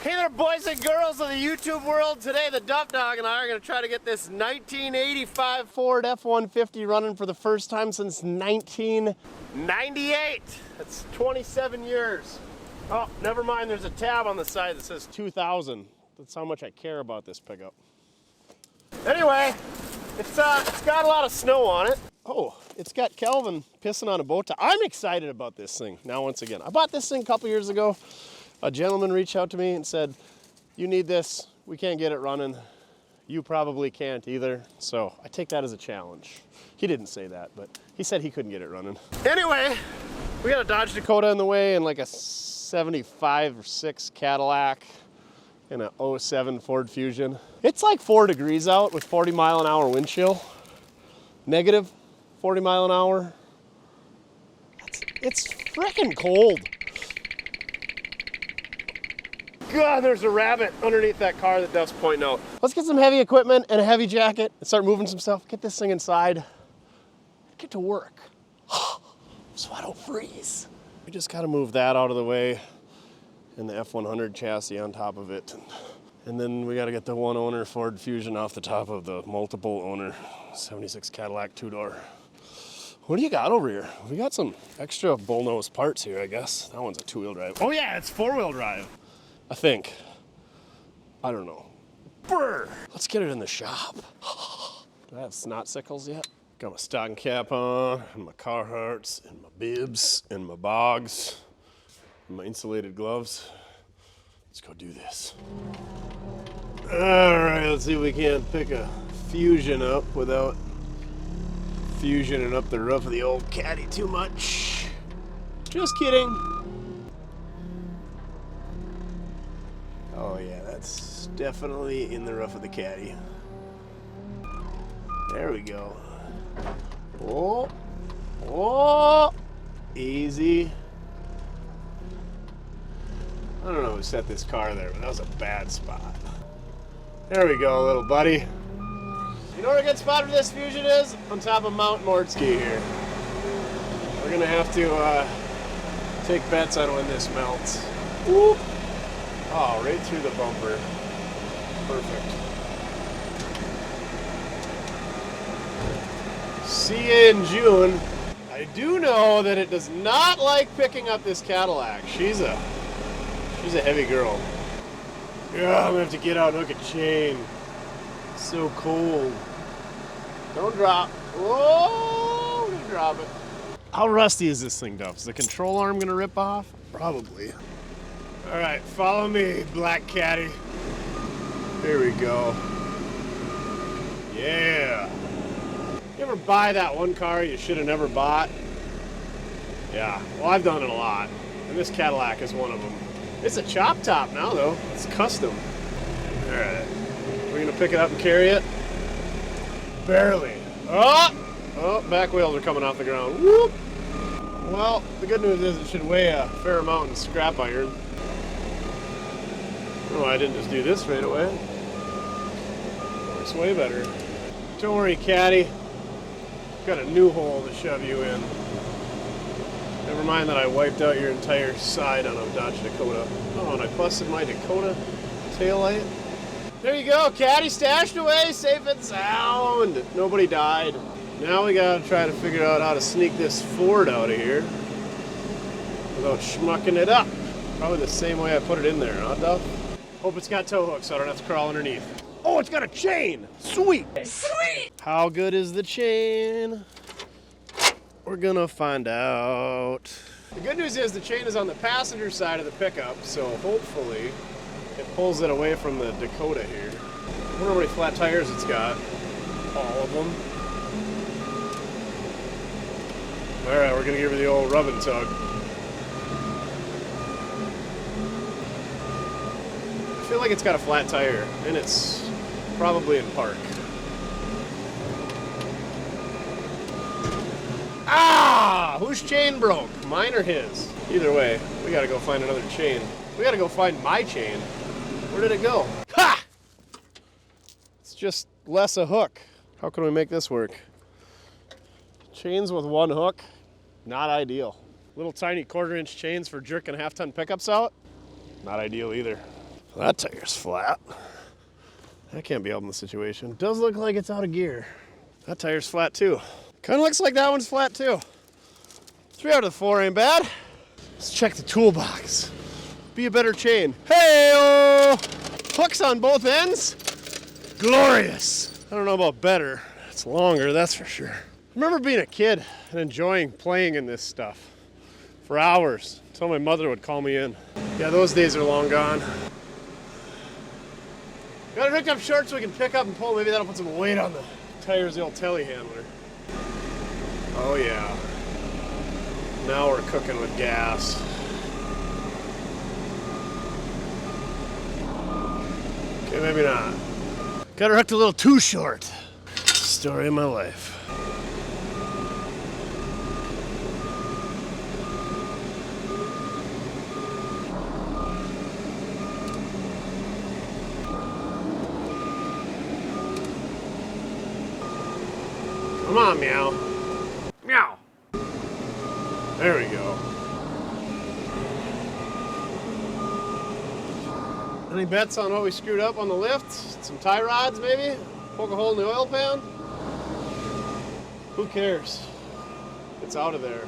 Hey there, boys and girls of the YouTube world. Today, the Duff Dog and I are going to try to get this 1985 Ford F-150 running for the first time since 1998. That's 27 years. Oh, never mind. There's a tab on the side that says 2000. That's how much I care about this pickup. Anyway, it's got a lot of snow on it. Oh, it's got Kelvin pissing on a bow tie. I'm excited about this thing. Now, once again, I bought this thing a couple years ago. A gentleman reached out to me and said, you need this, we can't get it running. You probably can't either. So I take that as a challenge. He didn't say that, but he said he couldn't get it running. Anyway, we got a Dodge Dakota in the way and like a 75 or 6 Cadillac and a 07 Ford Fusion. It's like 4 degrees out with 40-mile-an-hour wind chill. Negative 40 mile an hour. It's freaking cold. God, there's a rabbit underneath that car that Duff's pointing out. Let's get some heavy equipment and a heavy jacket and start moving some stuff. Get this thing inside. Get to work. So I don't freeze. We just gotta move that out of the way and the F100 chassis on top of it. And then we gotta get the one owner Ford Fusion off the top of the multiple owner 76 Cadillac 2-door. What do you got over here? We got some extra bullnose parts here, I guess. That one's a 2-wheel drive. Oh yeah, it's 4-wheel drive. I think. I don't know. Brr! Let's get it in the shop. Do I have snot sickles yet? Got my stocking cap on, and my Carhartts, and my bibs, and my bogs, and my insulated gloves. Let's go do this. All right, let's see if we can't pick a Fusion up without fusioning up the roof of the old Caddy too much. Just kidding. Oh yeah, that's definitely in the roof of the Caddy. There we go. Oh, oh, easy. I don't know who set this car there, but that was a bad spot. There we go, little buddy. You know where a good spot for this Fusion is? On top of Mount Mortske here. We're gonna have to take bets on when this melts. Whoop. Oh, right through the bumper. Perfect. See you in June. I do know that it does not like picking up this Cadillac. She's a heavy girl. Yeah, I'm gonna have to get out and hook a chain. It's so cold. Don't drop. Whoa, I'm gonna drop it. How rusty is this thing, Duff? Is the control arm gonna rip off? Probably. All right, follow me, Black Caddy. Here we go. Yeah. You ever buy that one car you should have never bought? Yeah, well, I've done it a lot, and this Cadillac is one of them. It's a chop top now, though. It's custom. All right, we're gonna pick it up and carry it. Barely. Oh, back wheels are coming off the ground. Whoop. Well, the good news is it should weigh a fair amount in scrap iron. Oh, I didn't just do this right away. Works way better. Don't worry, Caddy. Got a new hole to shove you in. Never mind that I wiped out your entire side on a Dodge Dakota. Oh, and I busted my Dakota taillight. There you go, Caddy stashed away, safe and sound. Nobody died. Now we gotta try to figure out how to sneak this Ford out of here without schmucking it up. Probably the same way I put it in there, huh, Duff? Hope it's got tow hooks so I don't have to crawl underneath. Oh, it's got a chain! Sweet! Sweet! How good is the chain? We're gonna find out. The good news is the chain is on the passenger side of the pickup, so hopefully it pulls it away from the Dakota here. I wonder how many flat tires it's got. All of them. All right, we're gonna give her the old rub and tug. I feel like it's got a flat tire, and it's probably in park. Ah! Whose chain broke? Mine or his? Either way, we gotta go find another chain. We gotta go find my chain. Where did it go? Ha! It's just less a hook. How can we make this work? Chains with one hook? Not ideal. Little tiny 1/4-inch chains for jerking half-ton pickups out? Not ideal either. That tire's flat. That can't be helping the situation. Does look like it's out of gear. That tire's flat too. Kind of looks like that one's flat too. 3 out of the 4 ain't bad. Let's check the toolbox. Be a better chain. Hey-o! Hooks on both ends. Glorious. I don't know about better. It's longer, that's for sure. I remember being a kid and enjoying playing in this stuff for hours until my mother would call me in. Yeah, those days are long gone. Got it hooked up short so we can pick up and pull. Maybe that'll put some weight on the tires, the old telehandler. Oh yeah. Now we're cooking with gas. Okay, maybe not. Got her hooked a little too short. Story of my life. Come on, meow. Meow. There we go. Any bets on what we screwed up on the lift? Some tie rods, maybe? Poke a hole in the oil pan? Who cares? It's out of there.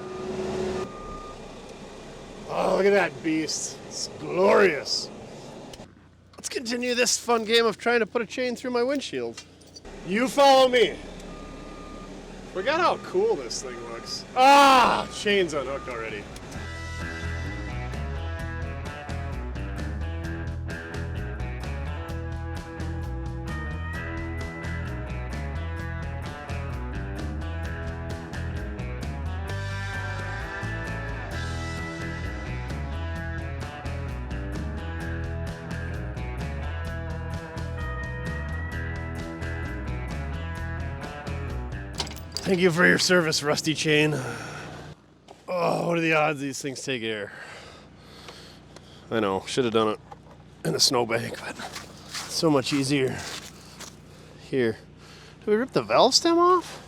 Oh, look at that beast. It's glorious. Let's continue this fun game of trying to put a chain through my windshield. You follow me. Forgot how cool this thing looks. Ah, chain's unhooked already. Thank you for your service, Rusty Chain. Oh, what are the odds these things take air? I know, should have done it in the snowbank, but it's so much easier. Here, did we rip the valve stem off?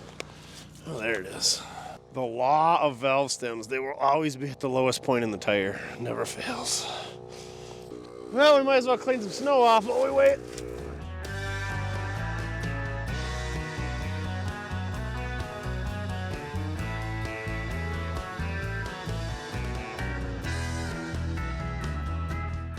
Oh, there it is. The law of valve stems, they will always be at the lowest point in the tire. Never fails. Well, we might as well clean some snow off while we wait.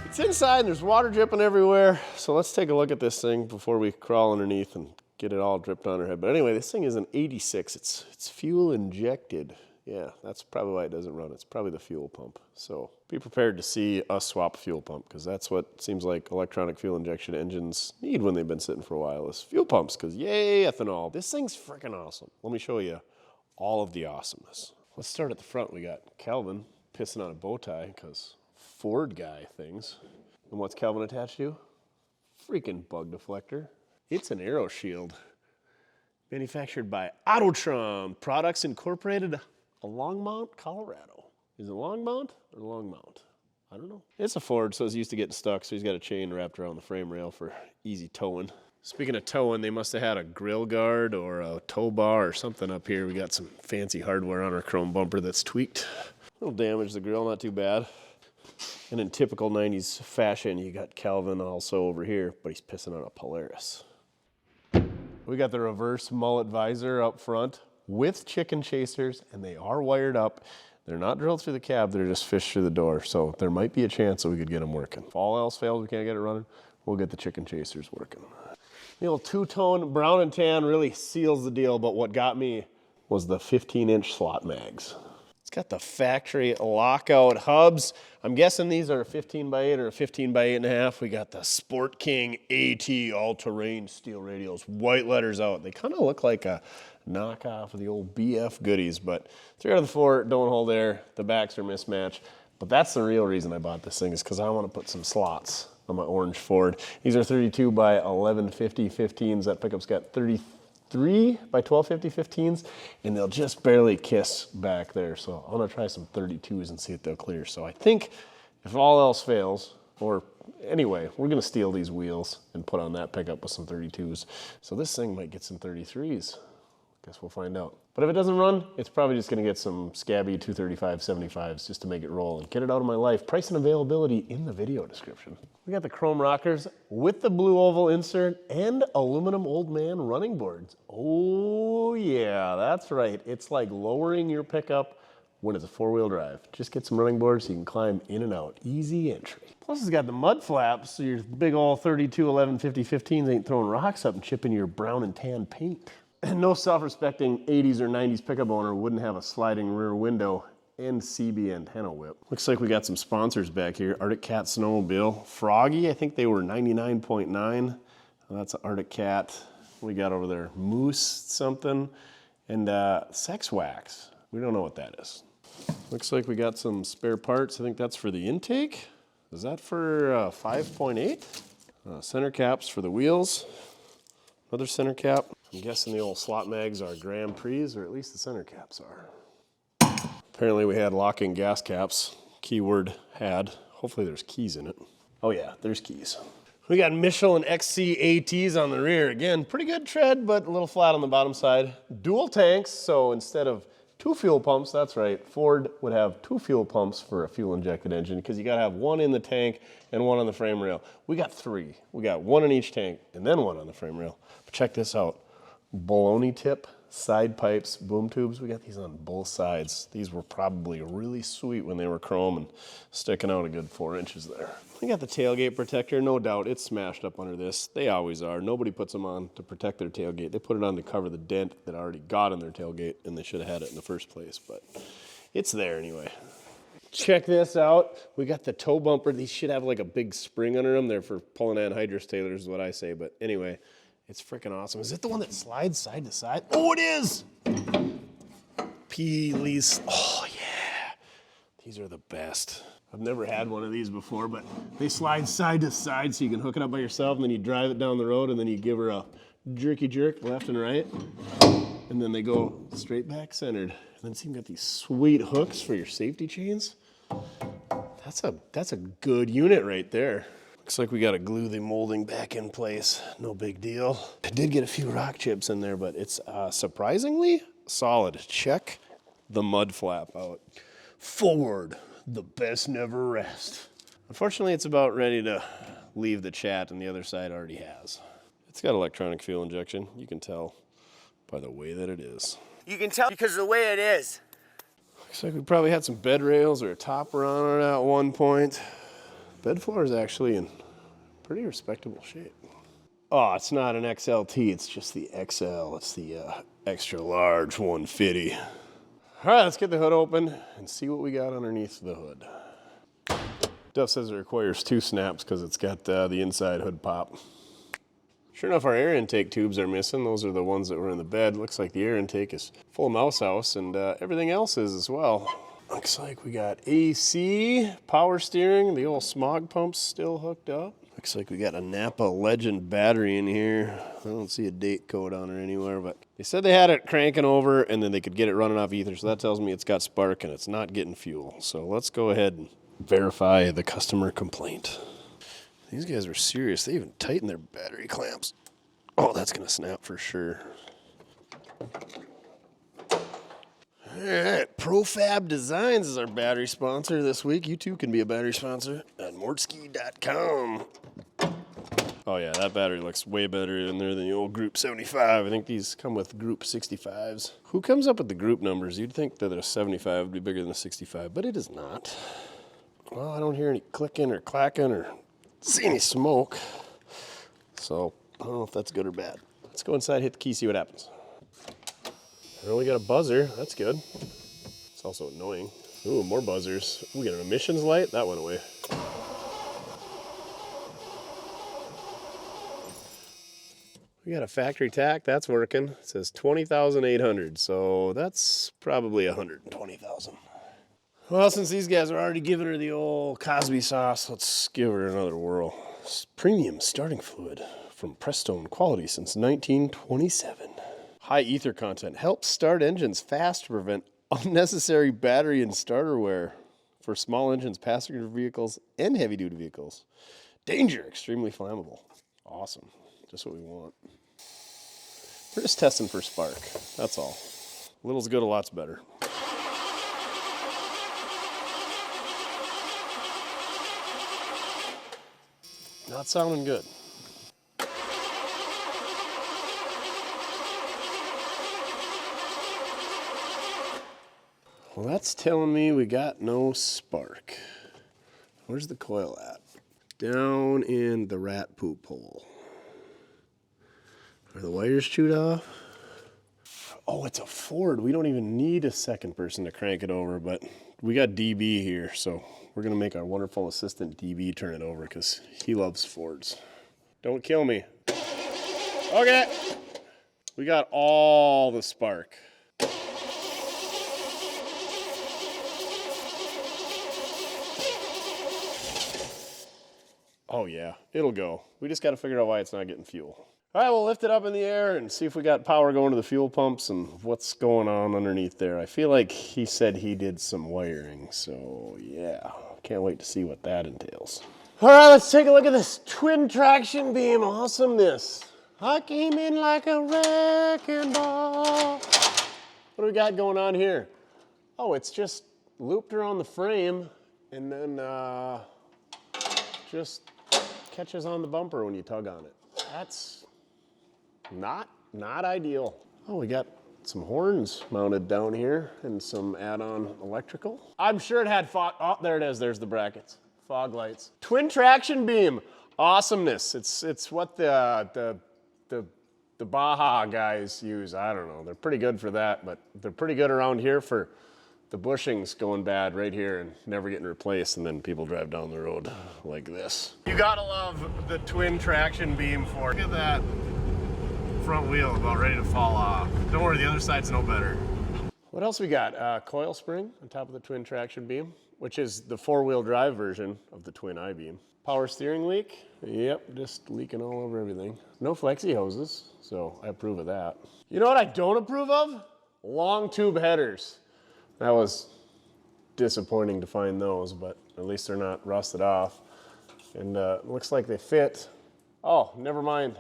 It's inside and there's water dripping everywhere, so let's take a look at this thing before we crawl underneath and get it all dripped on our head. But anyway, this thing is an 86. It's fuel injected. Yeah, that's probably why it doesn't run. It's probably the fuel pump. So be prepared to see us swap a fuel pump, because that's what seems like electronic fuel injection engines need when they've been sitting for a while, is fuel pumps, because yay, ethanol. This thing's freaking awesome. Let me show you all of the awesomeness. Let's start at the front. We got Calvin pissing on a bow tie, because Ford guy things. And what's Calvin attached to? Freaking bug deflector. It's an aero shield. Manufactured by Autotron Products Incorporated, Longmont, Colorado. Is it Longmont or Longmont? I don't know. It's a Ford, so it's used to getting stuck, so he's got a chain wrapped around the frame rail for easy towing. Speaking of towing, they must have had a grill guard or a tow bar or something up here. We got some fancy hardware on our chrome bumper that's tweaked. A little damage to the grill, not too bad. And in typical 90s fashion, you got Calvin also over here, but he's pissing on a Polaris. We got the reverse mullet visor up front with chicken chasers, and they are wired up. They're not drilled through the cab, they're just fished through the door. So there might be a chance that we could get them working. If all else fails, we can't get it running, we'll get the chicken chasers working. The old two-tone brown and tan really seals the deal, but what got me was the 15-inch slot mags. It's got the factory lockout hubs. I'm guessing these are a 15 by 8 or a 15 by 8.5. We got the Sport King AT all-terrain steel radials, white letters out. They kind of look like a knockoff of the old BF goodies, but 3 out of the 4 don't hold air. The backs are mismatched. But that's the real reason I bought this thing, is because I want to put some slots on my orange Ford. These are 32 by 1150 15s. That pickup's got 33 by 1250 15s, and they'll just barely kiss back there. So I'm gonna try some 32s and see if they'll clear. So I think if all else fails, or anyway, we're gonna steal these wheels and put on that pickup with some 32s. So this thing might get some 33s. Guess we'll find out. But if it doesn't run, it's probably just gonna get some scabby 235 75s just to make it roll and get it out of my life. Price and availability in the video description. We got the chrome rockers with the blue oval insert and aluminum old man running boards. Oh yeah, that's right. It's like lowering your pickup when it's a four-wheel drive. Just get some running boards so you can climb in and out. Easy entry. Plus it's got the mud flaps so your big old 32, 11, 50, 15s ain't throwing rocks up and chipping your brown and tan paint. And no self-respecting 80s or 90s pickup owner wouldn't have a sliding rear window and CB antenna whip. Looks like we got some sponsors back here. Arctic Cat Snowmobile. Froggy, I think they were 99.9. That's Arctic Cat. We got over there Moose something. And Sex Wax. We don't know what that is. Looks like we got some spare parts. I think that's for the intake. Is that for 5.8? Center caps for the wheels. Another center cap. I'm guessing the old slot mags are Grand Prix, or at least the center caps are. Apparently we had locking gas caps. Keyword had. Hopefully there's keys in it. Oh yeah, there's keys. We got Michelin XC ATs on the rear. Again, pretty good tread, but a little flat on the bottom side. Dual tanks, so instead of 2 fuel pumps, that's right, Ford would have 2 fuel pumps for a fuel injected engine because you gotta have 1 in the tank and 1 on the frame rail. We got 3. We got 1 in each tank and then 1 on the frame rail. But check this out. Baloney tip, side pipes, boom tubes. We got these on both sides. These were probably really sweet when they were chrome and sticking out a good 4 inches there. We got the tailgate protector, no doubt it's smashed up under this. They always are. Nobody puts them on to protect their tailgate. They put it on to cover the dent that already got in their tailgate and they should have had it in the first place, but it's there anyway. Check this out. We got the tow bumper. These should have like a big spring under them. They're for pulling anhydrous tailors is what I say, but anyway. It's freaking awesome. Is it the one that slides side to side? Oh, it is! Peelies. Oh, yeah. These are the best. I've never had one of these before, but they slide side to side so you can hook it up by yourself, and then you drive it down the road, and then you give her a jerky jerk left and right, and then they go straight back centered. And then see, you got these sweet hooks for your safety chains. That's a good unit right there. Looks like we got to glue the molding back in place. No big deal. I did get a few rock chips in there, but it's surprisingly solid. Check the mud flap out. Ford, the best never rest. Unfortunately, it's about ready to leave the chat, and the other side already has. It's got electronic fuel injection. You can tell by the way that it is. You can tell because of the way it is. Looks like we probably had some bed rails or a topper on it at one point. Bed floor is actually in pretty respectable shape. Oh, it's not an XLT, it's just the XL. It's the extra large 150. All right, let's get the hood open and see what we got underneath the hood. Duff says it requires 2 snaps because it's got the inside hood pop. Sure enough, our air intake tubes are missing. Those are the ones that were in the bed. Looks like the air intake is full of mouse house, and everything else is as well. Looks like we got AC, power steering, the old smog pump's still hooked up. Looks like we got a Napa Legend battery in here. I don't see a date code on it anywhere, but they said they had it cranking over and then they could get it running off ether, so that tells me it's got spark and it's not getting fuel. So let's go ahead and verify the customer complaint. These guys are serious. They even tighten their battery clamps. Oh, that's gonna snap for sure. All right, Profab Designs is our battery sponsor this week. You too can be a battery sponsor at mortske.com. Oh yeah, that battery looks way better in there than the old Group 75. I think these come with Group 65s. Who comes up with the group numbers? You'd think that a 75 would be bigger than a 65, but it is not. Well, I don't hear any clicking or clacking or see any smoke. So I don't know if that's good or bad. Let's go inside, hit the key, see what happens. I only got a buzzer, that's good. It's also annoying. Ooh, more buzzers. We got an emissions light, that went away. We got a factory tack, that's working. It says 20,800, so that's probably 120,000. Well, since these guys are already giving her the old Cosby sauce, let's give her another whirl. Premium starting fluid from Prestone Quality since 1927. High ether content helps start engines fast to prevent unnecessary battery and starter wear for small engines, passenger vehicles, and heavy-duty vehicles. Danger, extremely flammable. Awesome, just what we want. We're just testing for spark, that's all. Little's good, a lot's better. Not sounding good. Well, that's telling me we got no spark. Where's the coil at? Down in the rat poop hole. Are the wires chewed off? Oh, it's a Ford. We don't even need a second person to crank it over, but we got DB here, so we're gonna make our wonderful assistant DB turn it over because he loves Fords. Don't kill me. Okay. We got all the spark. Oh yeah, it'll go. We just got to figure out why it's not getting fuel. All right, we'll lift it up in the air and see if we got power going to the fuel pumps and what's going on underneath there. I feel like he said he did some wiring, so yeah. Can't wait to see what that entails. All right, let's take a look at this twin traction beam awesomeness. I came in like a wrecking ball. What do we got going on here? Oh, it's just looped around the frame and then just catches on the bumper when you tug on it. That's not ideal. Oh, we got some horns mounted down here and some add-on electrical. I'm sure it had fog. Oh, there it is. There's the brackets. Fog lights. Twin traction beam. Awesomeness. It's what the Baja guys use. I don't know. They're pretty good for that, but they're pretty good around here for the bushings going bad right here and never getting replaced, and then people drive down the road like this. You gotta love the twin traction beam for it. Look at that front wheel about ready to fall off. Don't worry, the other side's no better. What else we got? Coil spring on top of the twin traction beam, which is the 4-wheel drive version of the twin I-beam. Power steering leak. Yep, just leaking all over everything. No flexi hoses, so I approve of that. You know what I don't approve of? Long tube headers. That was disappointing to find those, but at least they're not rusted off. And it looks like they fit. Oh, never mind.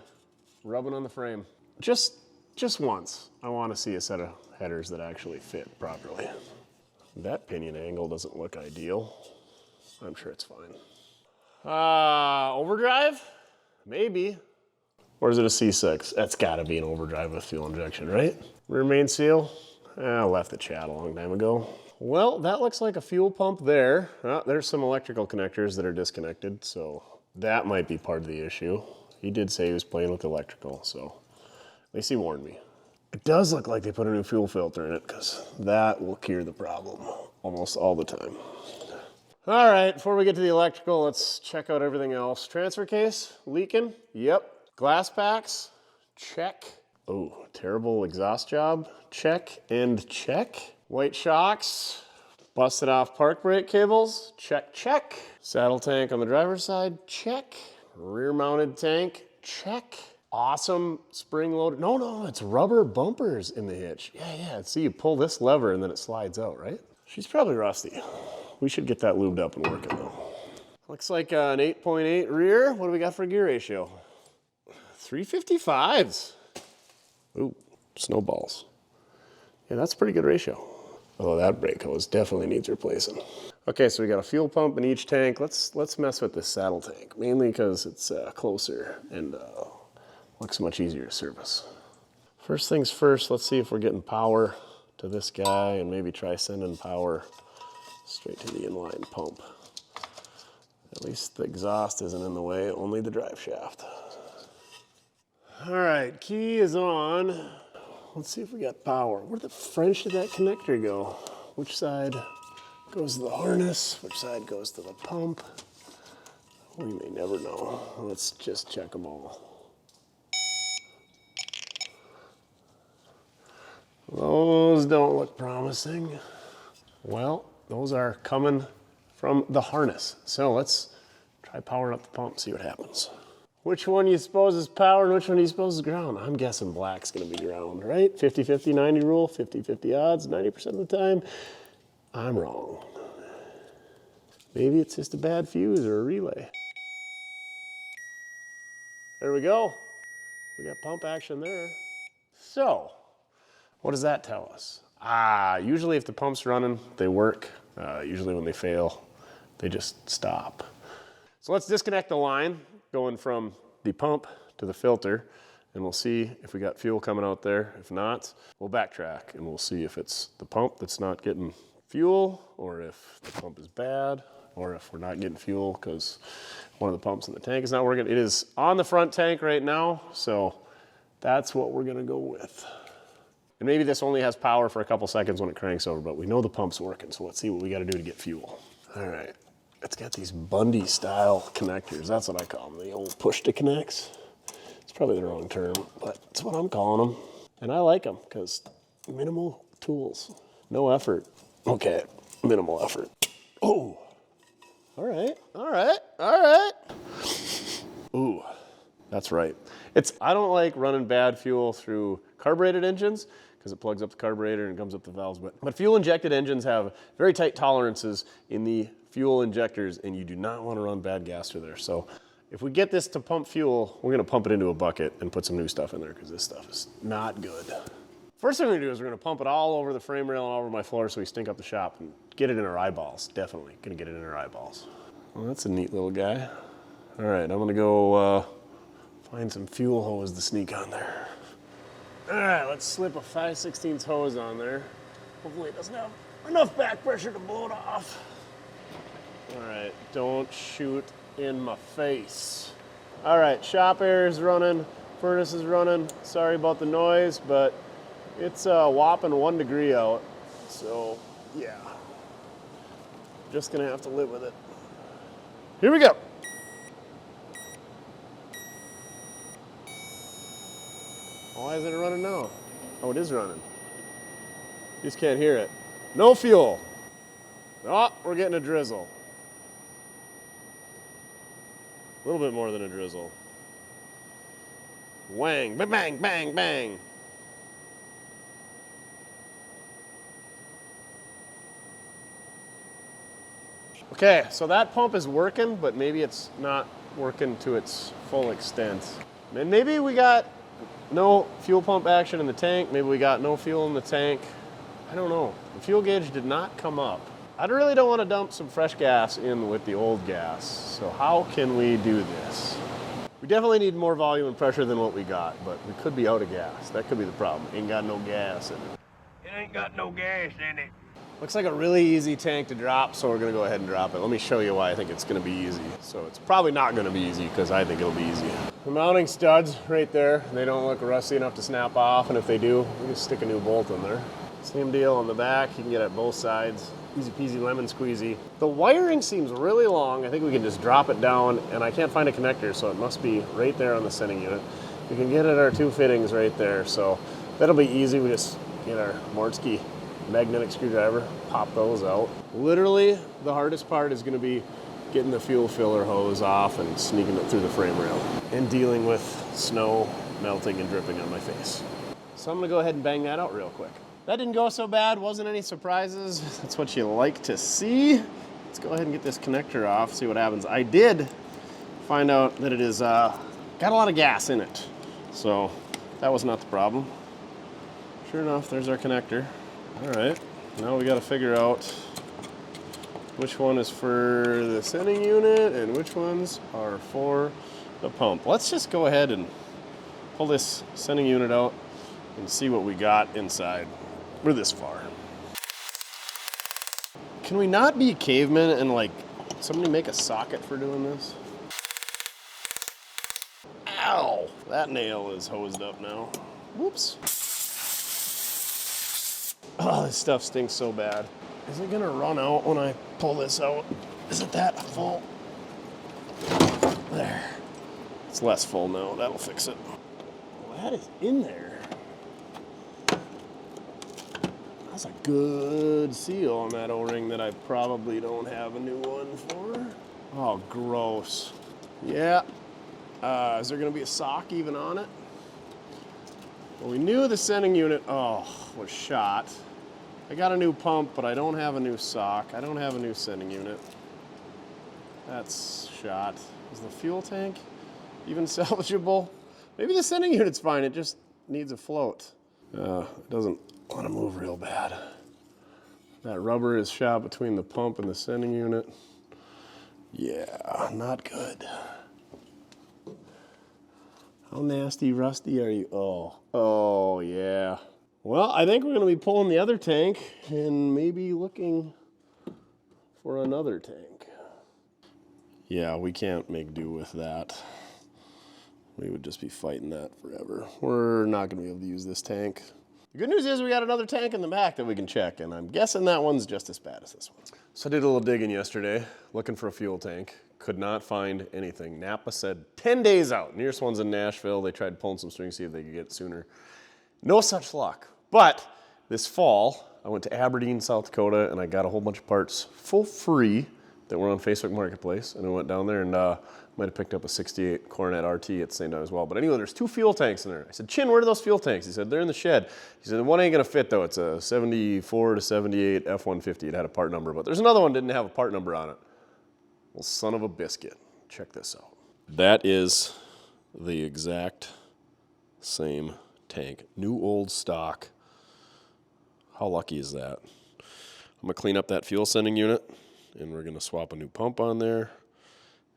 Rubbing on the frame. Just once, I want to see a set of headers that actually fit properly. That pinion angle doesn't look ideal. I'm sure it's fine. Overdrive? Maybe. Or is it a C6? That's gotta be an overdrive with fuel injection, right? Rear main seal? I left the chat a long time ago. Well, that looks like a fuel pump there. There's some electrical connectors that are disconnected, so that might be part of the issue. He did say he was playing with electrical, so at least he warned me. It does look like they put a new fuel filter in it because that will cure the problem almost all the time. All right, before we get to the electrical, let's check out everything else. Transfer case, leaking, yep. Glass packs, check. Oh, terrible exhaust job, check and check. White shocks, busted off park brake cables, check, check. Saddle tank on the driver's side, check. Rear mounted tank, check. Awesome spring loaded, no, it's rubber bumpers in the hitch. Yeah, see you pull this lever and then it slides out, right? She's probably rusty. We should get that lubed up and working though. Looks like an 8.8 rear. What do we got for gear ratio? 355s. Ooh, snowballs. Yeah, that's a pretty good ratio. Although that brake hose definitely needs replacing. Okay, so we got a fuel pump in each tank. Let's mess with this saddle tank, mainly because it's closer and looks much easier to service. First things first, let's see if we're getting power to this guy and maybe try sending power straight to the inline pump. At least the exhaust isn't in the way, only the drive shaft. All right, key is on. Let's see if we got power. Where the French did that connector go? Which side goes to the harness? Which side goes to the pump? We may never know. Let's just check them all. Those don't look promising. Well, those are coming from the harness. So let's try powering up the pump, see what happens. Which one you suppose is power and which one you suppose is ground? I'm guessing black's gonna be ground, right? 50-50, 90 rule, 50-50 odds, 90% of the time. I'm wrong. Maybe it's just a bad fuse or a relay. There we go. We got pump action there. So, what does that tell us? Usually if the pump's running, they work. Usually when they fail, they just stop. So let's disconnect the line going from the pump to the filter, and we'll see if we got fuel coming out there. If not, we'll backtrack and we'll see if it's the pump that's not getting fuel, or if the pump is bad, or if we're not getting fuel because one of the pumps in the tank is not working. It is on the front tank right now, so that's what we're gonna go with. And maybe this only has power for a couple seconds when it cranks over, but we know the pump's working, so let's see what we gotta do to get fuel. All right, it's got these Bundy style connectors. That's what I call them, the old push-to-connects. It's probably the wrong term, but that's what I'm calling them. And I like them because minimal tools, no effort. Okay, minimal effort. Oh, all right, all right, all right. Ooh, that's right. I don't like running bad fuel through carbureted engines because it plugs up the carburetor and comes up the valves. But fuel injected engines have very tight tolerances in the fuel injectors, and you do not want to run bad gas through there. So if we get this to pump fuel, we're gonna pump it into a bucket and put some new stuff in there because this stuff is not good. First thing we're gonna do is we're gonna pump it all over the frame rail and all over my floor so we stink up the shop and get it in our eyeballs. Definitely gonna get it in our eyeballs. Well, that's a neat little guy. All right, I'm gonna go find some fuel hose to sneak on there. All right, let's slip a 5/16 hose on there. Hopefully it doesn't have enough back pressure to blow it off. All right, don't shoot in my face. All right, shop air is running, furnace is running. Sorry about the noise, but it's a whopping 1 degree out. So yeah, just gonna have to live with it. Here we go. Why isn't it running now? Oh, it is running. You just can't hear it. No fuel. Oh, we're getting a drizzle. A little bit more than a drizzle. Wang, bang, bang, bang, bang. Okay, so that pump is working, but maybe it's not working to its full extent. And maybe we got no fuel pump action in the tank. Maybe we got no fuel in the tank. I don't know. The fuel gauge did not come up. I really don't want to dump some fresh gas in with the old gas. So how can we do this? We definitely need more volume and pressure than what we got, but we could be out of gas. That could be the problem. Ain't got no gas in it. It ain't got no gas in it. Looks like a really easy tank to drop, so we're gonna go ahead and drop it. Let me show you why I think it's gonna be easy. So it's probably not gonna be easy because I think it'll be easy. The mounting studs right there, they don't look rusty enough to snap off, and if they do, we just stick a new bolt in there. Same deal on the back, you can get it both sides. Easy peasy lemon squeezy. The wiring seems really long. I think we can just drop it down, and I can't find a connector, so it must be right there on the sending unit. We can get it our 2 fittings right there, so that'll be easy. We just get our Mortske magnetic screwdriver, pop those out. Literally, the hardest part is gonna be getting the fuel filler hose off and sneaking it through the frame rail and dealing with snow melting and dripping on my face. So I'm gonna go ahead and bang that out real quick. That didn't go so bad, wasn't any surprises. That's what you like to see. Let's go ahead and get this connector off, see what happens. I did find out that it is got a lot of gas in it. So that was not the problem. Sure enough, there's our connector. All right, now we gotta figure out which one is for the sending unit and which ones are for the pump. Let's just go ahead and pull this sending unit out and see what we got inside. We're this far. Can we not be cavemen and like somebody make a socket for doing this? Ow, that nail is hosed up now. Whoops. Oh, this stuff stinks so bad. Is it gonna run out when I pull this out? Is it that full? There. It's less full now, that'll fix it. Well, that is in there. That's a good seal on that O-ring that I probably don't have a new one for. Oh, gross. Yeah. Is there gonna be a sock even on it? Well, we knew the sending unit, was shot. I got a new pump, but I don't have a new sock. I don't have a new sending unit. That's shot. Is the fuel tank even salvageable? Maybe the sending unit's fine, it just needs a float. It doesn't want to move real bad. That rubber is shot between the pump and the sending unit. Yeah, not good. How nasty, rusty are you? Oh yeah. Well, I think we're going to be pulling the other tank and maybe looking for another tank. Yeah, we can't make do with that. We would just be fighting that forever. We're not going to be able to use this tank. The good news is we got another tank in the back that we can check, and I'm guessing that one's just as bad as this one. So I did a little digging yesterday, looking for a fuel tank. Could not find anything. Napa said 10 days out. Nearest one's in Nashville. They tried pulling some strings, see if they could get it sooner. No such luck. But this fall, I went to Aberdeen, South Dakota, and I got a whole bunch of parts for free that were on Facebook Marketplace. And I went down there and might have picked up a 68 Coronet RT at the same time as well. But anyway, there's 2 fuel tanks in there. I said, Chin, where are those fuel tanks? He said, they're in the shed. He said, one ain't gonna fit though. It's a 74 to 78 F150. It had a part number, but there's another one that didn't have a part number on it. Well, son of a biscuit. Check this out. That is the exact same tank. New old stock. How lucky is that? I'm gonna clean up that fuel sending unit and we're gonna swap a new pump on there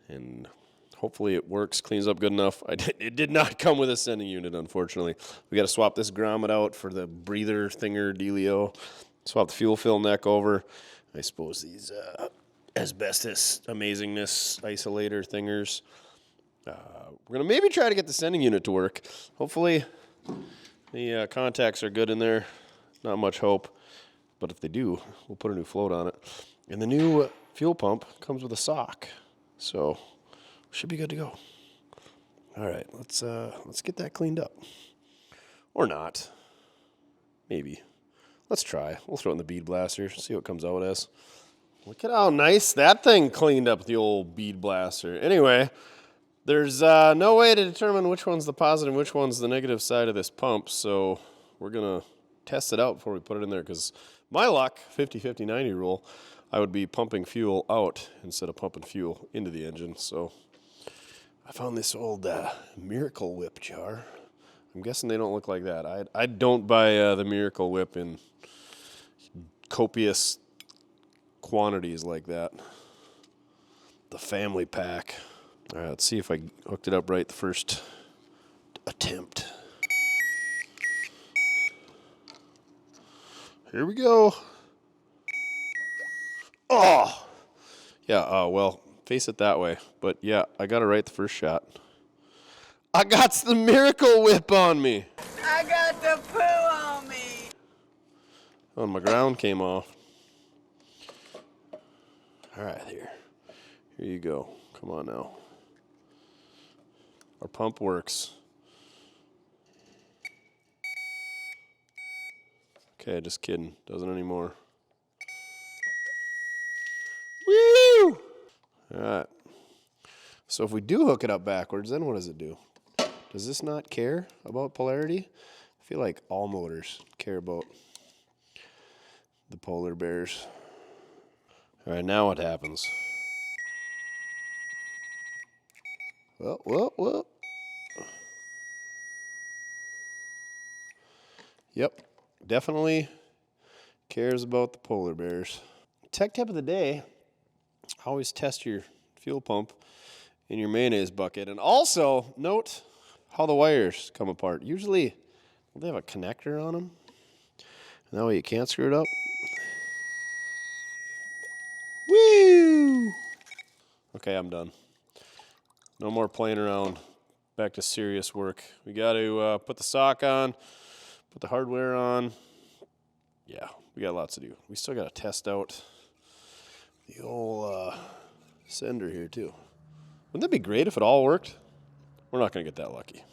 and hopefully it works, cleans up good enough. It did not come with a sending unit, unfortunately. We got to swap this grommet out for the breather thinger dealio. Swap the fuel fill neck over. I suppose these asbestos amazingness isolator thingers. We're going to maybe try to get the sending unit to work. Hopefully the contacts are good in there. Not much hope. But if they do, we'll put a new float on it. And the new fuel pump comes with a sock. So should be good to go. All right, let's get that cleaned up. Or not. Maybe. Let's try. We'll throw it in the bead blaster, see what it comes out as. Look at how nice that thing cleaned up, the old bead blaster. Anyway, there's no way to determine which one's the positive and which one's the negative side of this pump, so we're going to test it out before we put it in there, because my luck, 50-50-90 rule, I would be pumping fuel out instead of pumping fuel into the engine. So I found this old Miracle Whip jar. I'm guessing they don't look like that. I don't buy the Miracle Whip in copious quantities like that. The family pack. All right, let's see if I hooked it up right the first attempt. Here we go. Oh! Yeah, well, face it that way. But yeah, I got it right the first shot. I got the Miracle Whip on me. I got the poo on me. Oh, my ground came off. All right, here you go. Come on now. Our pump works. Okay, just kidding. Doesn't anymore. Woo! All right. So if we do hook it up backwards, then what does it do? Does this not care about polarity? I feel like all motors care about the polar bears. All right, now what happens? Well. Yep, definitely cares about the polar bears. Tech tip of the day, always test your fuel pump in your mayonnaise bucket. And also, note how the wires come apart. Usually, they have a connector on them. And that way you can't screw it up. Woo! Okay, I'm done. No more playing around. Back to serious work. We got to put the sock on, put the hardware on. Yeah, we got lots to do. We still got to test out the old sender here too. Wouldn't that be great if it all worked? We're not going to get that lucky.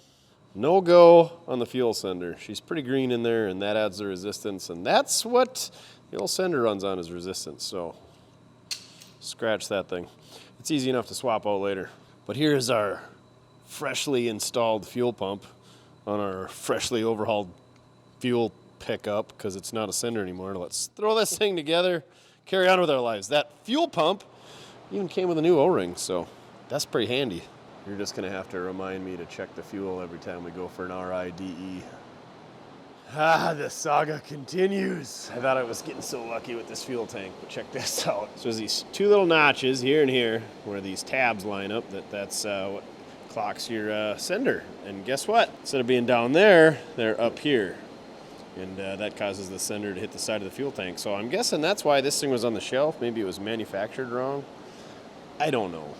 No go on the fuel sender. She's pretty green in there, and that adds the resistance, and that's what the old sender runs on, is resistance. So scratch that thing. It's easy enough to swap out later. But here's our freshly installed fuel pump on our freshly overhauled fuel pickup, because it's not a sender anymore. Let's throw this thing together, carry on with our lives. That fuel pump even came with a new O-ring, so that's pretty handy. You're just going to have to remind me to check the fuel every time we go for an RIDE. The saga continues. I thought I was getting so lucky with this fuel tank, but check this out. So there's these two little notches here and here where these tabs line up. That's what clocks your sender. And guess what? Instead of being down there, they're up here. And that causes the sender to hit the side of the fuel tank. So I'm guessing that's why this thing was on the shelf. Maybe it was manufactured wrong. I don't know.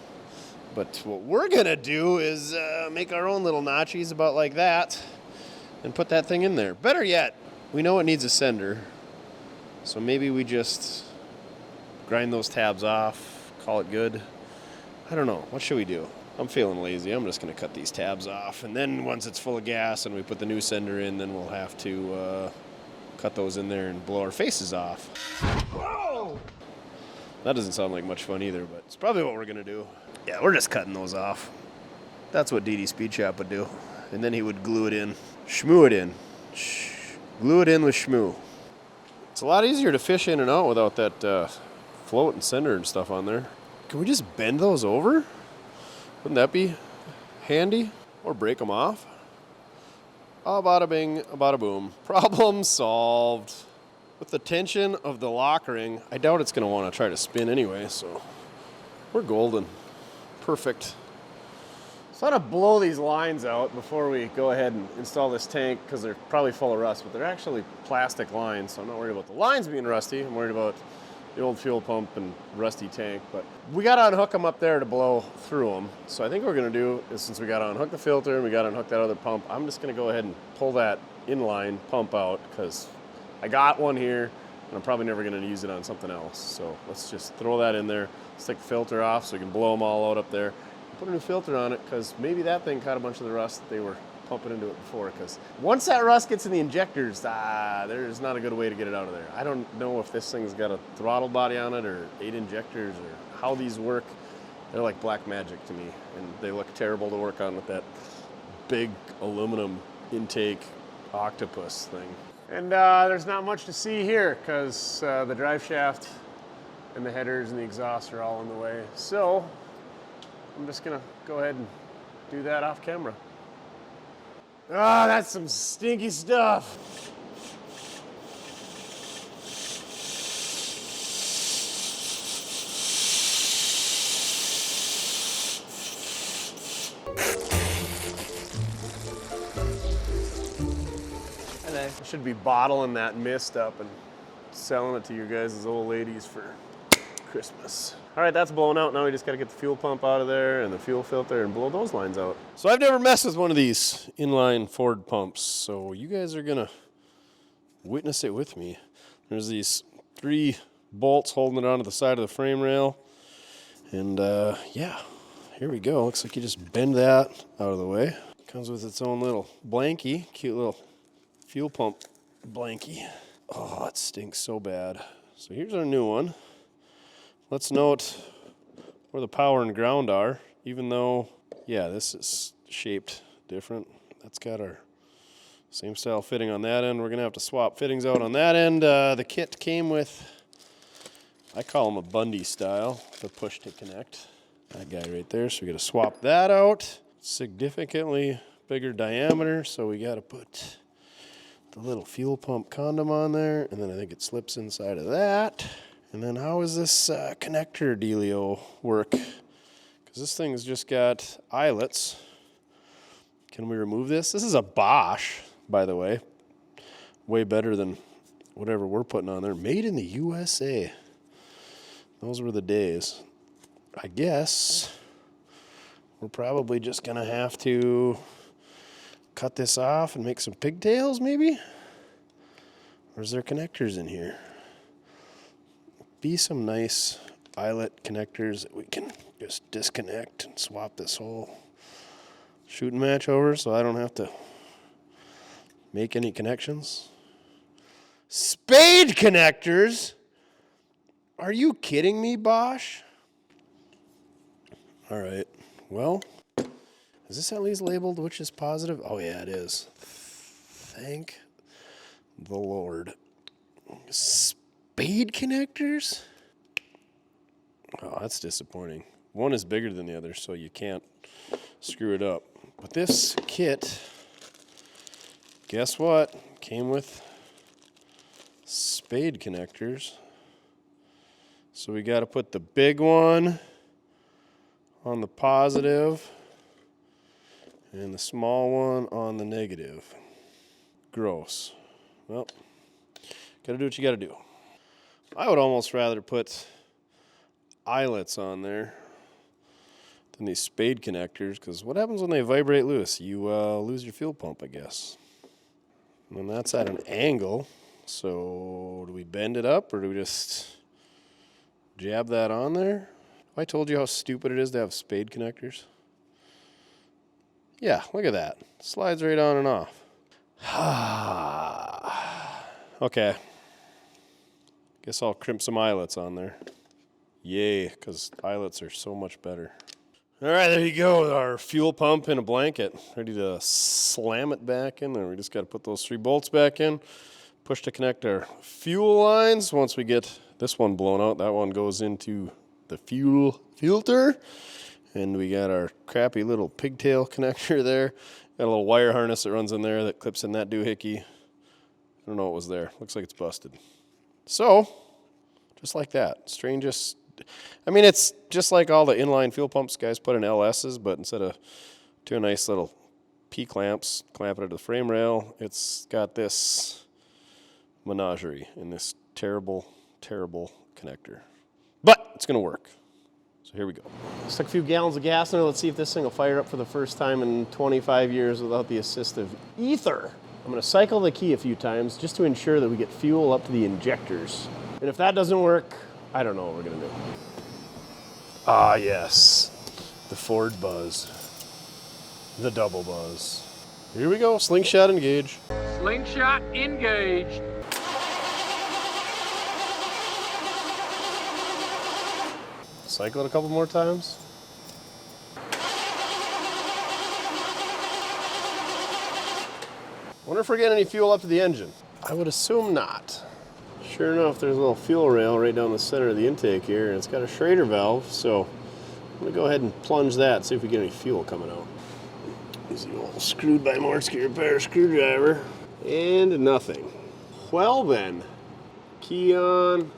But what we're gonna do is make our own little notchies about like that and put that thing in there. Better yet, we know it needs a sender. So maybe we just grind those tabs off, call it good. I don't know. What should we do? I'm feeling lazy. I'm just going to cut these tabs off. And then once it's full of gas and we put the new sender in, then we'll have to cut those in there and blow our faces off. Whoa! That doesn't sound like much fun either, but it's probably what we're going to do. Yeah, we're just cutting those off. That's what DD Speed Shop would do. And then he would glue it in. Shmoo it in. Glue it in with shmoo. It's a lot easier to fish in and out without that float and sender and stuff on there. Can we just bend those over? Wouldn't that be handy? Or break them off? Oh, bada bing, bada boom. Problem solved. With the tension of the lock ring, I doubt it's going to want to try to spin anyway, so we're golden. Perfect. So I'm going to blow these lines out before we go ahead and install this tank because they're probably full of rust, but they're actually plastic lines, so I'm not worried about the lines being rusty. I'm worried about the old fuel pump and rusty tank, but we got to unhook them up there to blow through them. So I think what we're going to do is, since we got to unhook the filter and we got to unhook that other pump, I'm just going to go ahead and pull that inline pump out because I got one here and I'm probably never going to use it on something else. So let's just throw that in there. Let's take the filter off so we can blow them all out up there. Put a new filter on it because maybe that thing caught a bunch of the rust that they were pumping into it before, because once that rust gets in the injectors, there's not a good way to get it out of there. I don't know if this thing's got a throttle body on it or 8 injectors or how these work. They're like black magic to me, and they look terrible to work on with that big aluminum intake octopus thing. And there's not much to see here because the drive shaft and the headers and the exhaust are all in the way. So I'm just gonna go ahead and do that off camera. Ah, that's some stinky stuff. I should be bottling that mist up and selling it to you guys as old ladies for Christmas. All right, that's blown out. Now we just got to get the fuel pump out of there and the fuel filter and blow those lines out. So I've never messed with one of these inline Ford pumps, so you guys are going to witness it with me. There's these 3 bolts holding it onto the side of the frame rail. And yeah, here we go. Looks like you just bend that out of the way. Comes with its own little blankie, cute little fuel pump blankie. Oh, it stinks so bad. So here's our new one. Let's note where the power and ground are, even though, yeah, this is shaped different. That's got our same style fitting on that end. We're going to have to swap fittings out on that end. The kit came with, I call them a Bundy style, the push to connect. That guy right there, so we got to swap that out. Significantly bigger diameter, so we got to put the little fuel pump condom on there, and then I think it slips inside of that. And then how does this connector dealio work? Because this thing's just got eyelets. Can we remove this? This is a Bosch, by the way. Way better than whatever we're putting on there. Made in the USA. Those were the days. I guess we're probably just going to have to cut this off and make some pigtails, maybe? Or is there connectors in here? Be some nice eyelet connectors that we can just disconnect and swap this whole shooting match over so I don't have to make any connections. Spade connectors? Are you kidding me, Bosch? All right, well, is this at least labeled which is positive? Oh yeah, it is. Thank the Lord. Spade connectors? Oh, that's disappointing. One is bigger than the other, so you can't screw it up. But this kit, guess what? came with spade connectors. So we got to put the big one on the positive and the small one on the negative. Gross. Well, gotta do what you gotta do. I would almost rather put eyelets on there than these spade connectors, because what happens when they vibrate loose? You lose your fuel pump, I guess. And that's at an angle, so do we bend it up or do we just jab that on there? Have I told you how stupid it is to have spade connectors? Yeah, look at that. Slides right on and off. Okay. Guess I'll crimp some eyelets on there. Yay, because eyelets are so much better. All right, there you go. Our fuel pump in a blanket. Ready to slam it back in there. We just got to put those 3 bolts back in. Push to connect our fuel lines. Once we get this one blown out, that one goes into the fuel filter. And we got our crappy little pigtail connector there. Got a little wire harness that runs in there that clips in that doohickey. I don't know what was there. Looks like it's busted. So, just like that. Strangest. I mean, it's just like all the inline fuel pumps guys put in LSs, but instead of 2 nice little P-clamps, clamp it to the frame rail, it's got this menagerie in this terrible, terrible connector. But it's going to work. So here we go. Stuck a few gallons of gas in there. Let's see if this thing will fire up for the first time in 25 years without the assist of ether. I'm going to cycle the key a few times just to ensure that we get fuel up to the injectors. And if that doesn't work, I don't know what we're going to do. Ah, yes. The Ford buzz. The double buzz. Here we go. Slingshot engage. Slingshot engaged. Cycle it a couple more times. Wonder if we're getting any fuel up to the engine. I would assume not. Sure enough, there's a little fuel rail right down the center of the intake here, and it's got a Schrader valve, so I'm gonna go ahead and plunge that and see if we get any fuel coming out. Use the old screwed by Mortske repair screwdriver, and nothing. Well then, key on,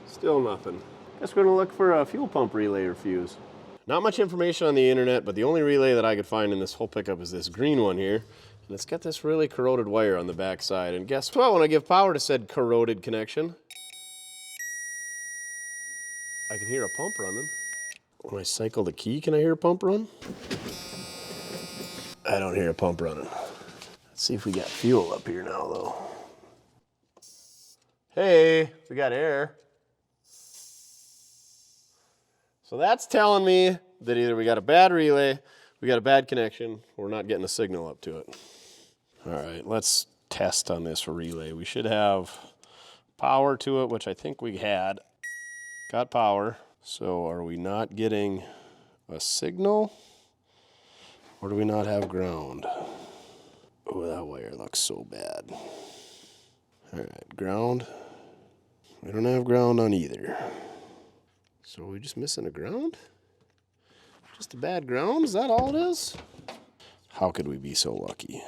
still nothing. Guess we're gonna look for a fuel pump relay or fuse. Not much information on the internet, but the only relay that I could find in this whole pickup is this green one here. And it's got this really corroded wire on the back side. And guess what? When I give power to said corroded connection, I can hear a pump running. When I cycle the key, can I hear a pump run? I don't hear a pump running. Let's see if we got fuel up here now, though. Hey, we got air. So that's telling me that either we got a bad relay, we got a bad connection, or we're not getting a signal up to it. All right, let's test on this relay. We should have power to it, which I think we had. Got power. So are we not getting a signal? Or do we not have ground? Oh, that wire looks so bad. All right, ground. We don't have ground on either. So are we just missing a ground? Just a bad ground? Is that all it is? How could we be so lucky?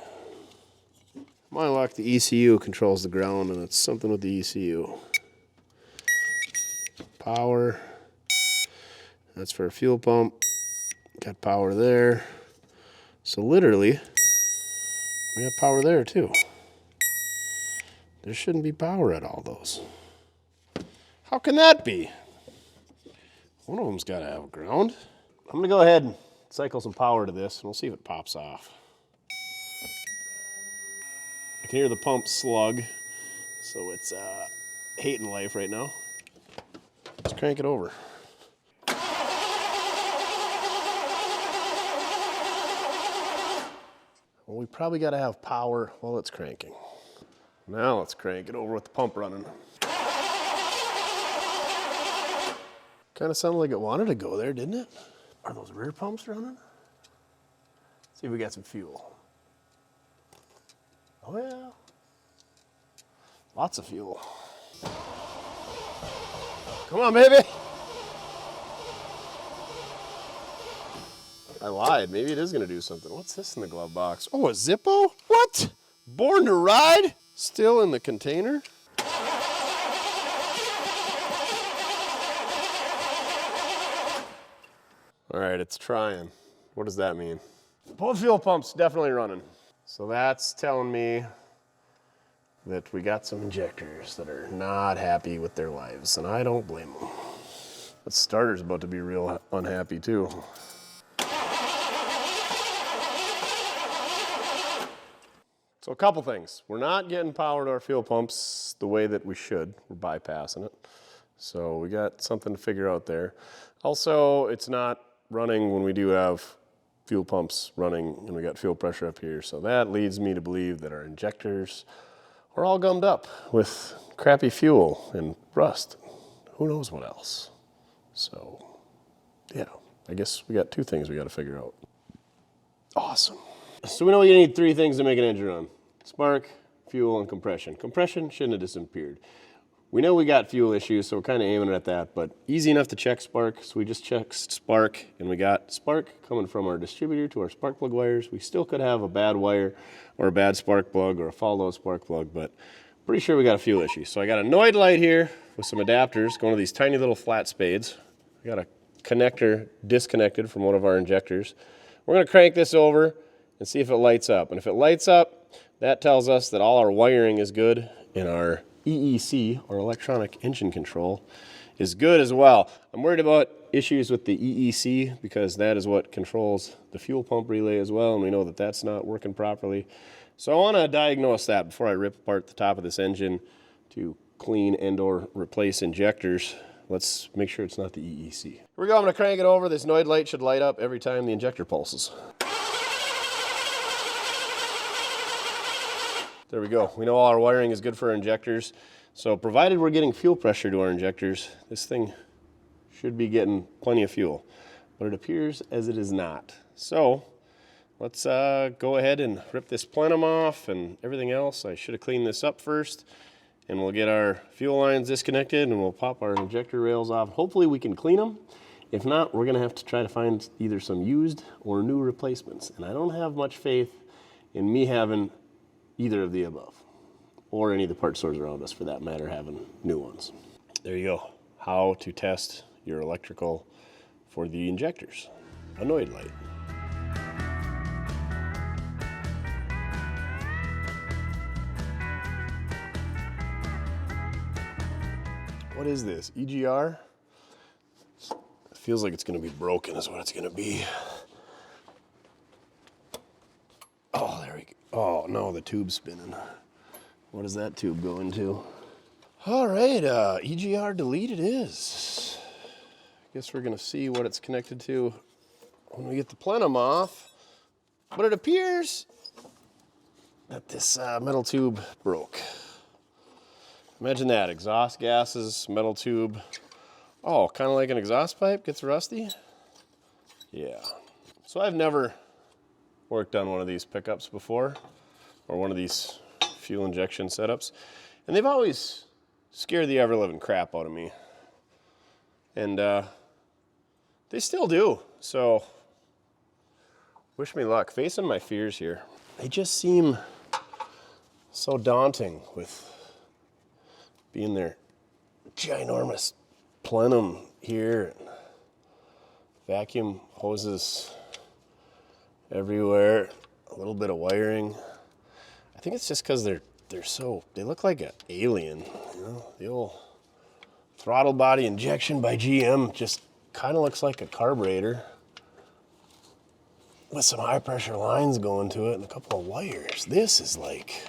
My luck, the ECU controls the ground, and it's something with the ECU. Power. That's for a fuel pump. Got power there. So literally, we have power there too. There shouldn't be power at all those. How can that be? One of them's got to have ground. I'm going to go ahead and cycle some power to this, and we'll see if it pops off. I can hear the pump slug, so it's hating life right now. Let's crank it over. Well, we probably got to have power while it's cranking. Now let's crank it over with the pump running. Kind of sounded like it wanted to go there, didn't it? Are those rear pumps running? See if we got some fuel. Oh yeah. Lots of fuel. Come on, baby. I lied. Maybe it is going to do something. What's this in the glove box? Oh, a Zippo? What? Born to Ride? Still in the container? All right, it's trying. What does that mean? Both fuel pumps definitely running. So that's telling me that we got some injectors that are not happy with their lives, and I don't blame them. The starter's about to be real unhappy too. So a couple things. We're not getting power to our fuel pumps the way that we should. We're bypassing it. So we got something to figure out there. Also, it's not running when we do have fuel pumps running and we got fuel pressure up here. So that leads me to believe that our injectors are all gummed up with crappy fuel and rust. Who knows what else? So, yeah, I guess we got two things we got to figure out. Awesome. So we know you need three things to make an engine run. Spark, fuel, and compression. Compression shouldn't have disappeared. We know we got fuel issues, so we're kind of aiming at that, but easy enough to check spark. So we just checked spark, and we got spark coming from our distributor to our spark plug wires. We still could have a bad wire or a bad spark plug or a fault spark plug, but pretty sure we got a fuel issue. So I got a Noid light here with some adapters going to these tiny little flat spades. I got a connector disconnected from one of our injectors. We're going to crank this over and see if it lights up. And if it lights up, that tells us that all our wiring is good and our EEC, or electronic engine control, is good as well. I'm worried about issues with the EEC because that is what controls the fuel pump relay as well, and we know that that's not working properly. So I want to diagnose that before I rip apart the top of this engine to clean and or replace injectors. Let's make sure it's not the EEC. Here we go, I'm going to crank it over. This Noid light should light up every time the injector pulses. There we go. We know all our wiring is good for our injectors. So provided we're getting fuel pressure to our injectors, this thing should be getting plenty of fuel. But it appears as it is not. So let's go ahead and rip this plenum off and everything else. I should have cleaned this up first. And we'll get our fuel lines disconnected and we'll pop our injector rails off. Hopefully we can clean them. If not, we're going to have to try to find either some used or new replacements. And I don't have much faith in me having either of the above, or any of the part stores around us for that matter having new ones. There you go. How to test your electrical for the injectors. A Noid light. What is this? EGR? It feels like it's going to be broken is what it's going to be. Oh, there we go. Oh, no, the tube's spinning. What does that tube go into? All right, EGR delete it is. Guess we're going to see what it's connected to when we get the plenum off. But it appears that this metal tube broke. Imagine that, exhaust gases, metal tube. Oh, kind of like an exhaust pipe, gets rusty? Yeah. So I've never worked on one of these pickups before, or one of these fuel injection setups, and they've always scared the ever-living crap out of me. And they still do, so wish me luck. Facing my fears here. They just seem so daunting with being their ginormous plenum here, and vacuum hoses everywhere, a little bit of wiring. I think it's just because they look like an alien, you know? The old throttle body injection by GM just kind of looks like a carburetor with some high pressure lines going to it and a couple of wires. This is like,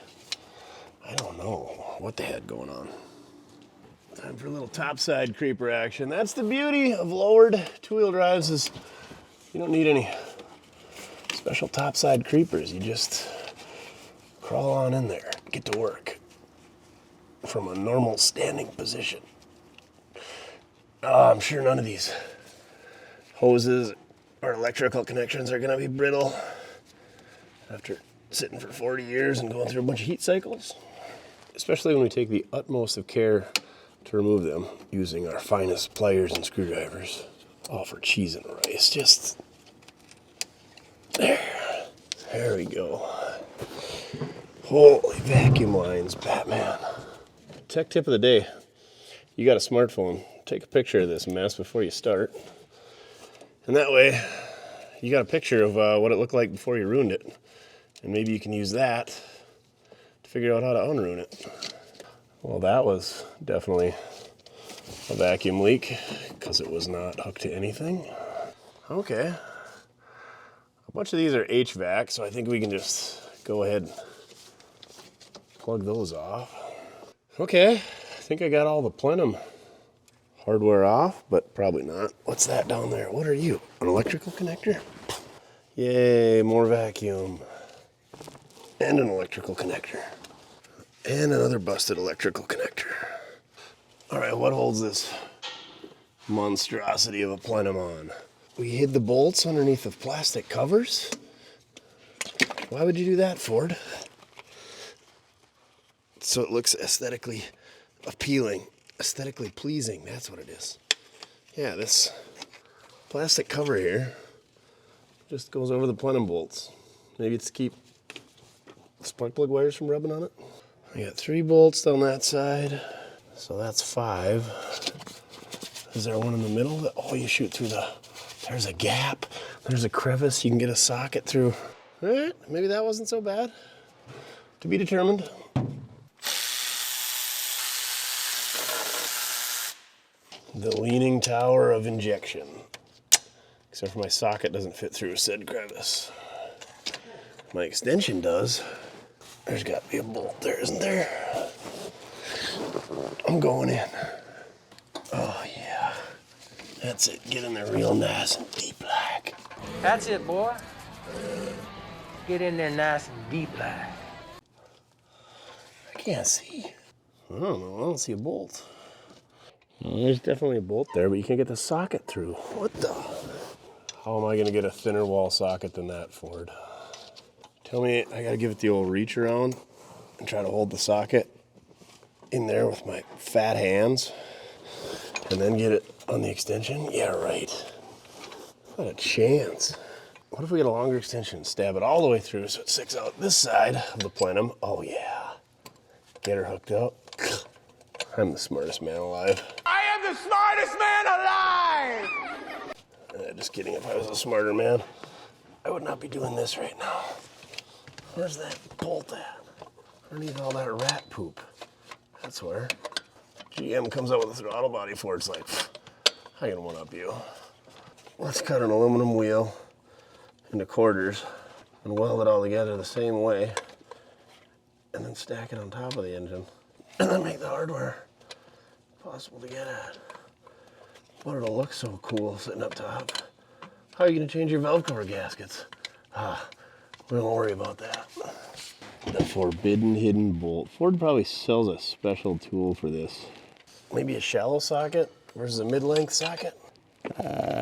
I don't know what they had going on. Time for a little topside creeper action. That's the beauty of lowered two-wheel drives, is you don't need any special topside creepers. You just crawl on in there, get to work from a normal standing position. I'm sure none of these hoses or electrical connections are gonna be brittle after sitting for 40 years and going through a bunch of heat cycles, especially when we take the utmost of care to remove them using our finest pliers and screwdrivers. All for cheese and rice. Just there we go. Holy vacuum lines, Batman. Tech tip of the day. You got a smartphone, take a picture of this mess before you start. And that way, you got a picture of what it looked like before you ruined it. And maybe you can use that to figure out how to unruin it. Well, that was definitely a vacuum leak because it was not hooked to anything. Okay. A bunch of these are HVAC, so I think we can just go ahead and plug those off. Okay, I think I got all the Plenum hardware off, but probably not. What's that down there? What are you? An electrical connector? Yay, more vacuum. And an electrical connector. And another busted electrical connector. All right, what holds this monstrosity of a Plenum on? We hid the bolts underneath the plastic covers. Why would you do that, Ford? So it looks aesthetically appealing, aesthetically pleasing, that's what it is. Yeah, this plastic cover here just goes over the Plenum bolts. Maybe it's to keep spark plug wires from rubbing on it. I got 3 bolts down that side, so that's 5. Is there one in the middle? Oh, you shoot through there's a gap, there's a crevice, you can get a socket through. All right, maybe that wasn't so bad. To be determined. The Leaning Tower of Injection. Except for my socket doesn't fit through said crevice. My extension does. There's got to be a bolt there, isn't there? I'm going in. Oh yeah. That's it. Get in there real nice and deep like. That's it, boy. Get in there nice and deep like. I can't see. I don't know. I don't see a bolt. Well, there's definitely a bolt there, but you can't get the socket through. What the? How am I going to get a thinner wall socket than that, Ford? Tell me I got to give it the old reach around and try to hold the socket in there with my fat hands and then get it on the extension? Yeah, right. Not a chance. What if we get a longer extension, stab it all the way through so it sticks out this side of the Plenum? Oh, yeah. Get her hooked up. I'm the smartest man alive. I am the smartest man alive! Just kidding. If I was a smarter man, I would not be doing this right now. Where's that bolt at? Underneath all that rat poop. That's where. GM comes out with a throttle body for it. It's like, I can one-up you. Let's cut an aluminum wheel into quarters and weld it all together the same way and then stack it on top of the engine and then make the hardware possible to get at. But it'll look so cool sitting up top. How are you gonna change your valve cover gaskets? We don't worry about that. The forbidden hidden bolt. Ford probably sells a special tool for this. Maybe a shallow socket versus a mid-length socket?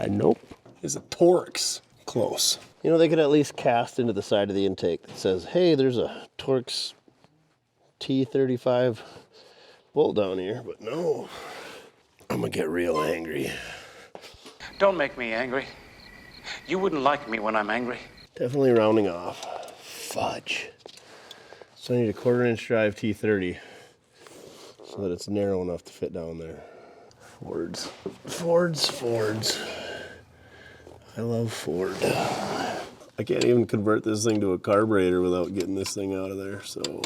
Nope. It's a Torx. Close. You know, they could at least cast into the side of the intake that says, hey, there's a Torx T35 bolt down here, but no. I'm gonna get real angry. Don't make me angry. You wouldn't like me when I'm angry. Definitely rounding off. Fudge. So I need a 1/4-inch drive T30 so that it's narrow enough to fit down there. Fords. Fords, Fords. I love Ford. I can't even convert this thing to a carburetor without getting this thing out of there, so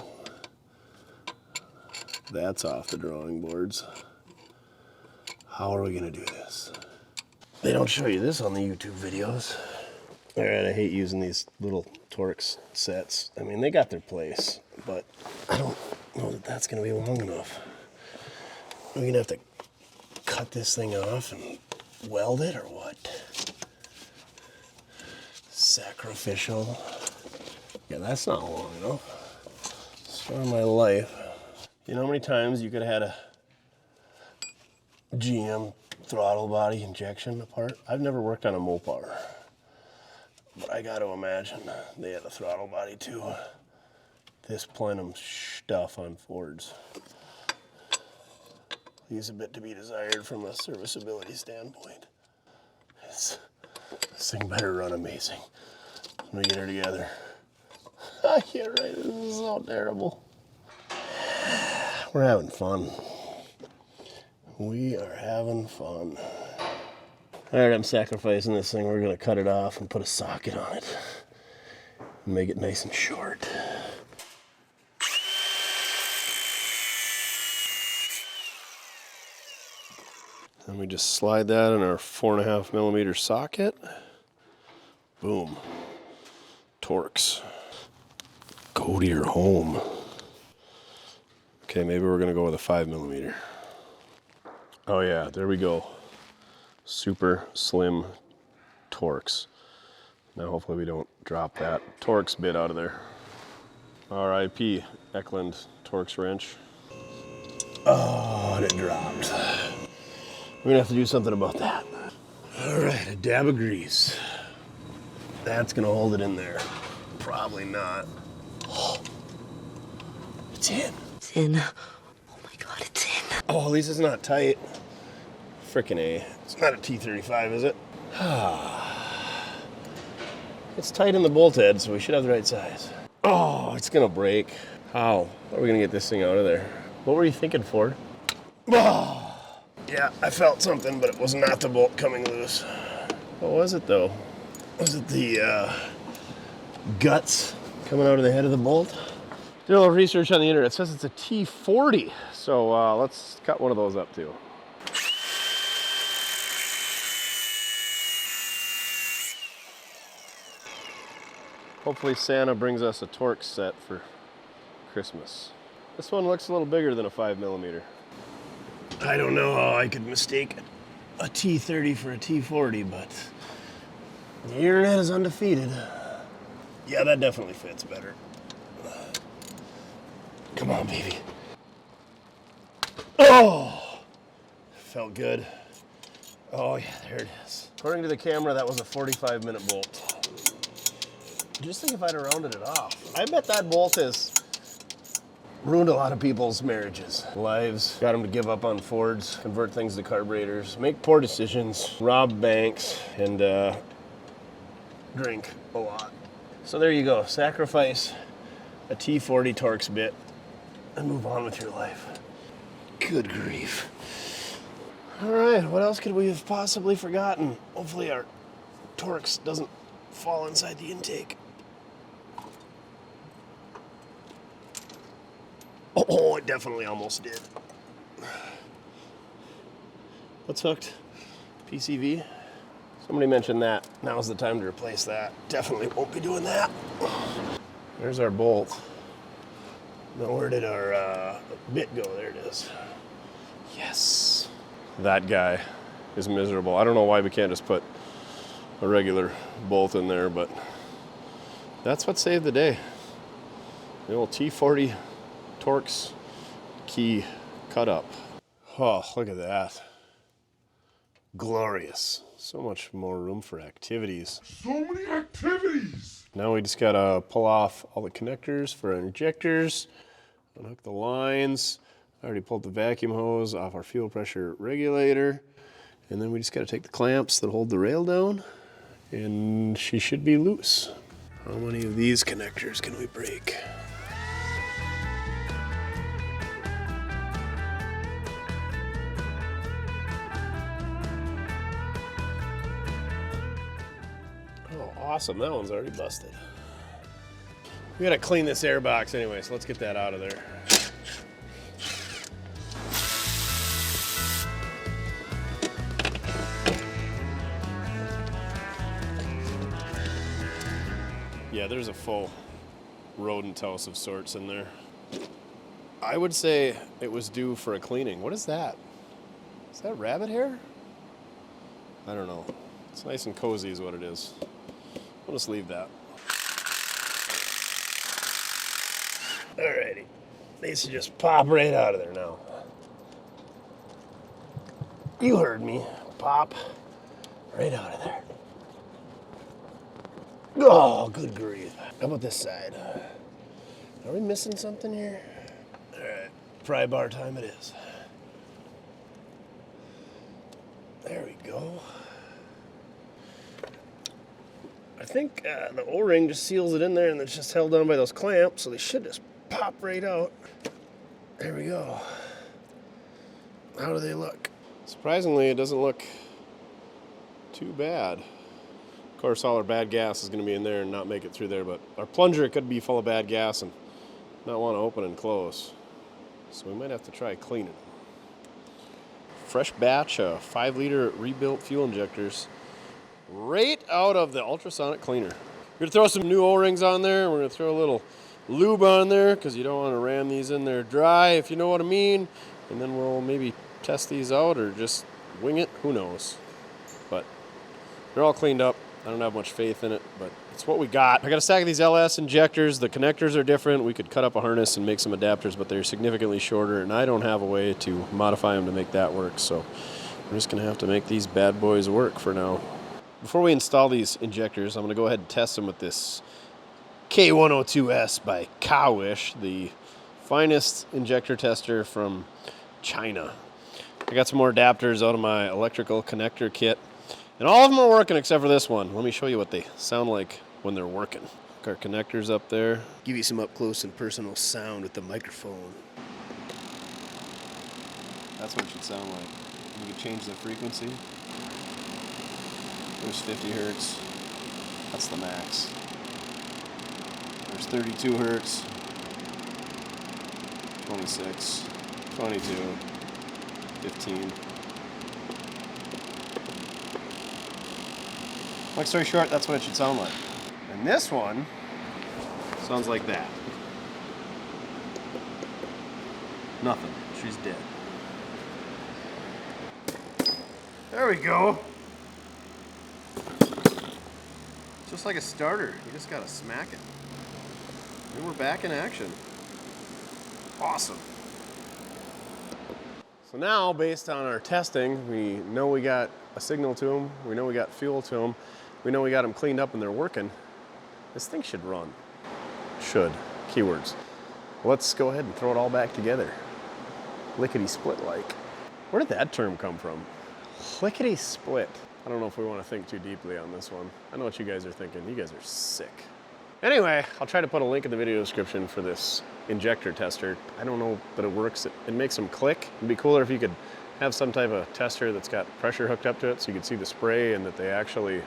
that's off the drawing boards. How are we gonna do this? They don't show you this on the YouTube videos. All right, I hate using these little Torx sets. I mean, they got their place, but I don't know that that's gonna be long enough. We're gonna have to cut this thing off and weld it or what? Sacrificial. Yeah, that's not long enough. Story of my life. You know how many times you could have had a GM throttle body injection apart? I've never worked on a Mopar, but I got to imagine they had a throttle body too. This Plenum stuff on Fords leaves a bit to be desired from a serviceability standpoint. This thing better run amazing when we get her together. I can't write it. This is so terrible. We're having fun. We are having fun. All right, I'm sacrificing this thing. We're gonna cut it off and put a socket on it. Make it nice and short. And we just slide that in our 4.5 millimeter socket. Boom. Torx. Go to your home. Okay, maybe we're gonna go with a 5 millimeter. Oh yeah, there we go. Super slim Torx. Now hopefully we don't drop that Torx bit out of there. R.I.P. Eklund Torx wrench. Oh, and it dropped. We're gonna have to do something about that. All right, a dab of grease. That's gonna hold it in there. Probably not. Oh, it's in. It's in. Oh my God, it's in. Oh, at least it's not tight. Frickin' A. It's not a T35, is it? It's tight in the bolt head, so we should have the right size. Oh, it's gonna break. How? How are we gonna get this thing out of there? What were you thinking, Ford? Oh. Yeah, I felt something, but it was not the bolt coming loose. What was it, though? Was it the guts coming out of the head of the bolt? Did a little research on the internet. It says it's a T40, so let's cut one of those up, too. Hopefully Santa brings us a Torx set for Christmas. This one looks a little bigger than a 5 millimeter. I don't know how I could mistake a T30 for a T40, but the internet is undefeated. Yeah, that definitely fits better. Come on, baby. Oh! Felt good. Oh yeah, there it is. According to the camera, that was a 45-minute bolt. Just think if I'd have rounded it off. I bet that bolt has ruined a lot of people's marriages, lives, got them to give up on Fords, convert things to carburetors, make poor decisions, rob banks, and drink a lot. So there you go, sacrifice a T40 Torx bit and move on with your life. Good grief. All right, what else could we have possibly forgotten? Hopefully our Torx doesn't fall inside the intake. Oh, it definitely almost did. What's hooked? PCV? Somebody mentioned that. Now's the time to replace that. Definitely won't be doing that. There's our bolt. Now where did our bit go? There it is. Yes. That guy is miserable. I don't know why we can't just put a regular bolt in there, but that's what saved the day. The old T40 Torx key cut up. Oh, look at that. Glorious. So much more room for activities. So many activities! Now we just gotta pull off all the connectors for our injectors, unhook the lines. I already pulled the vacuum hose off our fuel pressure regulator. And then we just gotta take the clamps that hold the rail down, and she should be loose. How many of these connectors can we break? Awesome, that one's already busted. We gotta clean this air box anyway, so let's get that out of there. Yeah, there's a full rodent house of sorts in there. I would say it was due for a cleaning. What is that? Is that rabbit hair? I don't know. It's nice and cozy is what it is. We'll just leave that. Alrighty. These should just pop right out of there now. You heard me. Pop right out of there. Oh, good grief. How about this side? Are we missing something here? Alright, pry bar time it is. There we go. I think the O-ring just seals it in there and it's just held down by those clamps, so they should just pop right out. There we go. How do they look? Surprisingly, it doesn't look too bad. Of course, all our bad gas is going to be in there and not make it through there, but our plunger could be full of bad gas and not want to open and close. So we might have to try cleaning. Fresh batch of 5-liter rebuilt fuel injectors right out of the ultrasonic cleaner. We're going to throw some new O-rings on there. We're going to throw a little lube on there because you don't want to ram these in there dry, if you know what I mean. And then we'll maybe test these out or just wing it. Who knows? But they're all cleaned up. I don't have much faith in it, but it's what we got. I got a stack of these LS injectors. The connectors are different. We could cut up a harness and make some adapters, but they're significantly shorter, and I don't have a way to modify them to make that work. So we're just going to have to make these bad boys work for now. Before we install these injectors, I'm going to go ahead and test them with this K102S by Cowish, the finest injector tester from China. I got some more adapters out of my electrical connector kit, and all of them are working except for this one. Let me show you what they sound like when they're working. Our connectors up there. Give you some up close and personal sound with the microphone. That's what it should sound like. You can change the frequency. There's 50 hertz. That's the max. There's 32 hertz. 26, 22, 15. Long story short, that's what it should sound like. And this one sounds like that. Nothing. She's dead. There we go. Just like a starter. You just gotta smack it. And we're back in action. Awesome. So now, based on our testing, we know we got a signal to them. We know we got fuel to them. We know we got them cleaned up and they're working. This thing should run. Should. Keywords. Let's go ahead and throw it all back together. Lickety-split like. Where did that term come from? Lickety-split. I don't know if we want to think too deeply on this one. I know what you guys are thinking. You guys are sick. Anyway, I'll try to put a link in the video description for this injector tester. I don't know that it works. It makes them click. It'd be cooler if you could have some type of tester that's got pressure hooked up to it so you could see the spray and that they actually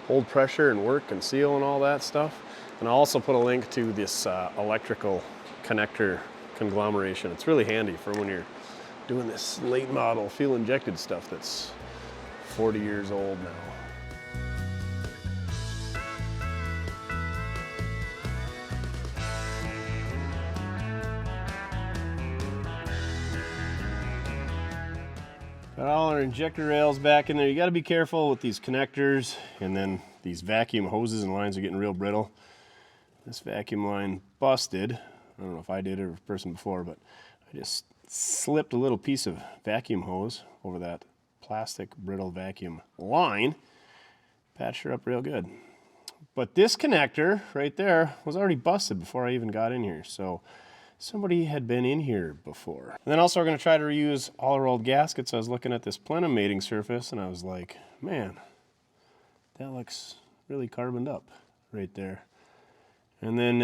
hold pressure and work and seal and all that stuff. And I'll also put a link to this electrical connector conglomeration. It's really handy for when you're doing this late model fuel injected stuff that's 40 years old now. Got all our injector rails back in there. You got to be careful with these connectors, and then these vacuum hoses and lines are getting real brittle. This vacuum line busted. I don't know if I did or a person before, but I just slipped a little piece of vacuum hose over that plastic brittle vacuum line. Patched her up real good. But this connector right there was already busted before I even got in here. So somebody had been in here before. And then also we're going to try to reuse all our old gaskets. I was looking at this Plenum mating surface and I was like, man, that looks really carboned up right there. And then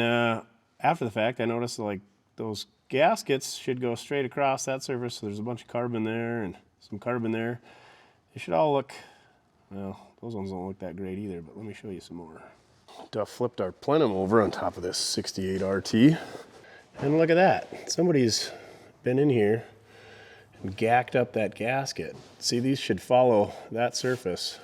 after the fact, I noticed like those gaskets should go straight across that surface. So there's a bunch of carbon there and some carbon there. They should all look, well, those ones don't look that great either, but let me show you some more. Duff flipped our Plenum over on top of this 68 RT. And look at that. Somebody's been in here and gacked up that gasket. See, these should follow that surface.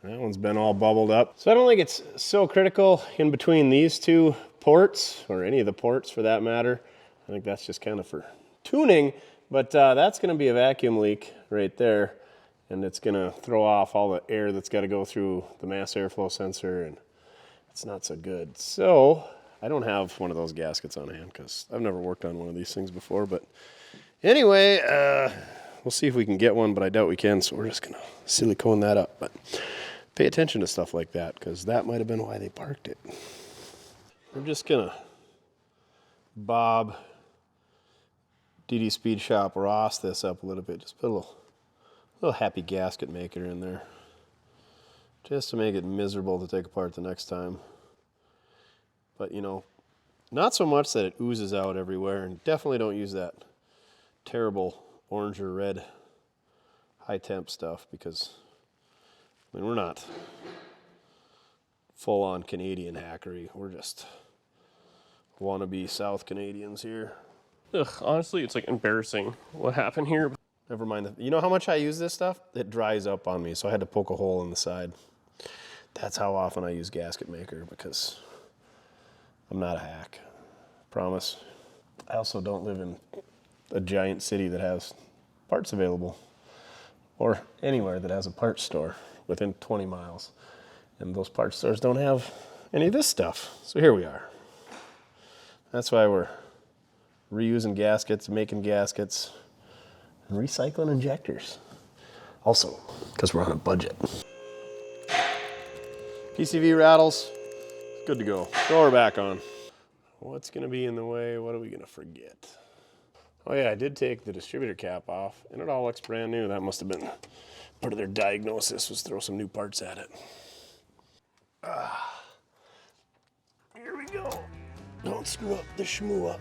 That one's been all bubbled up. So I don't think it's so critical in between these two ports, or any of the ports for that matter. I think that's just kind of for tuning, but that's gonna be a vacuum leak right there, and it's gonna throw off all the air that's gotta go through the mass airflow sensor, and it's not so good. So I don't have one of those gaskets on hand because I've never worked on one of these things before, but anyway, we'll see if we can get one, but I doubt we can, so we're just gonna silicone that up. But pay attention to stuff like that because that might have been why they parked it. We're just gonna Bob DD Speed Shop Ross this up a little bit. Just put a little happy gasket maker in there. just to make it miserable to take apart the next time. But you know, not so much that it oozes out everywhere, and definitely don't use that terrible orange or red high temp stuff, because I mean, we're not full on Canadian hackery. We're just wannabe South Canadians here. Ugh, honestly, it's like embarrassing what happened here. Never mind. You know how much I use this stuff? It dries up on me, so I had to poke a hole in the side. That's how often I use gasket maker, because I'm not a hack. Promise. I also don't live in a giant city that has parts available, or anywhere that has a parts store within 20 miles. And those parts stores don't have any of this stuff. So here we are. That's why we're reusing gaskets, making gaskets, and recycling injectors. Also, because we're on a budget. PCV rattles, good to go. Throw her back on. What's gonna be in the way? What are we gonna forget? Oh yeah, I did take the distributor cap off, and it all looks brand new. That must have been part of their diagnosis, was throw some new parts at it. Here we go. Don't screw up the shmoo up.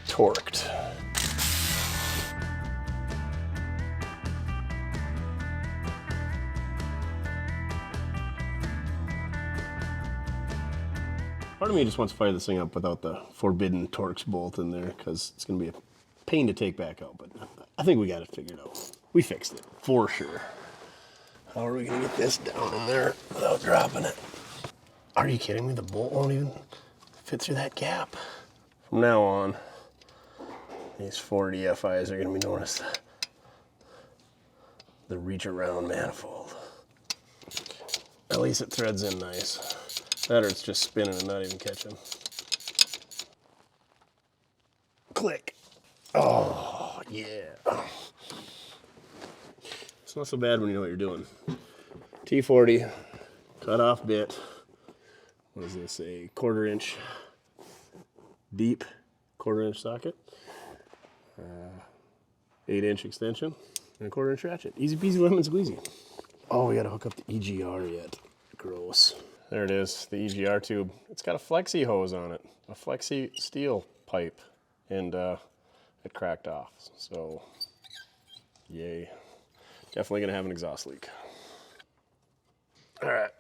Torqued. Part of me just wants to fire this thing up without the forbidden Torx bolt in there, because it's going to be a pain to take back out, but I think we got it figured out. We fixed it, for sure. How are we going to get this down in there without dropping it? Are you kidding me? The bolt won't even fit through that gap. From now on, these 40 FIs are going to be known as the reach around manifold. At least it threads in nice. That or it's just spinning and not even catching. Click. Oh, yeah. It's not so bad when you know what you're doing. T40, cut off bit. What is this, a 1/4 inch deep, 1/4 inch socket. 8-inch extension, and a 1/4 inch ratchet. Easy peasy lemon squeezy. Oh, we gotta hook up the EGR yet. Gross. There it is, the EGR tube. It's got a flexi hose on it, a flexi steel pipe, and it cracked off. So, yay. Definitely gonna have an exhaust leak. All right,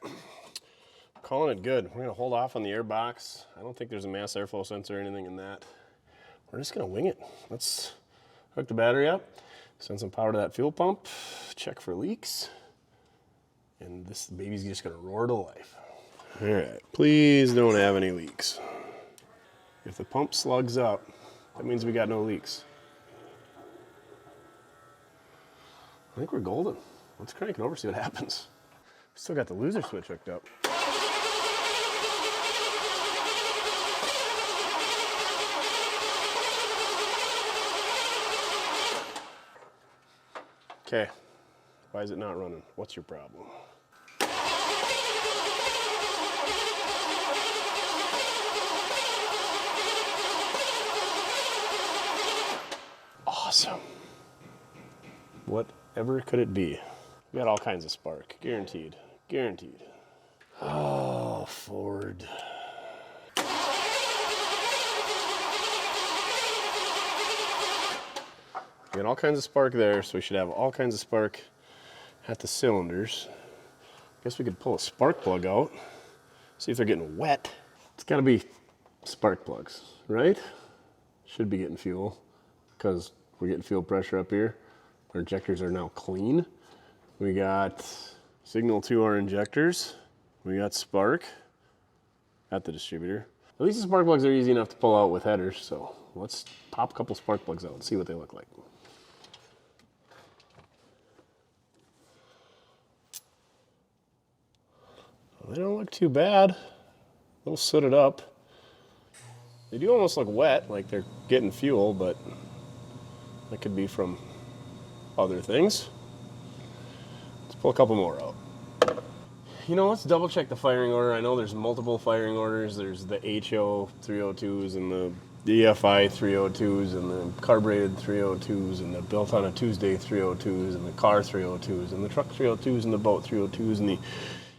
calling it good. We're gonna hold off on the air box. I don't think there's a mass airflow sensor or anything in that. We're just gonna wing it. Let's hook the battery up, send some power to that fuel pump, check for leaks, and this baby's just gonna roar to life. All right, please don't have any leaks. If the pump slugs up, that means we got no leaks. I think we're golden. Let's crank it over, see what happens. Still got the loser switch hooked up. Okay, why is it not running? What's your problem? Awesome. Whatever could it be? We got all kinds of spark, guaranteed, guaranteed. Oh, Ford. We got all kinds of spark there, so we should have all kinds of spark at the cylinders. Guess we could pull a spark plug out, see if they're getting wet. It's gotta be spark plugs, right? Should be getting fuel, because we're getting fuel pressure up here. Our injectors are now clean. We got signal to our injectors. We got spark at the distributor. At least the spark plugs are easy enough to pull out with headers, so let's pop a couple spark plugs out and see what they look like. Well, they don't look too bad. A little sooted up. They do almost look wet, like they're getting fuel, but that could be from other things. Let's pull a couple more out. You know, let's double check the firing order. I know there's multiple firing orders. There's the HO 302s and the the EFI 302s and the carbureted 302s and the built on a Tuesday 302s and the car 302s and the truck 302s and the boat 302s and the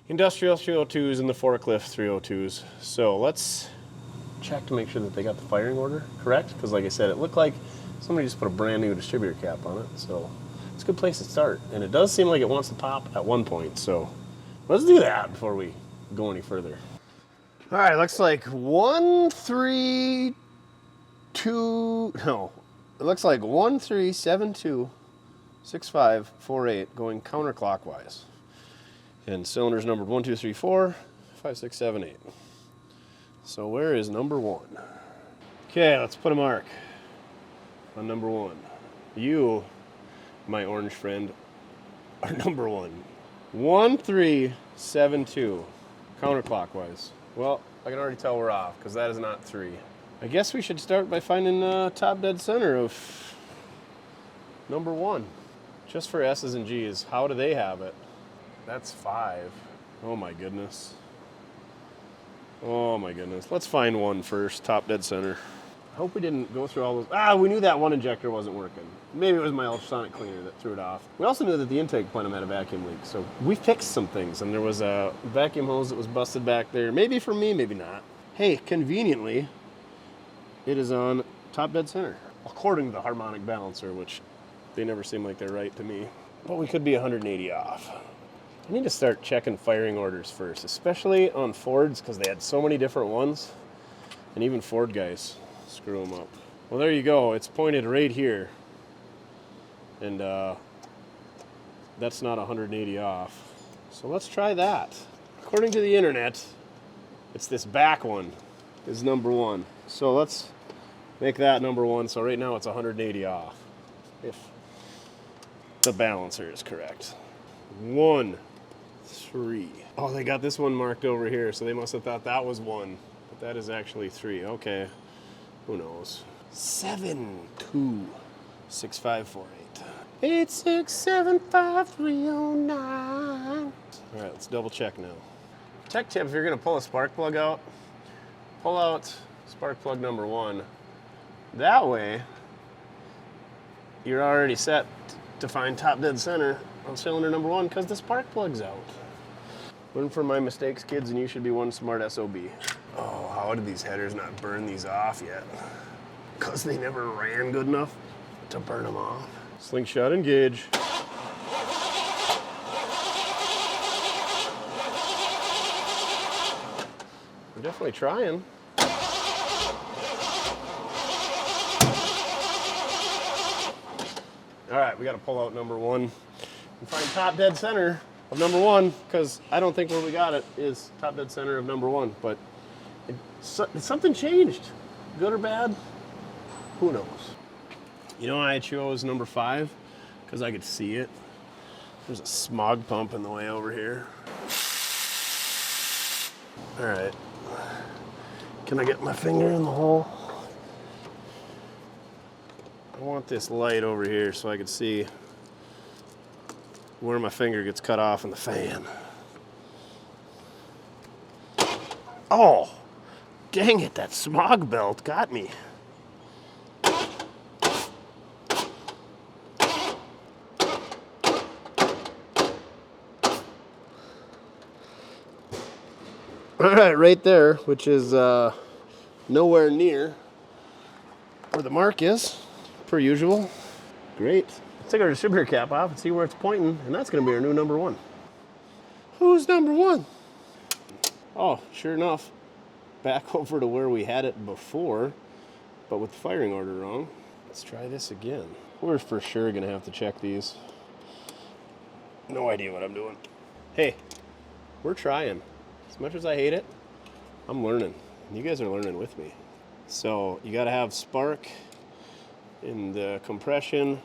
industrial 302s and the forklift 302s. So let's check to make sure that they got the firing order correct, because like I said, it looked like somebody just put a brand new distributor cap on it. So it's a good place to start. And it does seem like it wants to pop at one point. So let's do that before we go any further. All right, looks like 1, 3, 2, no, it looks like 1, 3, 7, 2, 6, 5, 4, 8 going counterclockwise. And cylinders numbered 1, 2, 3, 4, 5, 6, 7, 8. So where is number 1? Okay, let's put a mark on number 1. You, my orange friend, are number 1. 1, 3, 7, 2, counterclockwise. Well, I can already tell we're off because that is not 3. I guess we should start by finding the top dead center of number 1. Just for S's and G's, how do they have it? That's 5. Oh my goodness. Oh my goodness. Let's find 1 first, top dead center. I hope we didn't go through all those. We knew that one injector wasn't working. Maybe it was my ultrasonic cleaner that threw it off. We also knew that the intake plenum had a vacuum leak, so we fixed some things, and there was a vacuum hose that was busted back there. Maybe for me, maybe not. Hey, conveniently, it is on top dead center, according to the harmonic balancer, which they never seem like they're right to me. But we could be 180 off. I need to start checking firing orders first, especially on Fords, because they had so many different ones, and even Ford guys screw them up. Well, there you go. It's pointed right here, and that's not 180 off. So let's try that. According to the internet, it's this back one is number 1. So let's make that number 1. So right now it's 180 off, if the balancer is correct. 1, 3. Oh, they got this one marked over here, so they must have thought that was 1, but that is actually 3. Okay, who knows? 7, 2, 6, 5, 4, 8. 8, 6, 7, 5, 3, 0, 9. All right, let's double check now. Tech tip: if you're gonna pull a spark plug out, pull out spark plug number 1. That way, you're already set to find top dead center on cylinder number 1 because the spark plug's out. Learn from my mistakes, kids, and you should be one smart SOB. Oh, how did these headers not burn these off yet? Because they never ran good enough to burn them off. Slingshot engage. We're definitely trying. All right, we got to pull out number 1 and find top dead center of number 1, because I don't think where we got it is top dead center of number 1, but something changed, good or bad, who knows. You know why I chose number 5? Because I could see it. There's a smog pump in the way over here. All right, can I get my finger in the hole? I want this light over here so I can see where my finger gets cut off in the fan. Oh, dang it, that smog belt got me. All right, right there, which is nowhere near where the mark is, per usual. Great. Let's take our distributor cap off and see where it's pointing, and that's going to be our new number 1. Who's number 1? Oh, sure enough, back over to where we had it before, but with the firing order wrong. Let's try this again. We're for sure going to have to check these. No idea what I'm doing. Hey, we're trying. As much as I hate it, I'm learning. You guys are learning with me. So you got to have spark in the compression,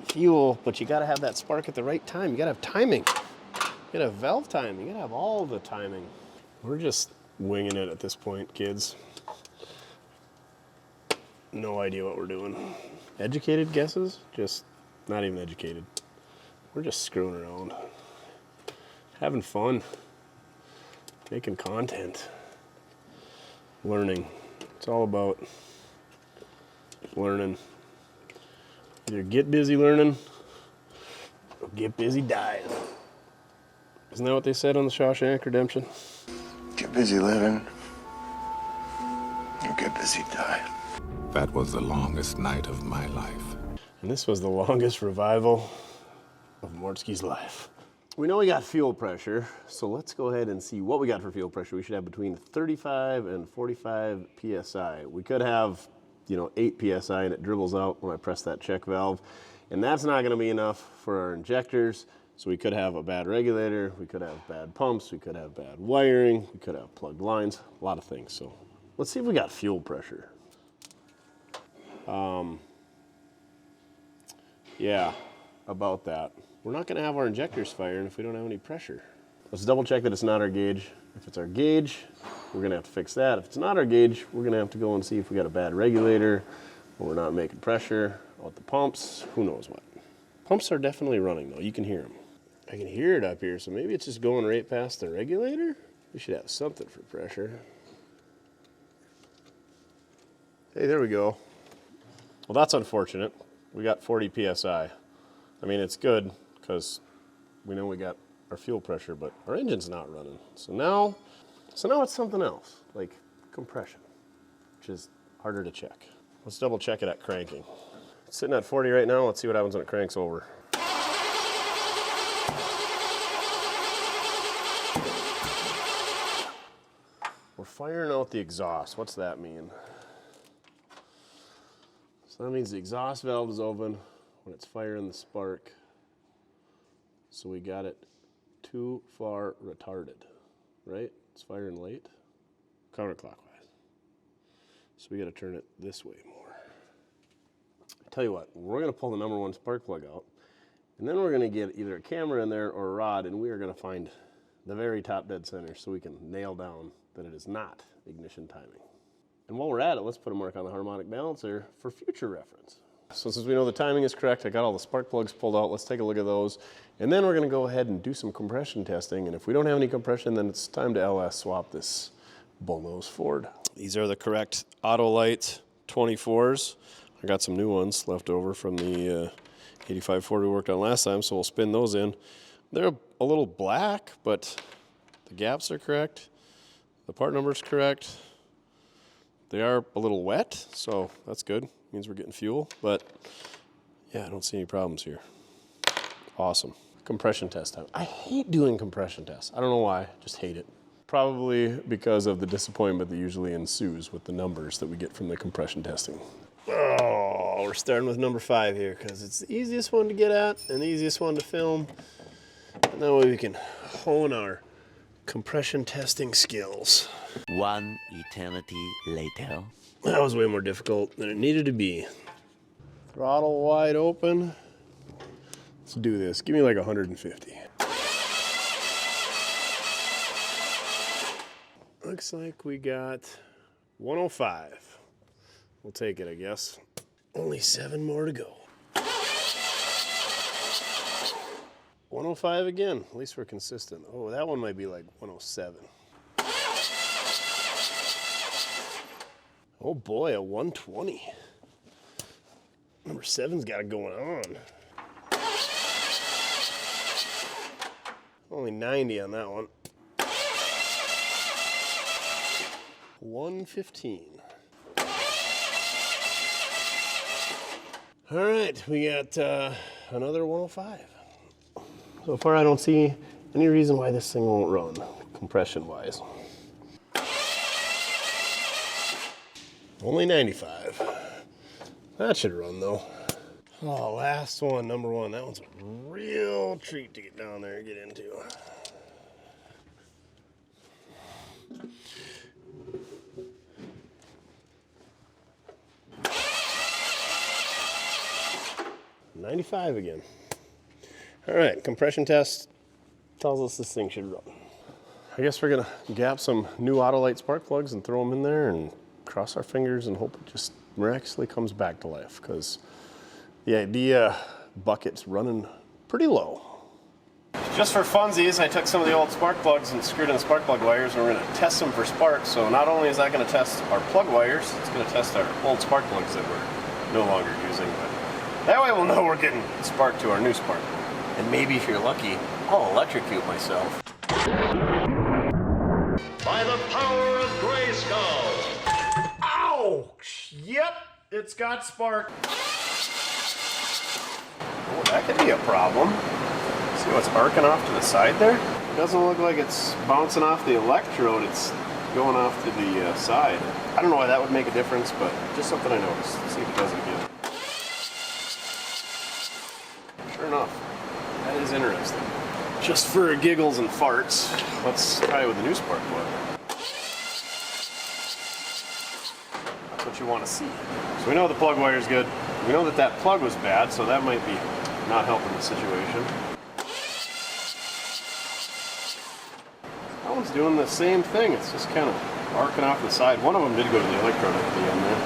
fuel, but you got to have that spark at the right time. You got to have timing. You got to have valve timing. You got to have all the timing. We're just winging it at this point, kids. No idea what we're doing. Educated guesses? Just not even educated. We're just screwing around. Having fun. Making content. Learning. It's all about learning. Either get busy learning or get busy dying. Isn't that what they said on the Shawshank Redemption? Get busy living. You get busy dying. That was the longest night of my life. And this was the longest revival of Mortske's life. We know we got fuel pressure, so let's go ahead and see what we got for fuel pressure. We should have between 35 and 45 PSI. We could have, 8 PSI and it dribbles out when I press that check valve. And that's not gonna be enough for our injectors. So we could have a bad regulator, we could have bad pumps, we could have bad wiring, we could have plugged lines, a lot of things. So let's see if we got fuel pressure. Yeah, about that. We're not gonna have our injectors firing if we don't have any pressure. Let's double check that it's not our gauge. If it's our gauge, we're gonna have to fix that. If it's not our gauge, we're gonna have to go and see if we got a bad regulator, or we're not making pressure out the pumps, who knows what. Pumps are definitely running though, you can hear them. I can hear it up here, so maybe it's just going right past the regulator? We should have something for pressure. Hey, there we go. Well, that's unfortunate. We got 40 PSI. I mean, it's good because we know we got our fuel pressure, but our engine's not running. So now it's something else, like compression, which is harder to check. Let's double check it at cranking. It's sitting at 40 right now. Let's see what happens when it cranks over. We're firing out the exhaust. What's that mean? So that means the exhaust valve is open when it's firing the spark. So we got it too far retarded, right? It's firing late, counterclockwise. So we got to turn it this way more. Tell you what, we're going to pull the number 1 spark plug out, and then we're going to get either a camera in there or a rod, and we are going to find the very top dead center so we can nail down that it is not ignition timing. And while we're at it, let's put a mark on the harmonic balancer for future reference. So since we know the timing is correct, I got all the spark plugs pulled out. Let's take a look at those. And then we're gonna go ahead and do some compression testing. And if we don't have any compression, then it's time to LS swap this bullnose Ford. These are the correct Autolite 24s. I got some new ones left over from the 85 Ford we worked on last time, so we'll spin those in. They're a little black, but the gaps are correct. The part number's correct. They are a little wet, so that's good. Means we're getting fuel, but yeah, I don't see any problems here. Awesome. Compression test time. I hate doing compression tests. I don't know why, just hate it. Probably because of the disappointment that usually ensues with the numbers that we get from the compression testing. Oh, we're starting with number 5 here because it's the easiest one to get at and the easiest one to film. And that way we can hone our compression testing skills. One eternity later. That was way more difficult than it needed to be. Throttle wide open. Let's do this. Give me like 150. Looks like we got 105. We'll take it, I guess. Only 7 more to go. 105 again. At least we're consistent. Oh, that one might be like 107. Oh boy, a 120. Number 7's got it going on. Only 90 on that one. 115. All right, we got another 105. So far, I don't see any reason why this thing won't run, compression-wise. Only 95. That should run, though. Oh, last one, number 1. That one's a real treat to get down there and get into. $95 again. All right, compression test tells us this thing should run. I guess we're gonna gap some new Autolite spark plugs and throw them in there and cross our fingers and hope it just miraculously comes back to life, because the idea bucket's running pretty low. Just for funsies, I took some of the old spark plugs and screwed in the spark plug wires, and we're gonna test them for sparks. So not only is that gonna test our plug wires, it's gonna test our old spark plugs that were no longer using. But that way we'll know we're getting spark to our new spark. And maybe if you're lucky, I'll electrocute myself. By the power of Grayskull. Ow! Yep, it's got spark. Oh, that could be a problem. See what's arcing off to the side there? It doesn't look like it's bouncing off the electrode, it's going off to the side. I don't know why that would make a difference, but just something I noticed. Let's see if it does it again. Sure enough, that is interesting. Just for giggles and farts, let's try it with the new spark plug. That's what you want to see. So we know the plug wire is good. We know that that plug was bad, so that might be not helping the situation. That one's doing the same thing. It's just kind of arcing off the side. One of them did go to the electrode at the end there.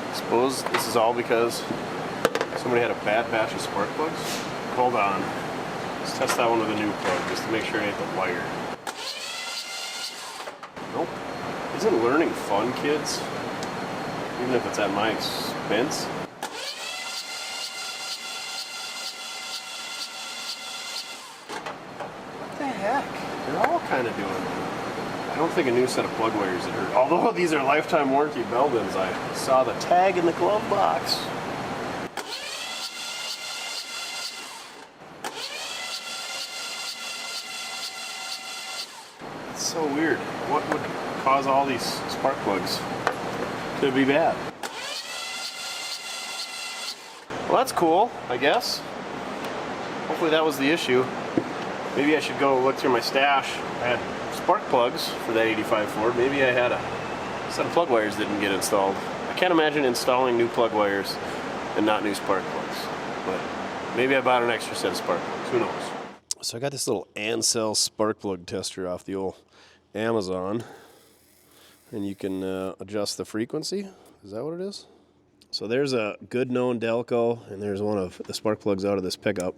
I suppose this is all because somebody had a bad batch of spark plugs. Hold on. Let's test that one with a new plug just to make sure it ain't the wire. Nope. Isn't learning fun, kids? Even if it's at my expense. What the heck? They're all kind of doing that. I don't think a new set of plug wires would hurt. Although these are lifetime warranty Belden's, I saw the tag in the glove box. It's so weird. What would cause all these spark plugs to be bad? Well, that's cool, I guess. Hopefully that was the issue. Maybe I should go look through my stash. I had spark plugs for that 85 Ford. Maybe I had a set of plug wires that didn't get installed. I can't imagine installing new plug wires and not new spark plugs. But maybe I bought an extra set of spark plugs. Who knows? So I got this little Ansel spark plug tester off the old Amazon. And you can adjust the frequency. Is that what it is? So there's a good known Delco, and there's one of the spark plugs out of this pickup.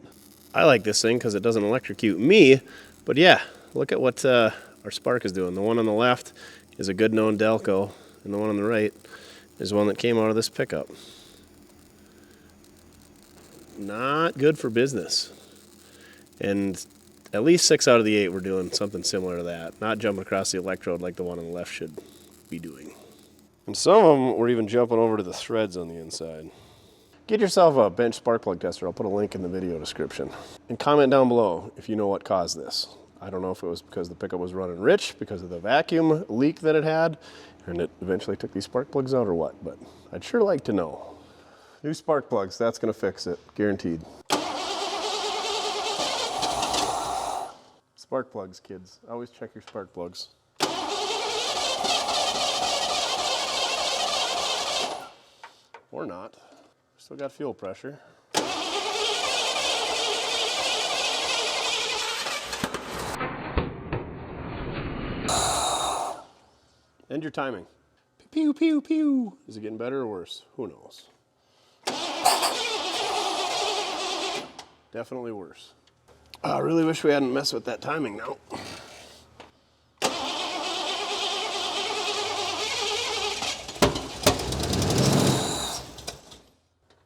I like this thing because it doesn't electrocute me, but yeah, look at what our spark is doing. The one on the left is a good known Delco, and the one on the right is one that came out of this pickup. Not good for business. And at least 6 out of the 8 were doing something similar to that. Not jumping across the electrode like the one on the left should be doing. And some of them were even jumping over to the threads on the inside. Get yourself a bench spark plug tester. I'll put a link in the video description. And comment down below if you know what caused this. I don't know if it was because the pickup was running rich, because of the vacuum leak that it had, and it eventually took these spark plugs out or what, but I'd sure like to know. New spark plugs, that's gonna fix it, guaranteed. Spark plugs, kids. Always check your spark plugs. Or not. Still got fuel pressure. And your timing. Pew, pew, pew. Is it getting better or worse? Who knows? Definitely worse. I really wish we hadn't messed with that timing now.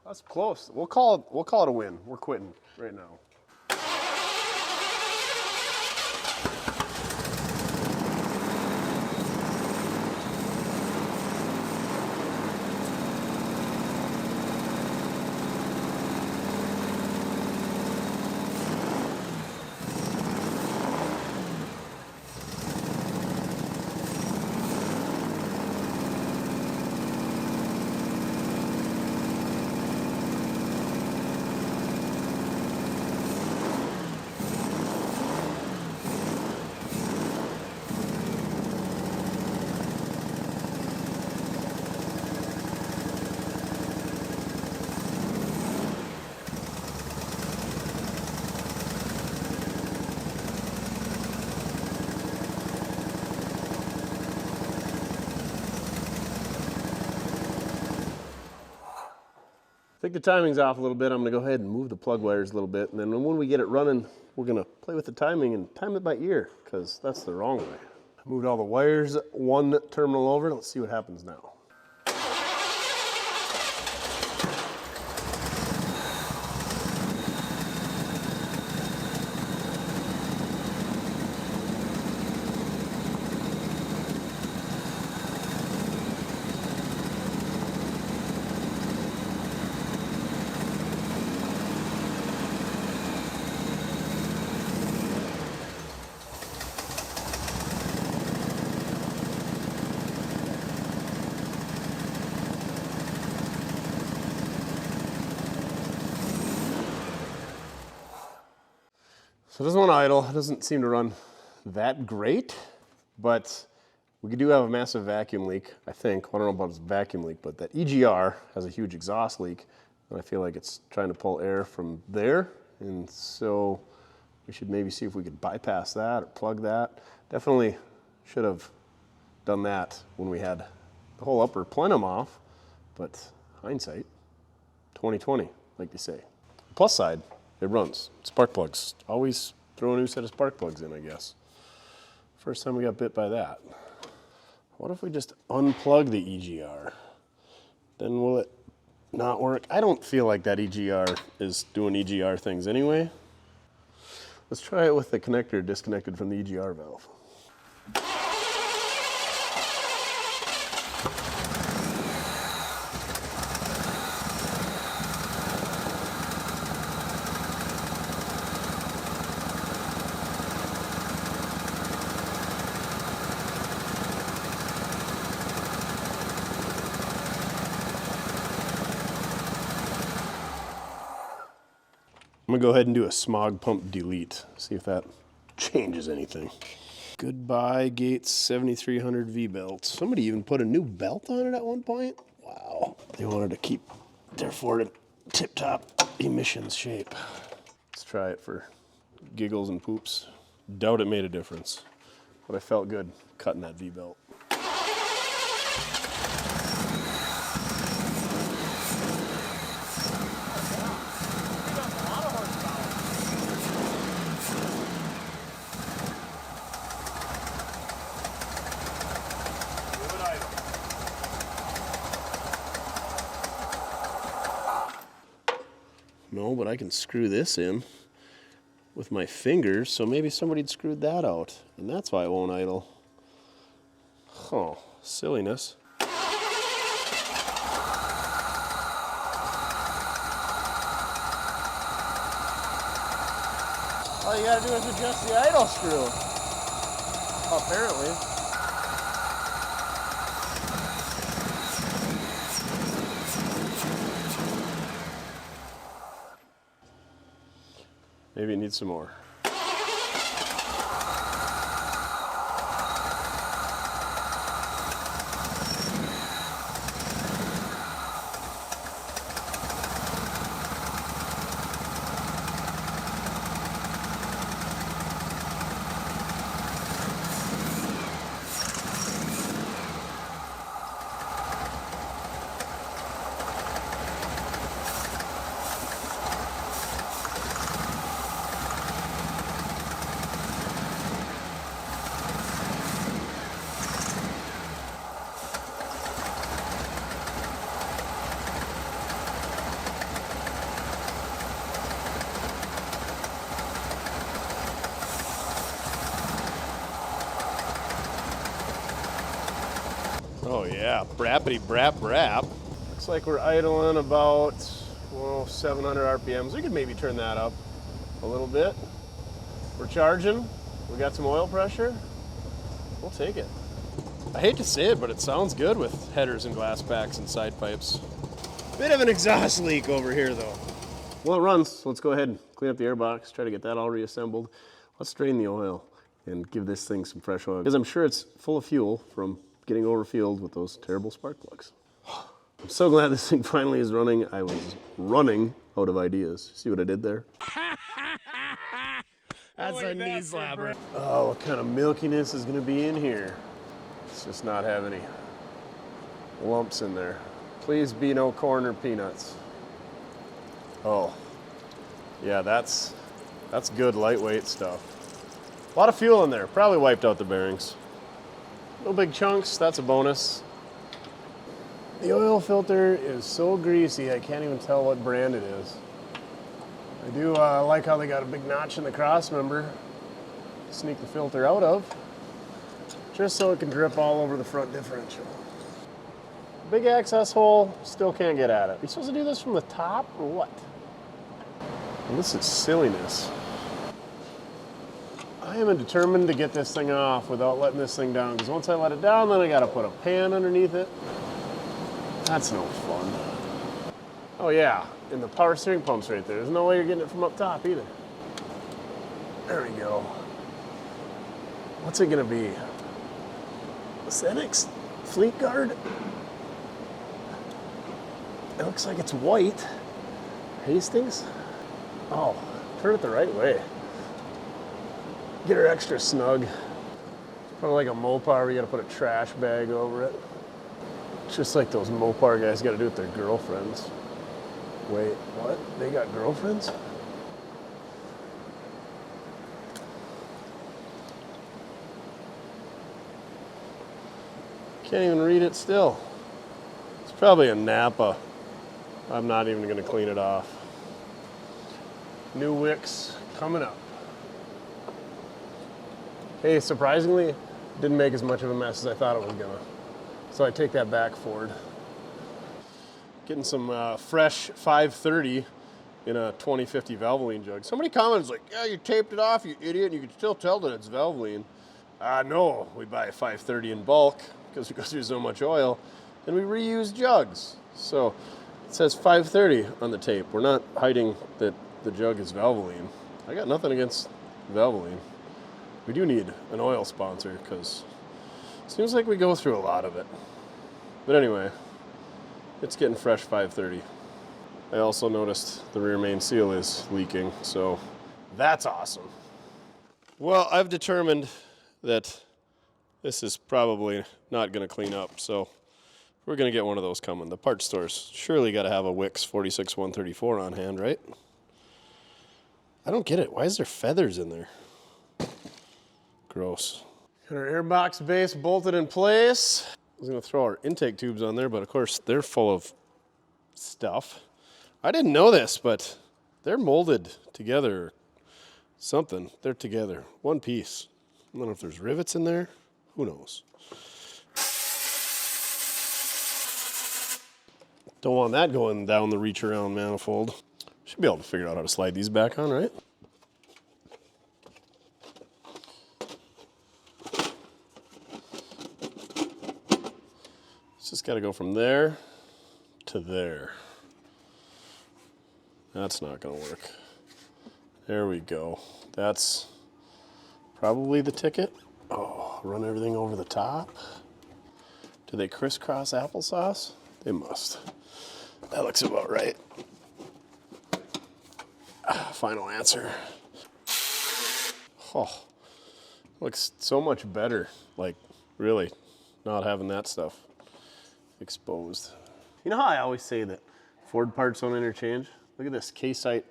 That's close. We'll call it a win. We're quitting right now. I think the timing's off a little bit. I'm gonna go ahead and move the plug wires a little bit, and then when we get it running, we're gonna play with the timing and time it by ear, because that's the wrong way. Moved all the wires one terminal over. Let's see what happens now. So it doesn't want to idle. It doesn't seem to run that great, but we do have a massive vacuum leak, I think. Well, I don't know about this vacuum leak, but that EGR has a huge exhaust leak, and I feel like it's trying to pull air from there, and so we should maybe see if we could bypass that or plug that. Definitely should have done that when we had the whole upper plenum off, but hindsight, 2020, like they say. Plus side, it runs. Spark plugs. Always throw a new set of spark plugs in, I guess. First time we got bit by that. What if we just unplug the EGR? Then will it not work? I don't feel like that EGR is doing EGR things anyway. Let's try it with the connector disconnected from the EGR valve. I'm gonna go ahead and do a smog pump delete, see if that changes anything. Goodbye Gates 7300 V-belt. Somebody even put a new belt on it at one point? Wow. They wanted to keep their Ford in tip-top emissions shape. Let's try it for giggles and poops. Doubt it made a difference, but I felt good cutting that V-belt. No, but I can screw this in with my fingers, so maybe somebody'd screwed that out, and that's why it won't idle. Oh, silliness. All you gotta do is adjust the idle screw, apparently. Maybe it needs some more. Oh yeah, brappity brap brap. Looks like we're idling about, well, 700 RPMs. We could maybe turn that up a little bit. We're charging. We got some oil pressure. We'll take it. I hate to say it, but it sounds good with headers and glass packs and side pipes. Bit of an exhaust leak over here though. Well, it runs, so let's go ahead and clean up the airbox, try to get that all reassembled. Let's drain the oil and give this thing some fresh oil, because I'm sure it's full of fuel from getting overfueled with those terrible spark plugs. I'm so glad this thing finally is running. I was running out of ideas. See what I did there? That's a knee slapper. Oh, what kind of milkiness is gonna be in here? Let's just not have any lumps in there. Please be no corn or peanuts. Oh, yeah, that's good lightweight stuff. A lot of fuel in there, probably wiped out the bearings. No big chunks, that's a bonus. The oil filter is so greasy, I can't even tell what brand it is. I do like how they got a big notch in the cross member to sneak the filter out of, just so it can drip all over the front differential. Big access hole, still can't get at it. Are you supposed to do this from the top or what? Well, this is silliness. I am determined to get this thing off without letting this thing down, because once I let it down, then I gotta put a pan underneath it. That's no fun. Oh yeah, and the power steering pump's right there. There's no way you're getting it from up top either. There we go. What's it gonna be? Xenix Fleet Guard? It looks like it's white. Hastings? Oh, turn it the right way. Get her extra snug. Probably like a Mopar where you gotta put a trash bag over it. Just like those Mopar guys gotta do with their girlfriends. Wait, what? They got girlfriends? Can't even read it still. It's probably a Napa. I'm not even gonna clean it off. New wicks coming up. Hey, surprisingly, didn't make as much of a mess as I thought it was gonna. So I take that back, Ford. Getting some fresh 530 in a 2050 Valvoline jug. Somebody commented like, yeah, you taped it off, you idiot, and you can still tell that it's Valvoline. No, we buy a 530 in bulk because we go through so much oil, and we reuse jugs. So it says 530 on the tape. We're not hiding that the jug is Valvoline. I got nothing against Valvoline. We do need an oil sponsor because it seems like we go through a lot of it. But anyway, it's getting fresh 530. I also noticed the rear main seal is leaking, so that's awesome. Well, I've determined that this is probably not going to clean up, so we're going to get one of those coming. The parts store's surely got to have a Wix 46134 on hand, right? I don't get it. Why is there feathers in there? Gross. Got our airbox base bolted in place. I was going to throw our intake tubes on there, but of course they're full of stuff. I didn't know this, but they're molded together or something. They're together. One piece. I don't know if there's rivets in there. Who knows? Don't want that going down the reach around manifold. Should be able to figure out how to slide these back on, right? It's just got to go from there to there. That's not going to work. There we go. That's probably the ticket. Oh, run everything over the top. Do they crisscross applesauce? They must. That looks about right. Final answer. Oh, looks so much better. Like, really, not having that stuff exposed. You know how I always say that Ford parts don't interchange? Look at this K-Site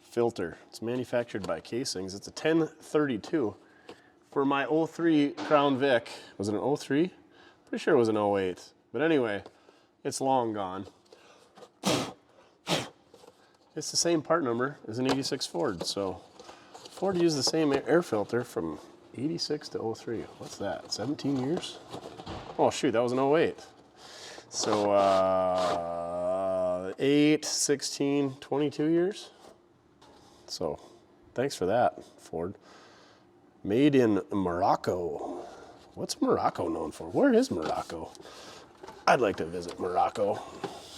filter. It's manufactured by Casings. It's a 1032. For my 03 Crown Vic, was it an 03? Pretty sure it was an 08. But anyway, it's long gone. It's the same part number as an 86 Ford, so Ford used the same air filter from 86 to 03. What's that, 17 years? Oh shoot, that was an 08. So 8, 16, 22 years. So thanks for that, Ford. Made in Morocco. What's Morocco known for? Where is Morocco? I'd like to visit Morocco.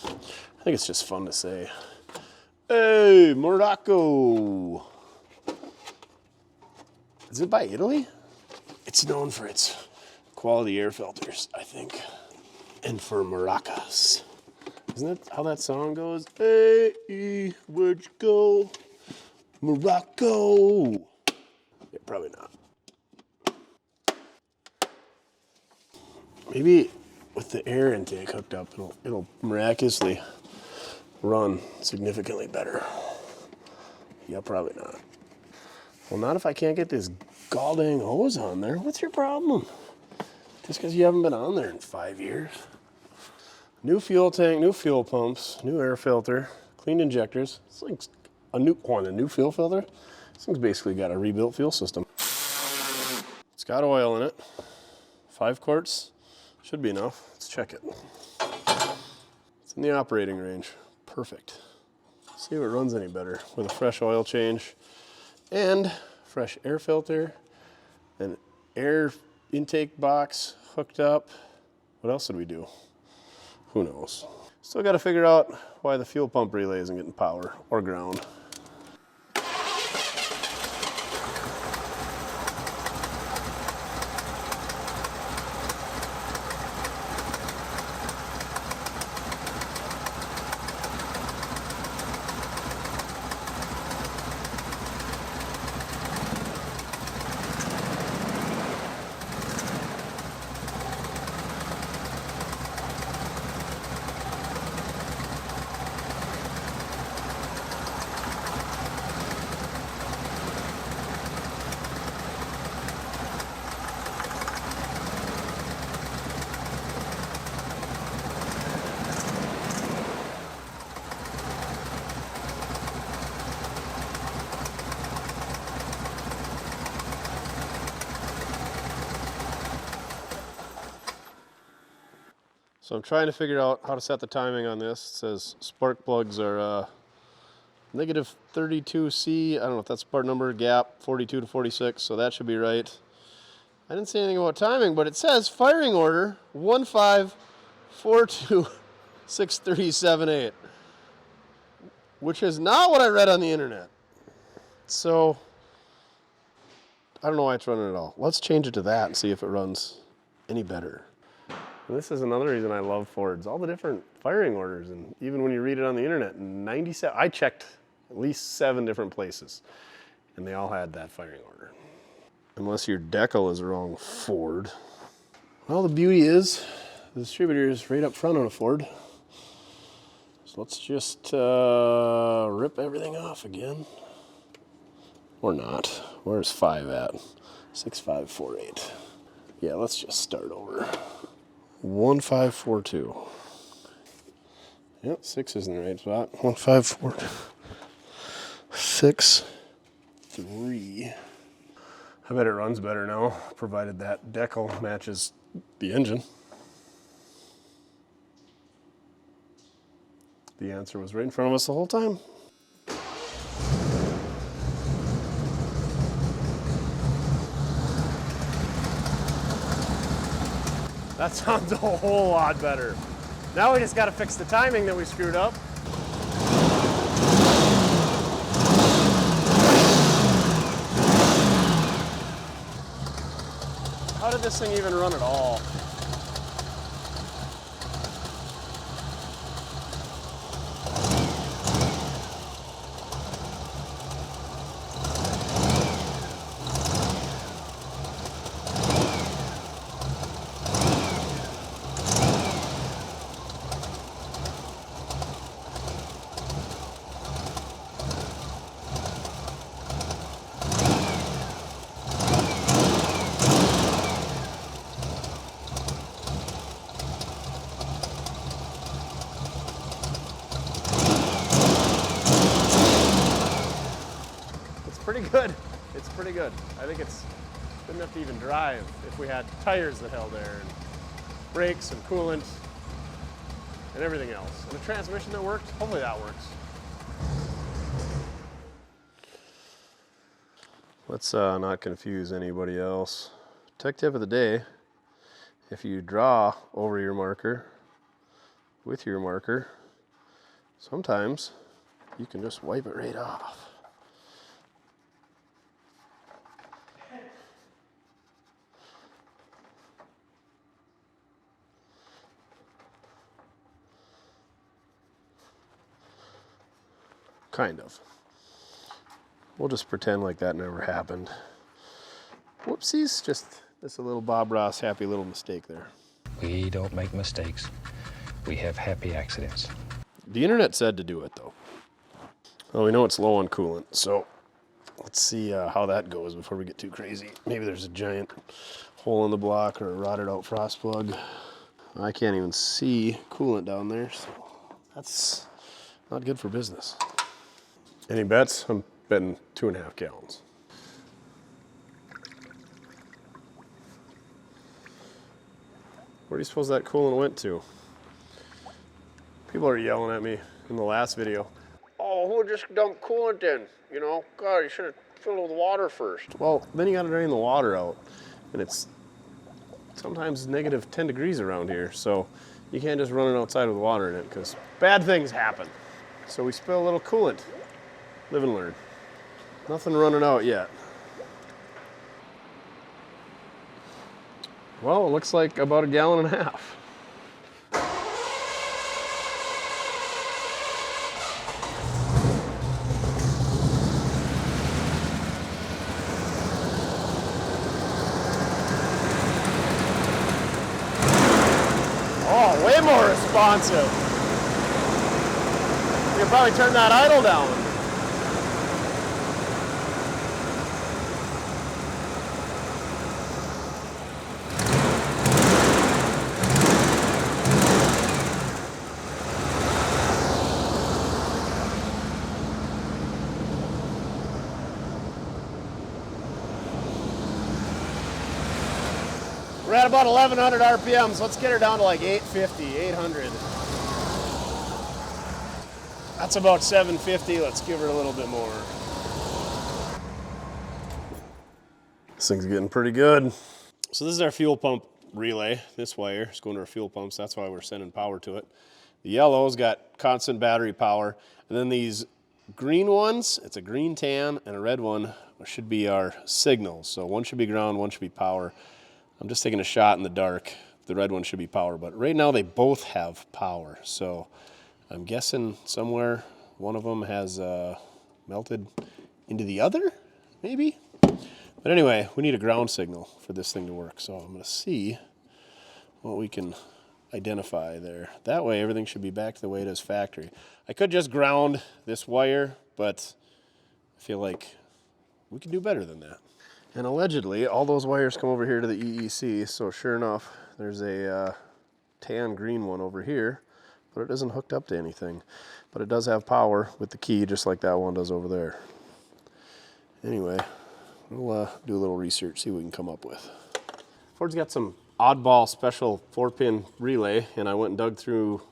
I think it's just fun to say. Hey, Morocco. Is it by Italy? It's known for its quality air filters, I think. And for maracas. Isn't that how that song goes? Hey, where'd you go? Morocco. Yeah, probably not. Maybe with the air intake hooked up, it'll miraculously run significantly better. Yeah, probably not. Well, not if I can't get this gall-dang hose on there. What's your problem? Just because you haven't been on there in 5 years. New fuel tank, new fuel pumps, new air filter, cleaned injectors. It's like a new fuel filter. This thing's basically got a rebuilt fuel system. It's got oil in it. 5 quarts, should be enough. Let's check it. It's in the operating range. Perfect. See if it runs any better with a fresh oil change and fresh air filter, an air intake box hooked up. What else did we do? Who knows? Still got to figure out why the fuel pump relay isn't getting power or ground. So I'm trying to figure out how to set the timing on this. It says spark plugs are negative 32C. I don't know if that's part number, gap 42 to 46, so that should be right. I didn't say anything about timing, but it says firing order 15426378, which is not what I read on the internet. So I don't know why it's running at all. Let's change it to that and see if it runs any better. And this is another reason I love Fords, all the different firing orders, and even when you read it on the internet, 97, I checked at least 7 different places, and they all had that firing order. Unless your decal is wrong, Ford. Well, the beauty is, the distributor is right up front on a Ford. So let's just rip everything off again. Or not. Where's 5 at? 6548. Yeah, let's just start over. 1542. Yep, 6 is in the right spot. 1542. 6, 3. I bet it runs better now, provided that decal matches the engine. The answer was right in front of us the whole time. That sounds a whole lot better. Now we just got to fix the timing that we screwed up. How did this thing even run at all? Pretty good. It's pretty good. I think it's good enough to even drive if we had tires that held air and brakes and coolant and everything else. And a transmission that worked, hopefully that works. Let's not confuse anybody else. Tech tip of the day, if you draw over your marker with your marker, sometimes you can just wipe it right off. Kind of. We'll just pretend like that never happened. Whoopsies, just a little Bob Ross happy little mistake there. We don't make mistakes. We have happy accidents. The internet said to do it though. Well, we know it's low on coolant, so Let's see how that goes before we get too crazy. Maybe there's a giant hole in the block or a rotted out frost plug. I can't even see coolant down there, so that's not good for business. Any bets? I'm betting 2.5 gallons. Where do you suppose that coolant went to? People are yelling at me in the last video. Oh, who just dumped coolant in? You know, God, you should have filled it with water first. Well, then you gotta drain the water out. And it's sometimes negative 10 degrees around here, so you can't just run it outside with water in it because bad things happen. So we spill a little coolant. Live and learn. Nothing running out yet. Well, it looks like about 1.5 gallons. Oh, way more responsive. You could probably turn that idle down. We're at about 1,100 RPMs. Let's get her down to like 850, 800. That's about 750. Let's give her a little bit more. This thing's getting pretty good. So this is our fuel pump relay. This wire is going to our fuel pumps. That's why we're sending power to it. The yellow's got constant battery power. And then these green ones, it's a green tan, and a red one should be our signals. So one should be ground, one should be power. I'm just taking a shot in the dark. The red one should be power, but right now they both have power. So I'm guessing somewhere one of them has melted into the other, maybe? But anyway, we need a ground signal for this thing to work. So I'm gonna see what we can identify there. That way everything should be back to the way it is factory. I could just ground this wire, but I feel like we can do better than that. And allegedly, all those wires come over here to the EEC, so sure enough, there's a tan green one over here, but it isn't hooked up to anything. But it does have power with the key, just like that one does over there. Anyway, we'll do a little research, see what we can come up with. Ford's got some oddball special 4-pin relay, and I went and dug through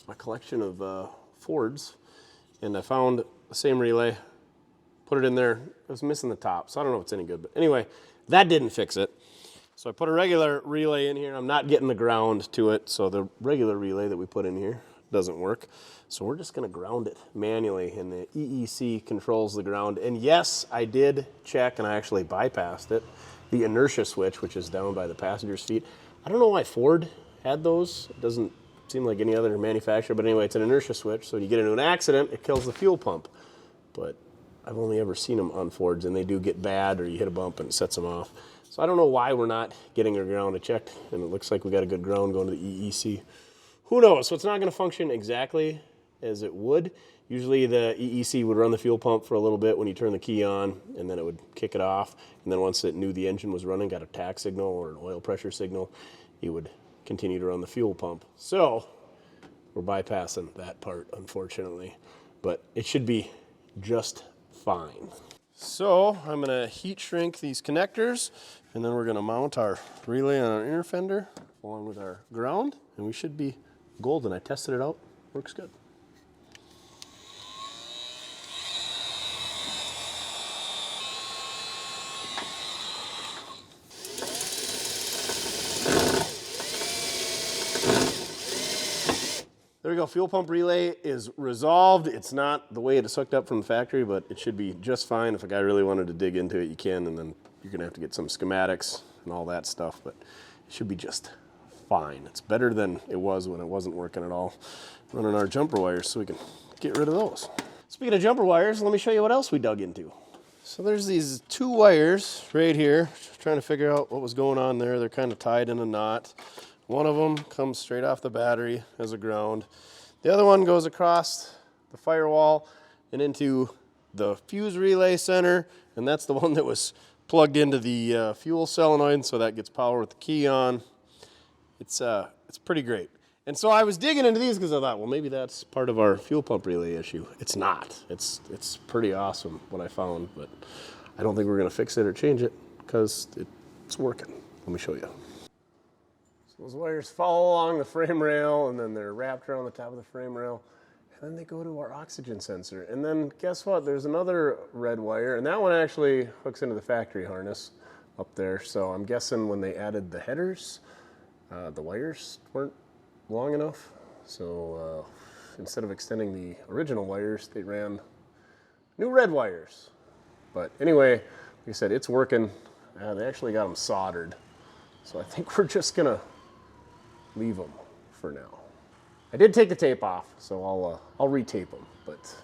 my collection of Fords, and I found the same relay. Put it in there, it was missing the top, so I don't know if it's any good, but anyway, that didn't fix it. So I put a regular relay in here. I'm not getting the ground to it, so the regular relay that we put in here doesn't work. So we're just gonna ground it manually, and the EEC controls the ground. And yes, I did check, and I actually bypassed it, the inertia switch, which is down by the passenger's feet. I don't know why Ford had those. It doesn't seem like any other manufacturer, but anyway, it's an inertia switch, so when you get into an accident, it kills the fuel pump. But I've only ever seen them on Fords, and they do get bad, or you hit a bump and it sets them off. So I don't know why we're not getting our ground. I checked, and it looks like we got a good ground going to the EEC. Who knows? So it's not going to function exactly as it would. Usually the EEC would run the fuel pump for a little bit when you turn the key on, and then it would kick it off. And then once it knew the engine was running, got a tach signal or an oil pressure signal, it would continue to run the fuel pump. So we're bypassing that part, unfortunately. But it should be just fine. So I'm going to heat shrink these connectors, and then we're going to mount our relay on our inner fender along with our ground, and we should be golden. I tested it out, works good. There we go, fuel pump relay is resolved. It's not the way it is hooked up from the factory, but it should be just fine. If a guy really wanted to dig into it, you can, and then you're gonna have to get some schematics and all that stuff, but it should be just fine. It's better than it was when it wasn't working at all. Running our jumper wires so we can get rid of those. Speaking of jumper wires, let me show you what else we dug into. So there's these 2 wires right here, trying to figure out what was going on there. They're kind of tied in a knot. One of them comes straight off the battery as a ground. The other one goes across the firewall and into the fuse relay center, and that's the one that was plugged into the fuel solenoid, so that gets power with the key on. It's pretty great. And so I was digging into these because I thought, well, maybe that's part of our fuel pump relay issue. It's not. It's pretty awesome what I found, but I don't think we're going to fix it or change it because it's working. Let me show you. So those wires follow along the frame rail, and then they're wrapped around the top of the frame rail, and then they go to our oxygen sensor. And then guess what? There's another red wire, and that one actually hooks into the factory harness up there. So I'm guessing when they added the headers, the wires weren't long enough, so instead of extending the original wires, they ran new red wires. But anyway, like I said, it's working. They actually got them soldered, so I think we're just gonna leave them for now. I did take the tape off, so I'll retape them, but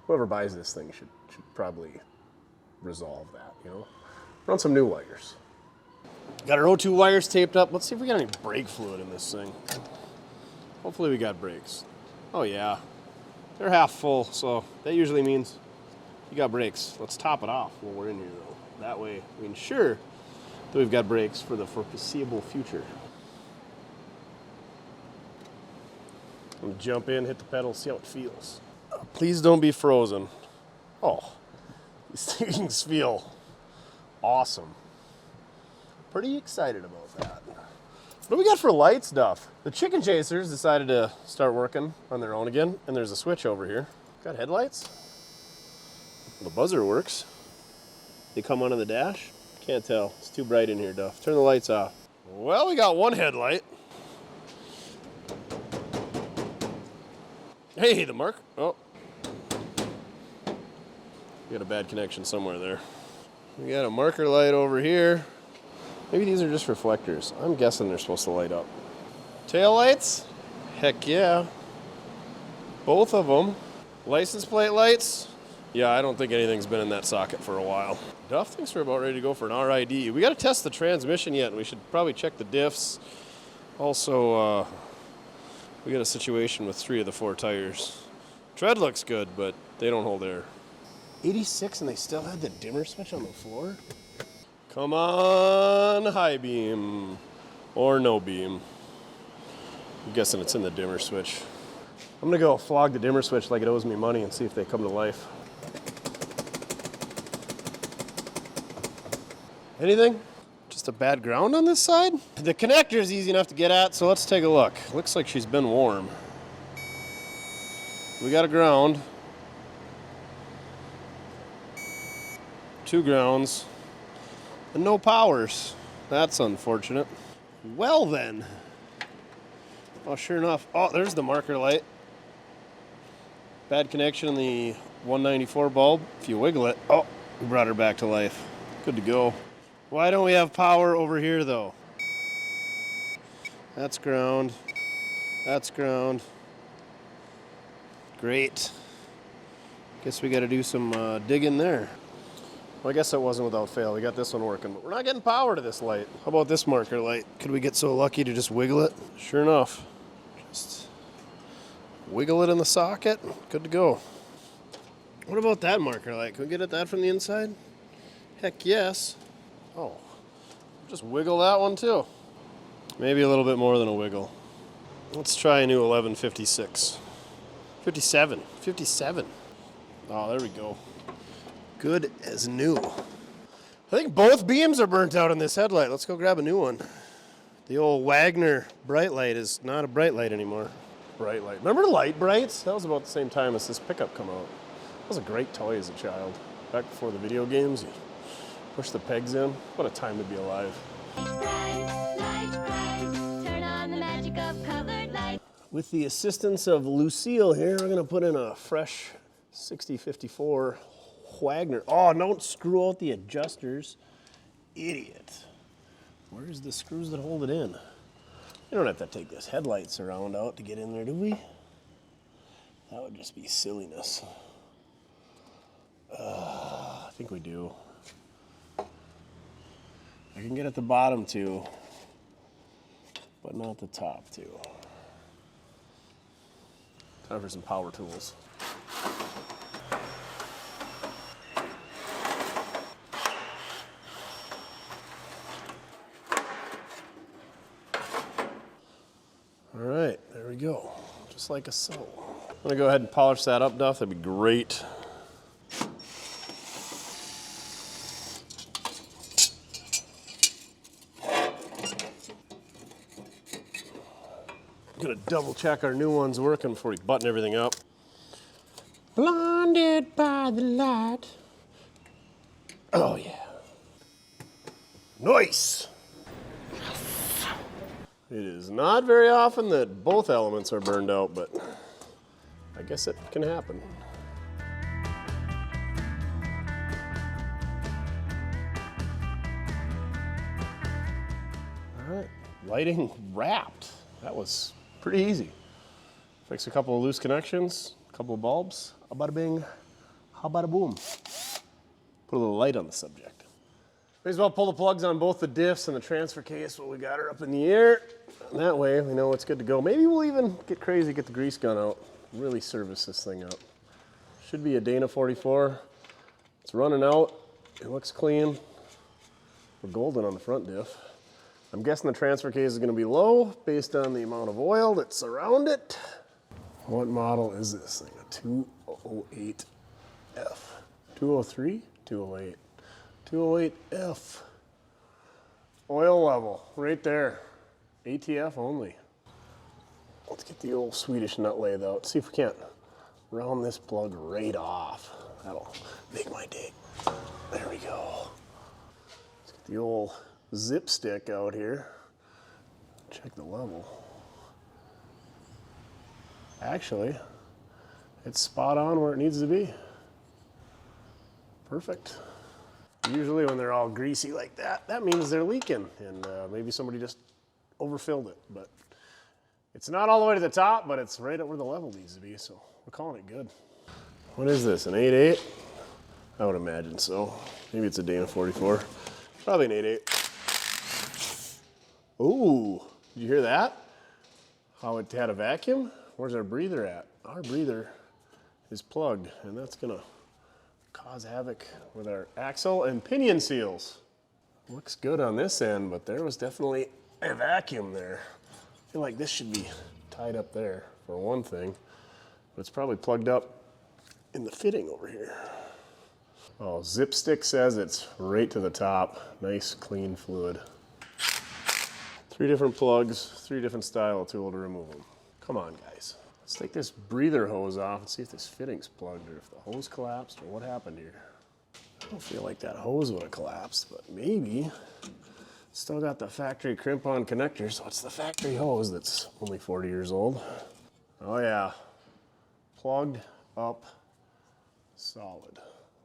whoever buys this thing should probably resolve that, you know? Run some new wires. Got our O2 wires taped up. Let's see if we got any brake fluid in this thing. Hopefully we got brakes. Oh yeah, they're half full, so that usually means you got brakes. Let's top it off when we're in here though. That way we ensure that we've got brakes for the foreseeable future. I'm gonna jump in, hit the pedal, see how it feels. Please don't be frozen. Oh, these things feel awesome. Pretty excited about that. What do we got for lights, Duff? The chicken chasers decided to start working on their own again, and there's a switch over here. Got headlights. The buzzer works. They come on the dash. Can't tell. It's too bright in here, Duff. Turn the lights off. Well, we got one headlight. Hey, the mark. Oh. We got a bad connection somewhere there. We got a marker light over here. Maybe these are just reflectors. I'm guessing they're supposed to light up. Tail lights? Heck yeah. Both of them. License plate lights? Yeah, I don't think anything's been in that socket for a while. Duff thinks we're about ready to go for an RID. We got to test the transmission yet, and we should probably check the diffs. Also, we got a situation with 3 of the 4 tires. Tread looks good, but they don't hold air. 86, and they still had the dimmer switch on the floor? Come on, high beam, or no beam. I'm guessing it's in the dimmer switch. I'm gonna go flog the dimmer switch like it owes me money and see if they come to life. Anything? Just a bad ground on this side? The connector is easy enough to get at, so let's take a look. Looks like she's been warm. We got a ground. 2 grounds. And no powers. That's unfortunate. Well then. Oh, sure enough. Oh, there's the marker light. Bad connection in the 194 bulb. If you wiggle it, oh, we brought her back to life. Good to go. Why don't we have power over here though? That's ground. That's ground. Great. Guess we got to do some digging there. Well, I guess that wasn't without fail. We got this one working, but we're not getting power to this light. How about this marker light? Could we get so lucky to just wiggle it? Sure enough. Just wiggle it in the socket. Good to go. What about that marker light? Can we get at that from the inside? Heck yes. Oh, just wiggle that one too. Maybe a little bit more than a wiggle. Let's try a new 1156. 57. 57. Oh, there we go. Good as new. I think both beams are burnt out on this headlight. Let's go grab a new one. The old Wagner bright light is not a bright light anymore. Bright light. Remember Light Brights? That was about the same time as this pickup come out. That was a great toy as a child. Back before the video games, you push the pegs in. What a time to be alive. Light bright, turn on the magic of colored light. With the assistance of Lucille here, we're gonna put in a fresh 6054 Wagner. Oh, don't screw out the adjusters. Idiot. Where's the screws that hold it in? You don't have to take this headlight surround out to get in there, do we? That would just be silliness. I think we do. I can get at the bottom too, but not the top too. Time for some power tools. go, just like so. I'm gonna go ahead and polish that up, Duff. That'd be great. I'm gonna double check our new one's working before we button everything up. Blinded by the light. Oh yeah. Nice. It is not very often that both elements are burned out, but I guess it can happen. All right, lighting wrapped. That was pretty easy. Fix a couple of loose connections, a couple of bulbs, bada bing, how bada boom. Put a little light on the subject. May as well pull the plugs on both the diffs and the transfer case while we got her up in the air. And that way we know it's good to go. Maybe we'll even get crazy, get the grease gun out, really service this thing up. Should be a Dana 44. It's running out. It looks clean. We're golden on the front diff. I'm guessing the transfer case is going to be low based on the amount of oil that's around it. What model is this thing? A 208F. 203? 208. 208F. Oil level, right there. ATF only. Let's get the old Swedish nut lathe out. See if we can't round this plug right off. That'll make my day. There we go. Let's get the old zip stick out here. Check the level. Actually, it's spot on where it needs to be. Perfect. Usually when they're all greasy like that, that means they're leaking, and maybe somebody just overfilled it. But it's not all the way to the top, but it's right up where the level needs to be, so we're calling it good. What is this, an 8.8? I would imagine so. Maybe it's a Dana 44. Probably an 8.8. Ooh, did you hear that? How it had a vacuum? Where's our breather at? Our breather is plugged, and that's gonna cause havoc with our axle and pinion seals. Looks good on this end, but there was definitely a vacuum there. I feel like this should be tied up there for one thing, but it's probably plugged up in the fitting over here. Oh, zip stick says it's right to the top. Nice clean fluid. 3 different plugs, 3 different style tool to remove them. Come on, guys. Let's take this breather hose off and see if this fitting's plugged or if the hose collapsed or what happened here. I don't feel like that hose would have collapsed, but maybe. Still got the factory crimp-on connector, so it's the factory hose that's only 40 years old. Oh yeah, plugged up solid.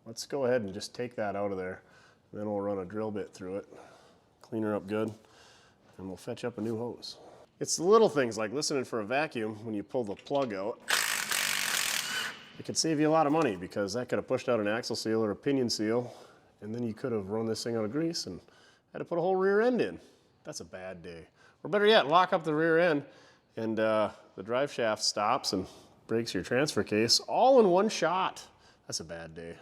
Let's go ahead and just take that out of there, and then we'll run a drill bit through it, clean her up good, and we'll fetch up a new hose. It's the little things like listening for a vacuum when you pull the plug out. It could save you a lot of money because that could have pushed out an axle seal or a pinion seal, and then you could have run this thing out of grease and had to put a whole rear end in. That's a bad day. Or better yet, lock up the rear end and the drive shaft stops and breaks your transfer case all in one shot. That's a bad day.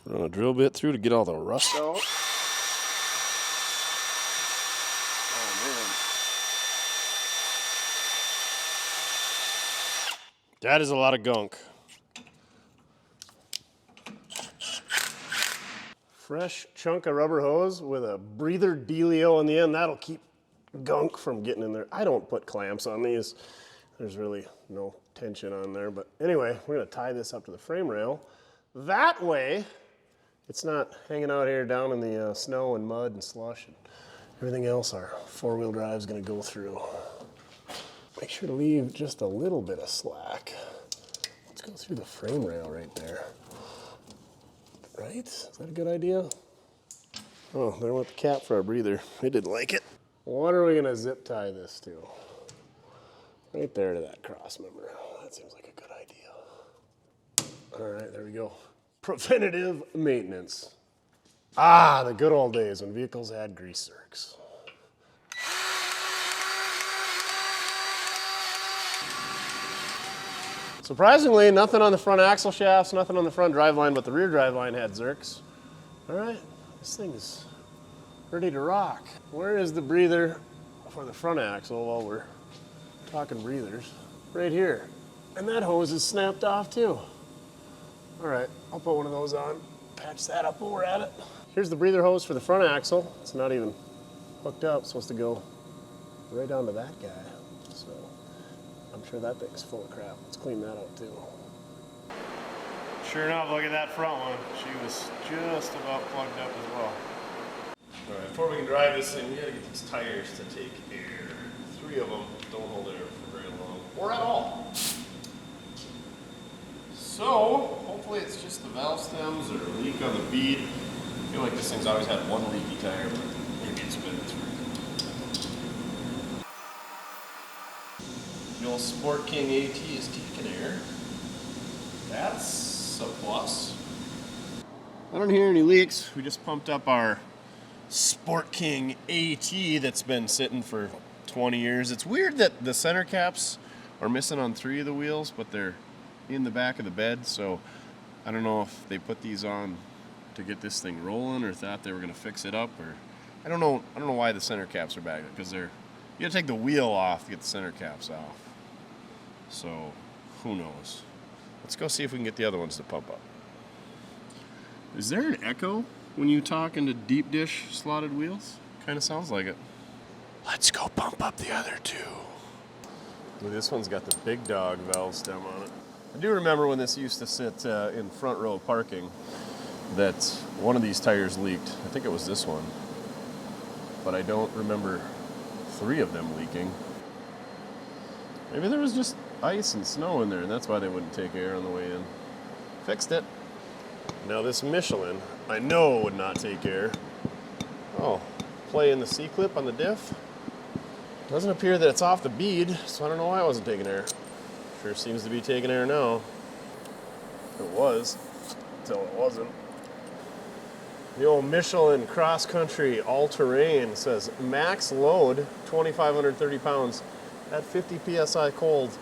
Run a drill bit through to get all the rust out. That is a lot of gunk. Fresh chunk of rubber hose with a breather dealio on the end. That'll keep gunk from getting in there. I don't put clamps on these. There's really no tension on there. But anyway, we're gonna tie this up to the frame rail. That way, it's not hanging out here down in the snow and mud and slush and everything else our 4-wheel drive is gonna go through. Make sure to leave just a little bit of slack. Let's go through the frame rail right there. Right? Is that a good idea? Oh, there went the cap for our breather. It didn't like it. What are we gonna zip tie this to? Right there to that cross member. That seems like a good idea. All right, there we go. Preventative maintenance. Ah, the good old days when vehicles had grease zerks. Surprisingly, nothing on the front axle shafts, nothing on the front driveline, but the rear driveline had zerks. All right, this thing is ready to rock. Where is the breather for the front axle while we're talking breathers, right here. And that hose is snapped off too. All right, I'll put one of those on, patch that up while we're at it. Here's the breather hose for the front axle. It's not even hooked up, it's supposed to go right onto that guy. So I'm sure that thing's full of crap. Let's clean that out too. Sure enough, look at that front one. She was just about plugged up as well. All right, before we can drive this thing, we gotta get these tires to take air. 3 of them don't hold air for very long, or at all. So, hopefully it's just the valve stems or a leak on the bead. I feel like this thing's always had one leaky tire, but maybe it's been 3. The old Sport King AT is taking air. That's a plus. I don't hear any leaks. We just pumped up our Sport King AT that's been sitting for 20 years. It's weird that the center caps are missing on 3 of the wheels, but they're in the back of the bed, so I don't know if they put these on to get this thing rolling or thought they were going to fix it up, or I don't know why the center caps are back, because you got to take the wheel off to get the center caps off. So who knows? Let's go see if we can get the other ones to pump up. Is there an echo when you talk into deep dish slotted wheels? Kind of sounds like it. Let's go pump up the other 2. Ooh, this one's got the big dog valve stem on it. I do remember when this used to sit in front row parking that one of these tires leaked. I think it was this one. But I don't remember 3 of them leaking. Maybe there was just ice and snow in there, and that's why they wouldn't take air on the way in. Fixed it. Now this Michelin, I know would not take air. Oh, play in the C-clip on the diff. Doesn't appear that it's off the bead, so I don't know why I wasn't taking air. Sure seems to be taking air now. It was, until it wasn't. The old Michelin Cross Country All-Terrain says max load 2,530 pounds at 50 psi cold.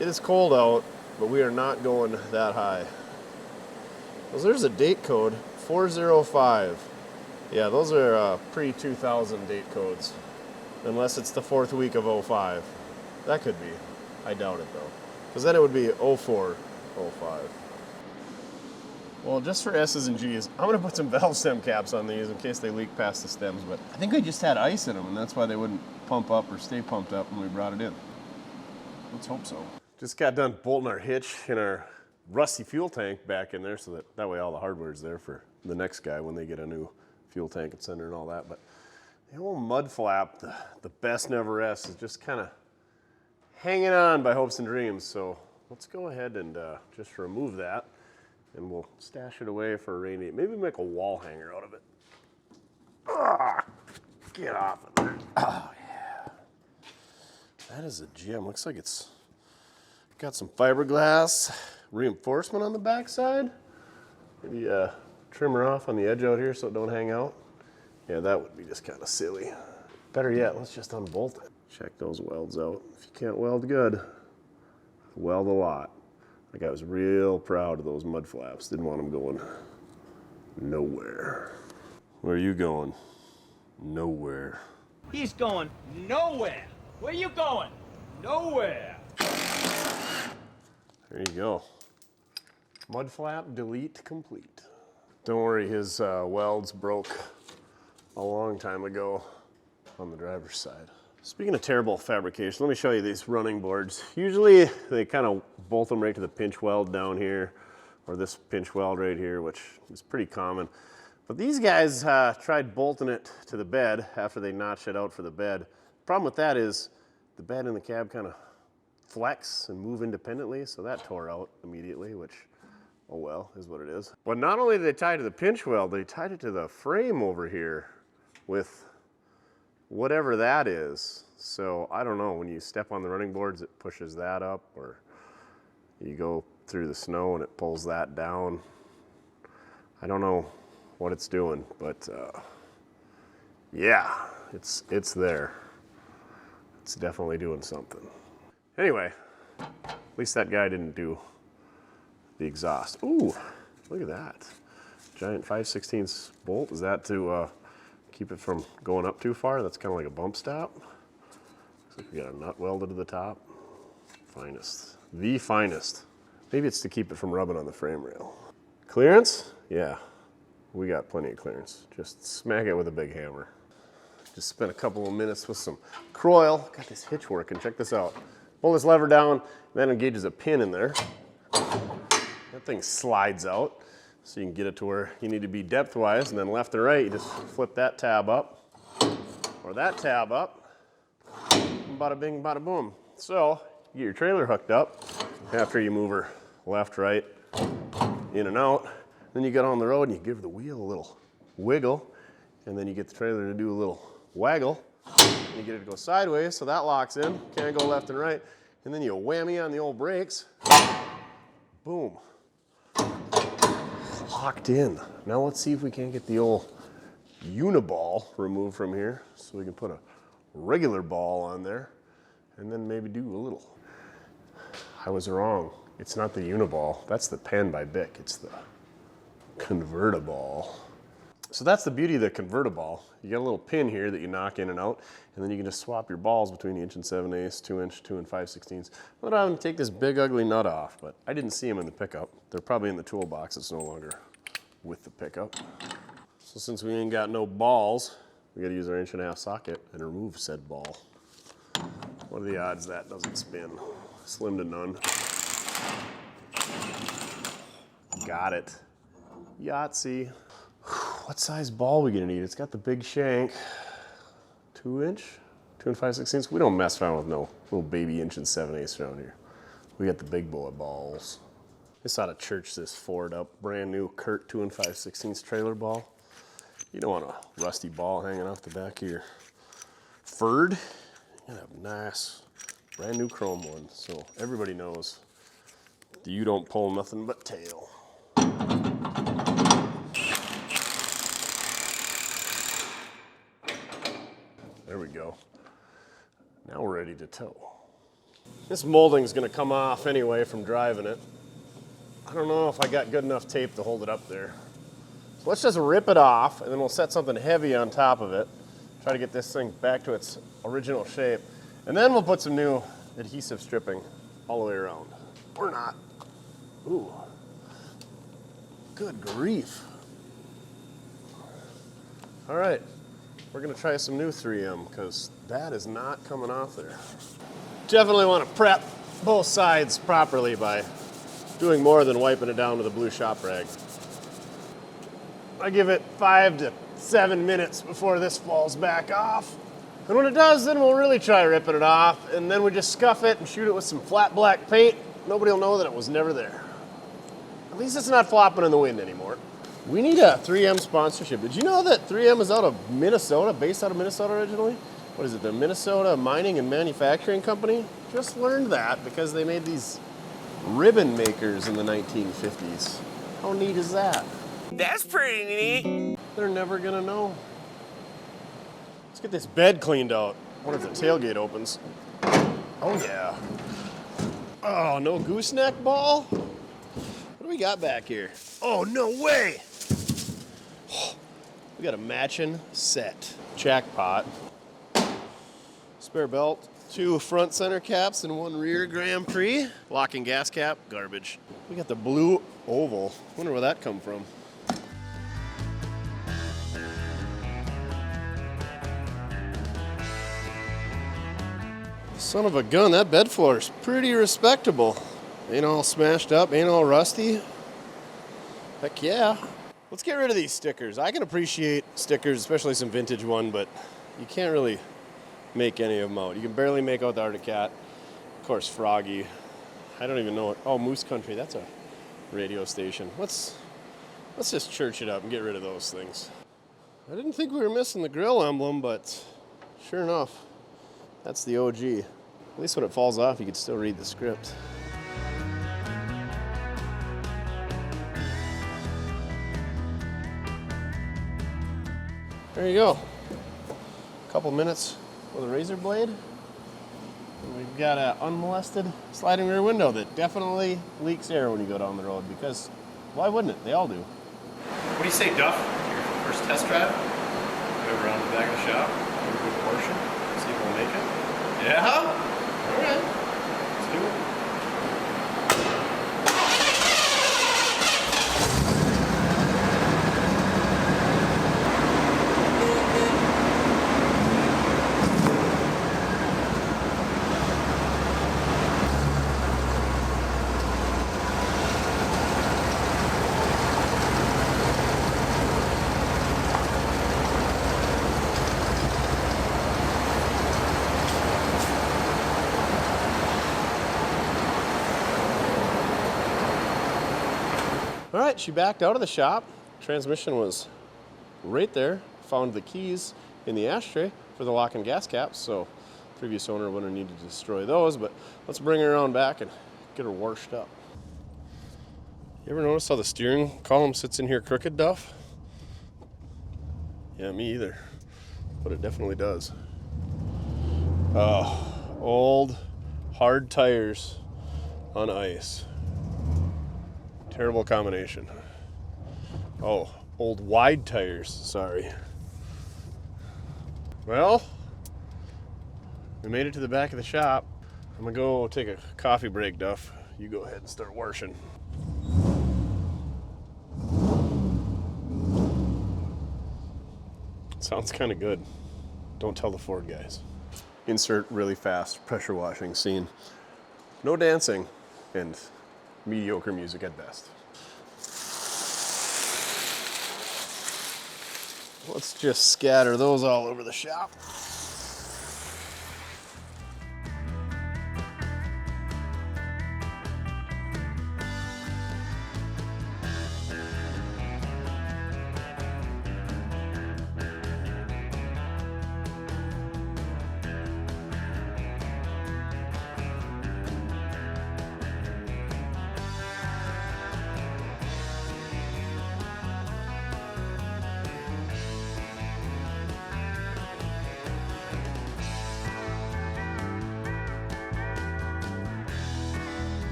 It is cold out, but we are not going that high. Well, there's a date code, 405. Yeah, those are pre-2000 date codes, unless it's the 4th week of 05. That could be. I doubt it though, because then it would be 04, 05. Well, just for S's and G's, I'm going to put some valve stem caps on these in case they leak past the stems, but I think we just had ice in them, and that's why they wouldn't pump up or stay pumped up when we brought it in. Let's hope so. Just got done bolting our hitch and our rusty fuel tank back in there, so that way all the hardware's there for the next guy when they get a new fuel tank and sender and all that. But the old mud flap, the best never S, is just kind of hanging on by hopes and dreams. So let's go ahead and just remove that, and we'll stash it away for a rainy day. Maybe make a wall hanger out of it. Ah, get off of there. Oh, yeah. That is a gem. Looks like it's got some fiberglass reinforcement on the backside. Maybe trim her off on the edge out here so it don't hang out. Yeah, that would be just kind of silly. Better yet, let's just unbolt it. Check those welds out. If you can't weld good, weld a lot. Like, I was real proud of those mud flaps. Didn't want them going nowhere. Where are you going? Nowhere. He's going nowhere. Where you going? Nowhere. There you go. Mud flap delete complete. Don't worry, his welds broke a long time ago on the driver's side. Speaking of terrible fabrication, let me show you these running boards. Usually they kind of bolt them right to the pinch weld down here, or this pinch weld right here, which is pretty common. But these guys tried bolting it to the bed after they notched it out for the bed. Problem with that is the bed and the cab kind of flex and move independently, so that tore out immediately, which, oh well, is what it is. But not only did they tie it to the pinch weld, they tied it to the frame over here with whatever that is. So I don't know, when you step on the running boards, it pushes that up, or you go through the snow and it pulls that down. I don't know what it's doing, but yeah, it's there. It's definitely doing something. Anyway, at least that guy didn't do the exhaust. Ooh, look at that. Giant 5/16 bolt. Is that to keep it from going up too far? That's kind of like a bump stop. Looks We got a nut welded to the top. Finest. The finest. Maybe it's to keep it from rubbing on the frame rail. Clearance? Yeah, we got plenty of clearance. Just smack it with a big hammer. Just spent a couple of minutes with some Croyle. Got this hitch working, check this out. Pull this lever down, that engages a pin in there. That thing slides out, so you can get it to where you need to be depth-wise, and then left and right, you just flip that tab up, or that tab up, and bada bing, bada boom. So, you get your trailer hooked up after you move her left, right, in and out. Then you get on the road and you give the wheel a little wiggle, and then you get the trailer to do a little waggle. And you get it to go sideways, so that locks in. Can't go left and right. And then you whammy on the old brakes. Boom. Locked in. Now let's see if we can't get the old uniball removed from here, so we can put a regular ball on there, and then maybe do a little. I was wrong. It's not the uniball. That's the Pen by Bic. It's the convertible. So that's the beauty of the convertible. You got a little pin here that you knock in and out, and then you can just swap your balls between the 1 7/8, 2 inch, 2 5/16. Without having to take this big ugly nut off, but I didn't see them in the pickup. They're probably in the toolbox. It's no longer with the pickup. So since we ain't got no balls, we gotta use our 1.5 inch socket and remove said ball. What are the odds that doesn't spin? Slim to none. Got it. Yahtzee. What size ball we gonna need? It's got the big shank. 2 inch? 2 5/16. We don't mess around with no little baby 1 7/8 around here. We got the big boy balls. This ought to church this Ford up. Brand new Kurt 2 5/16 trailer ball. You don't want a rusty ball hanging off the back of your Ford. You gotta have nice, brand new chrome one. So everybody knows you don't pull nothing but tail. There we go. Now we're ready to tow. This molding's gonna come off anyway from driving it. I don't know if I got good enough tape to hold it up there. So let's just rip it off, and then we'll set something heavy on top of it. Try to get this thing back to its original shape. And then we'll put some new adhesive stripping all the way around. Or not. Ooh. Good grief. All right. We're gonna try some new 3M because that is not coming off there. Definitely want to prep both sides properly by doing more than wiping it down with a blue shop rag. I give it 5 to 7 minutes before this falls back off. And when it does, then we'll really try ripping it off, and then we just scuff it and shoot it with some flat black paint. Nobody will know that it was never there. At least it's not flopping in the wind anymore. We need a 3M sponsorship. Did you know that 3M is out of Minnesota, based out of Minnesota originally? What is it, the Minnesota Mining and Manufacturing Company? Just learned that because they made these ribbon makers in the 1950s. How neat is that? That's pretty neat. They're never gonna know. Let's get this bed cleaned out. I wonder if the tailgate opens. Oh yeah. Oh, no gooseneck ball? What do we got back here? Oh, no way! We got a matching set. Jackpot. Spare belt. 2 front center caps and 1 rear Grand Prix. Locking gas cap, garbage. We got the blue oval. Wonder where that come from. Son of a gun, that bed floor is pretty respectable. Ain't all smashed up, ain't all rusty. Heck yeah. Let's get rid of these stickers. I can appreciate stickers, especially some vintage one, but you can't really make any of them out. You can barely make out the Arctic Cat. Of course, Froggy. I don't even know what. Oh, Moose Country, that's a radio station. Let's just church it up and get rid of those things. I didn't think we were missing the grill emblem, but sure enough, that's the OG. At least when it falls off, you can still read the script. There you go. A couple minutes with a razor blade. And we've got an unmolested sliding rear window that definitely leaks air when you go down the road because why wouldn't it? They all do. What do you say, Duff? Your first test drive? Go around the back of the shop, have a good portion, see if we'll make it. Yeah? All right. Let's do it. All right, she backed out of the shop. Transmission was right there. Found the keys in the ashtray for the lock and gas caps, so previous owner wouldn't have needed to destroy those, but let's bring her around back and get her washed up. You ever notice how the steering column sits in here crooked, Duff? Yeah, me either, but it definitely does. Oh, old hard tires on ice. Terrible combination. Oh, old wide tires, sorry. Well, we made it to the back of the shop. I'm gonna go take a coffee break, Duff. You go ahead and start washing. Sounds kind of good. Don't tell the Ford guys. Insert really fast pressure washing scene. No dancing and mediocre music at best. Let's just scatter those all over the shop.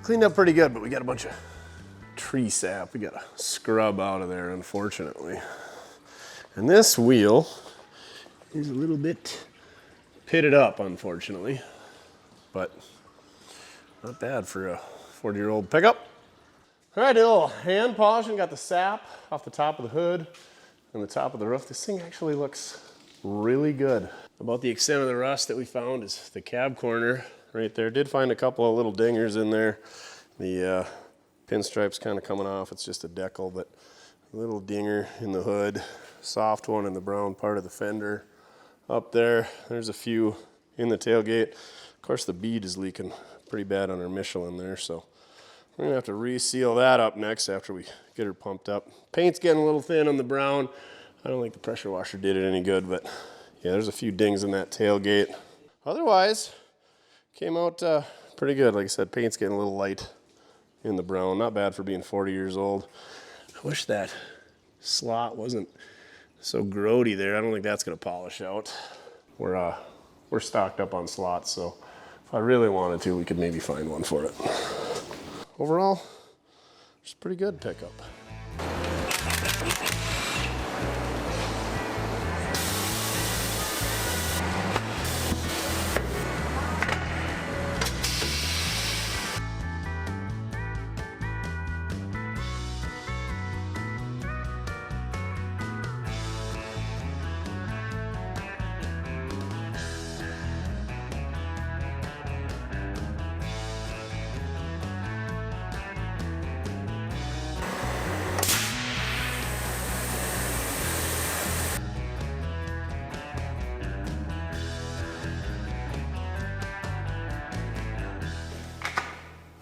Cleaned up pretty good, but we got a bunch of tree sap we gotta scrub out of there, unfortunately. And this wheel is a little bit pitted up, unfortunately, but not bad for a 40-year-old pickup. All right, a little hand polishing, got the sap off the top of the hood and the top of the roof. This thing actually looks really good. About the extent of the rust that we found is the cab corner right there. Did find a couple of little dingers in there. The pinstripe's kind of coming off. It's just a decal, but a little dinger in the hood, soft one in the brown part of the fender. Up there, there's a few in the tailgate. Of course, the bead is leaking pretty bad on our Michelin there, so we're gonna have to reseal that up next after we get her pumped up. Paint's getting a little thin on the brown. I don't think the pressure washer did it any good, but yeah, there's a few dings in that tailgate. Otherwise, came out pretty good. Like I said, paint's getting a little light in the brown. Not bad for being 40 years old. I wish that slot wasn't so grody there. I don't think that's gonna polish out. We're stocked up on slots, so if I really wanted to, we could maybe find one for it. Overall, it's a pretty good pickup.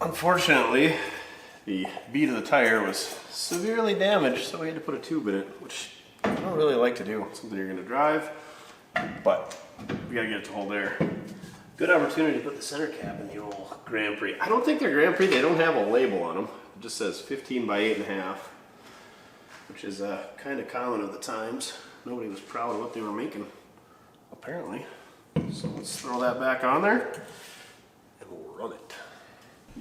Unfortunately, the bead of the tire was severely damaged, so we had to put a tube in it, which I don't really like to do. It's something you're gonna drive, but we gotta get it to hold air. Good opportunity to put the center cap in the old Grand Prix. I don't think they're Grand Prix. They don't have a label on them. It just says 15 by 8.5, which is kind of common of the times. Nobody was proud of what they were making, apparently. So let's throw that back on there and we'll run it.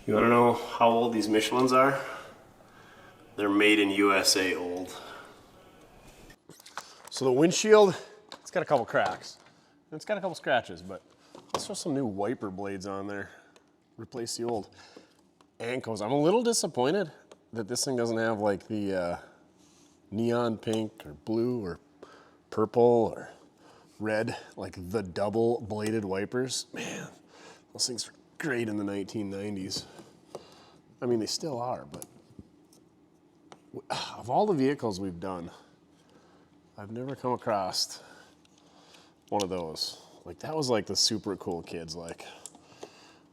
You wanna know how old these Michelins are? They're made in USA old. So the windshield, it's got a couple cracks. And it's got a couple scratches, but let's throw some new wiper blades on there. Replace the old ankles. I'm a little disappointed that this thing doesn't have like the neon pink or blue or purple or red, like the double bladed wipers. Man, those things were great in the 1990s. I mean, they still are, but of all the vehicles we've done, I've never come across one of those. Like that was like the super cool kids, like,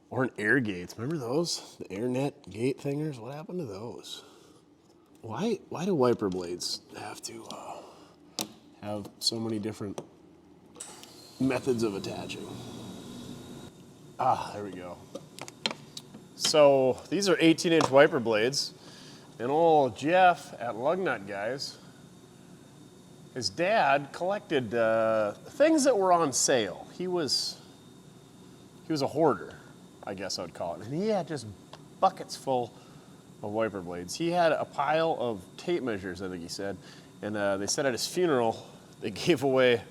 or an air gates. Remember those? The AirNet gate thingers? What happened to those? Why do wiper blades have to have so many different methods of attaching? Ah, there we go. So these are 18-inch wiper blades, and old Jeff at Lugnut Guys, his dad collected things that were on sale. He was a hoarder, I guess I would call it. And he had just buckets full of wiper blades. He had a pile of tape measures, I think he said. And they said at his funeral, they gave away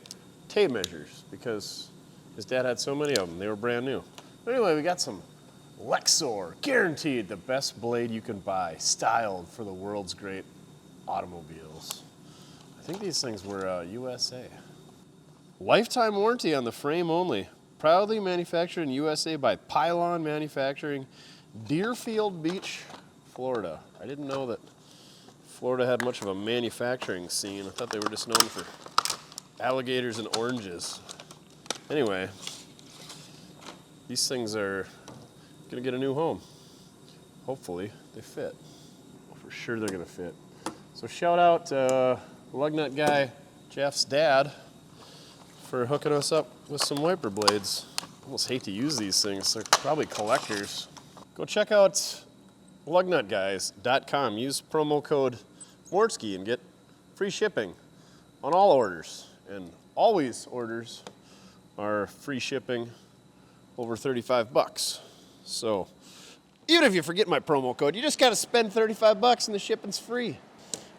tape measures because his dad had so many of them. They were brand new. But anyway, we got some Lexor, guaranteed the best blade you can buy, styled for the world's great automobiles. I think these things were USA. Lifetime warranty on the frame only. Proudly manufactured in USA by Pylon Manufacturing, Deerfield Beach, Florida. I didn't know that Florida had much of a manufacturing scene. I thought they were just known for alligators and oranges. Anyway, these things are gonna get a new home. Hopefully they fit. Well, for sure they're gonna fit. So shout out to Lugnut Guy, Jeff's dad, for hooking us up with some wiper blades. Almost hate to use these things. They're probably collectors. Go check out lugnutguys.com. Use promo code Mortske and get free shipping on all orders. And always orders are free shipping over 35 bucks. So even if you forget my promo code, you just got to spend 35 bucks and the shipping's free.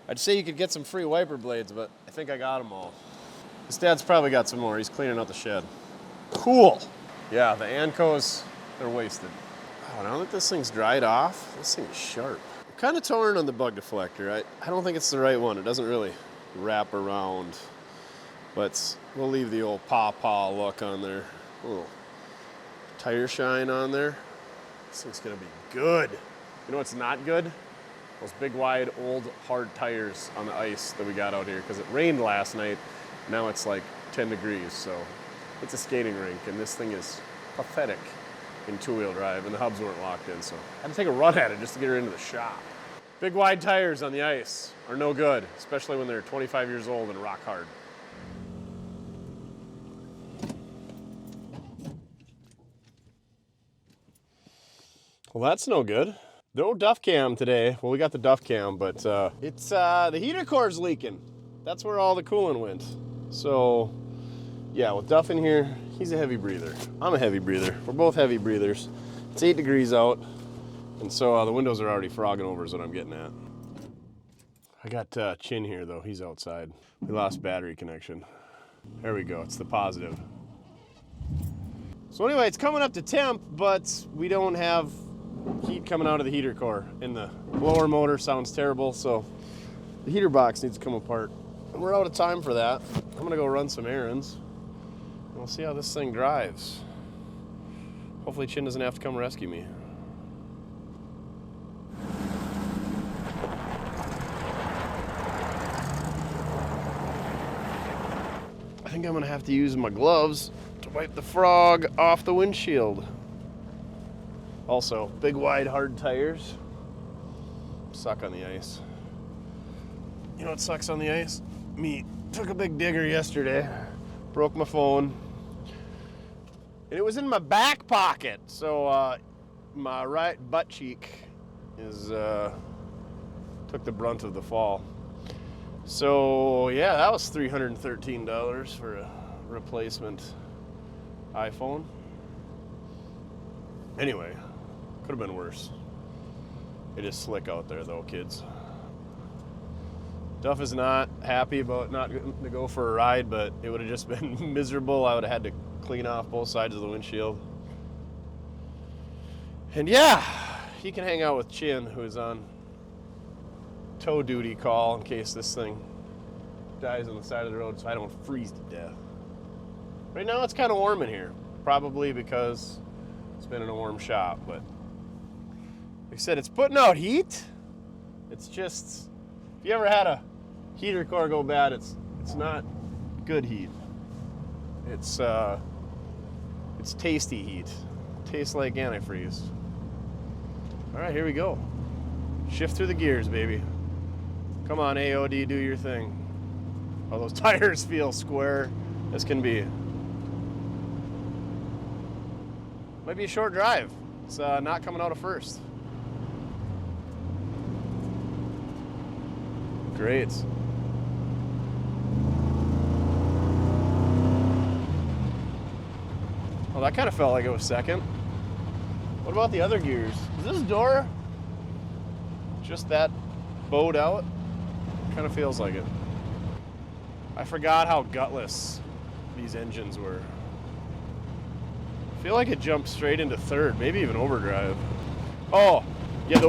I'd say you could get some free wiper blades, but I think I got them all. His dad's probably got some more. He's cleaning out the shed. Cool. Yeah, the Ancos, they're wasted. Oh, now that this thing's dried off, this thing is sharp. I'm kind of torn on the bug deflector. I don't think it's the right one. It doesn't really wrap around, but we'll leave the old paw look on there. A little tire shine on there. This thing's gonna be good. You know what's not good? Those big, wide, old, hard tires on the ice that we got out here, because it rained last night. Now it's like 10 degrees, so it's a skating rink, and this thing is pathetic in two-wheel drive, and the hubs weren't locked in, so I had to take a run at it just to get her into the shop. Big, wide tires on the ice are no good, especially when they're 25 years old and rock hard. Well, that's no good. No Duff cam today. Well, we got the Duff cam, but it's the heater core's leaking. That's where all the coolant went. So, yeah, with Duff in here, he's a heavy breather. I'm a heavy breather. We're both heavy breathers. It's 8 degrees out, and so the windows are already frogging over is what I'm getting at. I got Chin here, though. He's outside. We lost battery connection. There we go. It's the positive. So anyway, it's coming up to temp, but we don't have heat coming out of the heater core, and the blower motor sounds terrible, so the heater box needs to come apart. And we're out of time for that. I'm gonna go run some errands, and we'll see how this thing drives. Hopefully Chin doesn't have to come rescue me. I think I'm gonna have to use my gloves to wipe the frog off the windshield. Also, big, wide, hard tires suck on the ice. You know what sucks on the ice? Me. Took a big digger yesterday, broke my phone, and it was in my back pocket. So my right butt cheek is took the brunt of the fall. So yeah, that was $313 for a replacement iPhone. Anyway, could have been worse. It is slick out there though, kids. Duff is not happy about not getting to go for a ride, but it would have just been miserable. I would have had to clean off both sides of the windshield. And yeah, he can hang out with Chin, who is on tow duty call in case this thing dies on the side of the road so I don't freeze to death. Right now it's kind of warm in here, probably because it's been in a warm shop, but like I said, it's putting out heat. It's just, if you ever had a heater core go bad, it's not good heat. It's tasty heat. Tastes like antifreeze. All right, here we go. Shift through the gears, baby. Come on, AOD, do your thing. Oh, those tires feel square as can be. Might be a short drive. It's not coming out of first. Great. Well, that kind of felt like it was second. What about the other gears? Is this door just that bowed out? Kind of feels like it. I forgot how gutless these engines were. I feel like it jumped straight into third, maybe even overdrive. Oh, yeah,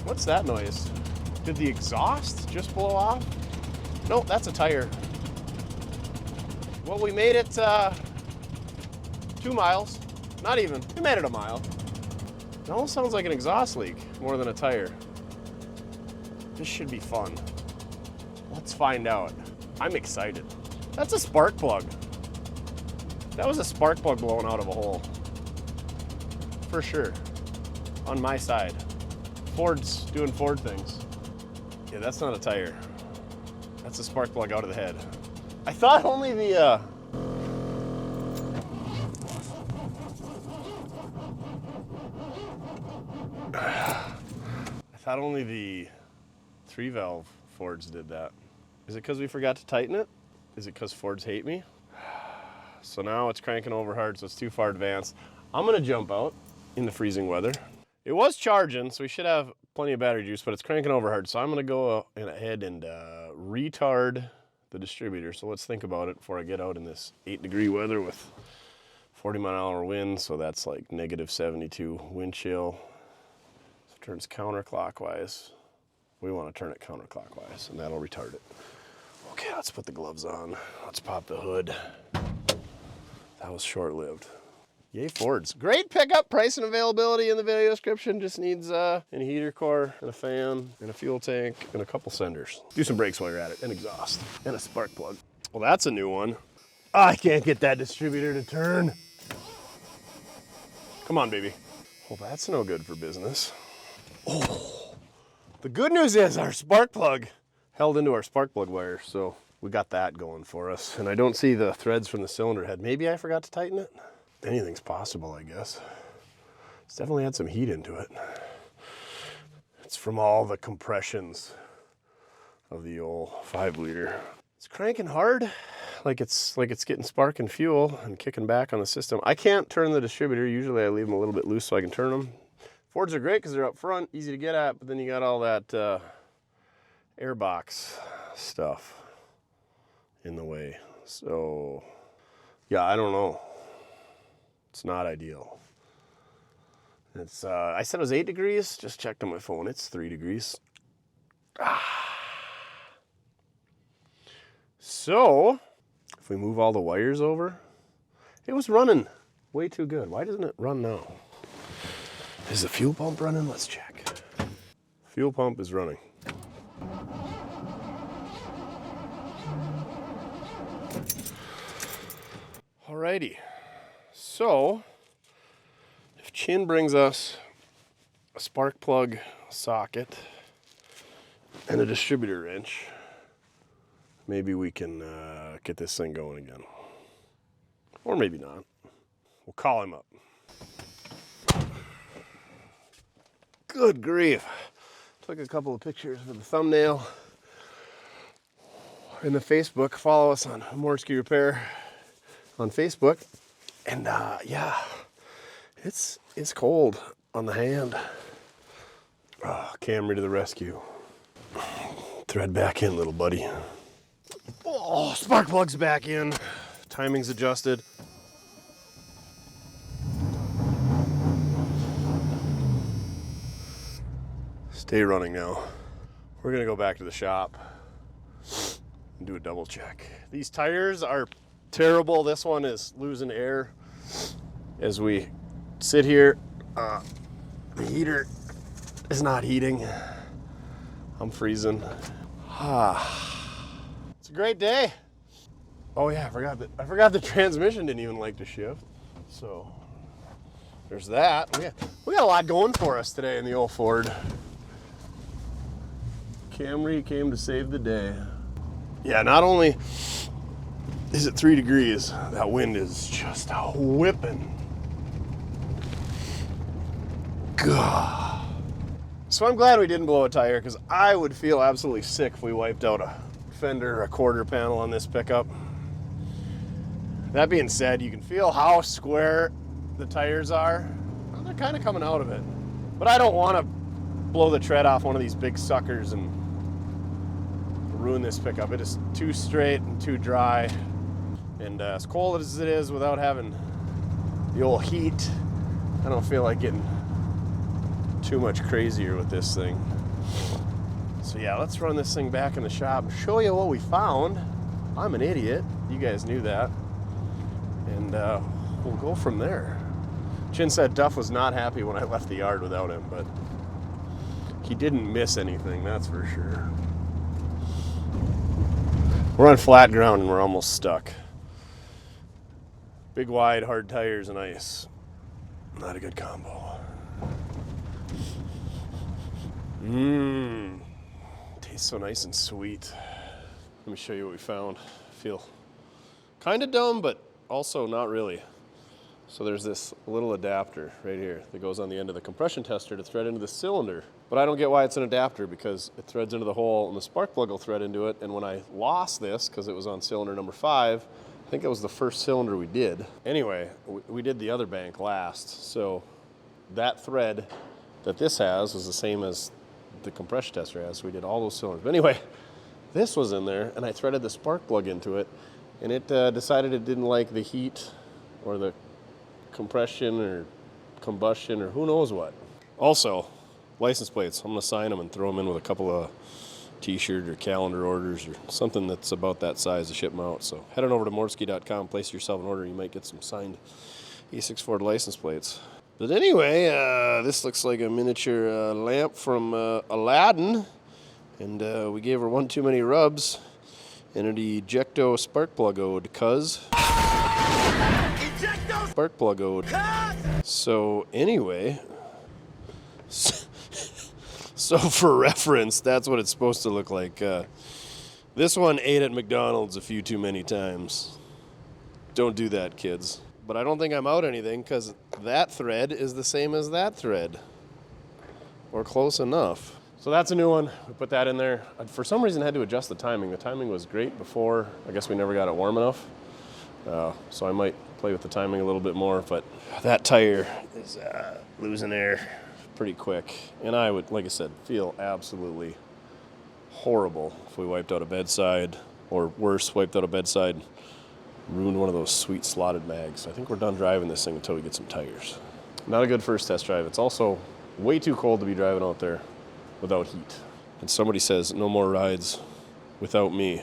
what's that noise? Did the exhaust just blow off? Nope, that's a tire. Well, we made it 2 miles. Not even. We made it a mile. It almost sounds like an exhaust leak more than a tire. This should be fun. Let's find out. I'm excited. That's a spark plug. That was a spark plug blowing out of a hole. For sure. On my side. Ford's doing Ford things. Yeah, that's not a tire. That's a spark plug out of the head. I thought only the I thought only the 3-valve Fords did that. Is it because we forgot to tighten it? Is it because Fords hate me? So now it's cranking over hard, so it's too far advanced. I'm gonna jump out in the freezing weather. It was charging, so we should have plenty of battery juice, but it's cranking over hard. So I'm gonna go ahead and retard the distributor. So let's think about it before I get out in this 8-degree weather with 40-mile-an-hour wind. So that's like -72 wind chill. So it turns counterclockwise. We want to turn it counterclockwise, and that'll retard it. Okay, let's put the gloves on. Let's pop the hood. That was short-lived. Yay, Fords. Great pickup, price and availability in the video description. Just needs a heater core and a fan and a fuel tank and a couple senders. Do some brakes while you're at it, and exhaust and a spark plug. Well, that's a new one. Oh, I can't get that distributor to turn. Come on, baby. Well, that's no good for business. Oh, the good news is our spark plug held into our spark plug wire, so we got that going for us. And I don't see the threads from the cylinder head. Maybe I forgot to tighten it? Anything's possible, I guess. It's definitely had some heat into it. It's from all the compressions of the old 5-liter. It's cranking hard, like it's getting spark and fuel and kicking back on the system. I can't turn the distributor. Usually I leave them a little bit loose so I can turn them. Fords are great because they're up front, easy to get at, but then you got all that airbox stuff in the way. So, yeah, I don't know. It's not ideal. It's I said it was 8 degrees. Just checked on my phone. It's 3 degrees. So, if we move all the wires over, it was running way too good. Why doesn't it run now? Is the fuel pump running? Let's check. Fuel pump is running. Alrighty. So, if Chin brings us a spark plug socket and a distributor wrench, maybe we can get this thing going again. Or maybe not. We'll call him up. Good grief. Took a couple of pictures for the thumbnail. In the Facebook, follow us on Mortske Repair on Facebook. And yeah, it's cold on the hand. Camry to the rescue. Thread back in, little buddy. Oh, spark plug's back in. Timing's adjusted. Stay running now. We're gonna go back to the shop and do a double check. These tires are terrible. This one is losing air as we sit here. The heater is not heating. I'm freezing. It's a great day. Oh yeah, I forgot the transmission didn't even like to shift. So there's that. We got a lot going for us today in the old Ford. Camry came to save the day. Yeah, not only is it 3 degrees, that wind is just whipping. God. So I'm glad we didn't blow a tire, because I would feel absolutely sick if we wiped out a fender or a quarter panel on this pickup. That being said, you can feel how square the tires are. Well, they're kind of coming out of it. But I don't want to blow the tread off one of these big suckers and ruin this pickup. It is too straight and too dry. And as cold as it is without having the old heat, I don't feel like getting too much crazier with this thing. So yeah, let's run this thing back in the shop, show you what we found. I'm an idiot, you guys knew that. And we'll go from there. Chin said Duff was not happy when I left the yard without him, but he didn't miss anything, that's for sure. We're on flat ground and we're almost stuck. Big, wide, hard tires and ice. Not a good combo. Tastes so nice and sweet. Let me show you what we found. I feel kind of dumb, but also not really. So there's this little adapter right here that goes on the end of the compression tester to thread into the cylinder. But I don't get why it's an adapter, because it threads into the hole and the spark plug will thread into it. And when I lost this, because it was on cylinder number 5, I think it was the first cylinder we did. Anyway, we did the other bank last. So that thread that this has is the same as the compression tester has. So we did all those cylinders. But anyway, this was in there and I threaded the spark plug into it, and it decided it didn't like the heat or the compression or combustion or who knows what. Also, license plates. I'm gonna sign them and throw them in with a couple of t-shirt or calendar orders or something that's about that size to ship them out. So head on over to mortske.com, place yourself an order, you might get some signed E6 Ford license plates. But anyway, this looks like a miniature lamp from Aladdin, and we gave her one too many rubs and an Ejecto spark plug ode, cuz. Spark plug ode. So anyway, so for reference, that's what it's supposed to look like. This one ate at McDonald's a few too many times. Don't do that, kids. But I don't think I'm out anything, because that thread is the same as that thread, or close enough. So that's a new one. We put that in there. For some reason I had to adjust the timing. The timing was great before. I guess we never got it warm enough. So I might play with the timing a little bit more, but that tire is losing air pretty quick. And I would, like I said, feel absolutely horrible if we wiped out a bedside, or worse, wiped out a bedside, ruined one of those sweet slotted mags. I think we're done driving this thing until we get some tires. Not a good first test drive. It's also way too cold to be driving out there without heat. And somebody says, no more rides without me.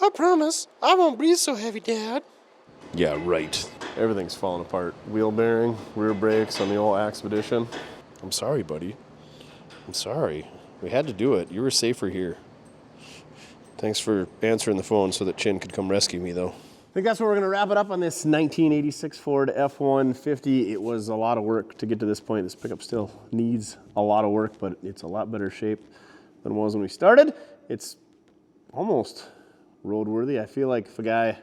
I promise, I won't breathe so heavy, Dad. Yeah, right. Everything's falling apart. Wheel bearing, rear brakes on the old Expedition. I'm sorry, buddy. I'm sorry. We had to do it. You were safer here. Thanks for answering the phone so that Chin could come rescue me, though. I think that's where we're going to wrap it up on this 1986 Ford F-150. It was a lot of work to get to this point. This pickup still needs a lot of work, but it's a lot better shape than it was when we started. It's almost roadworthy. I feel like if a guy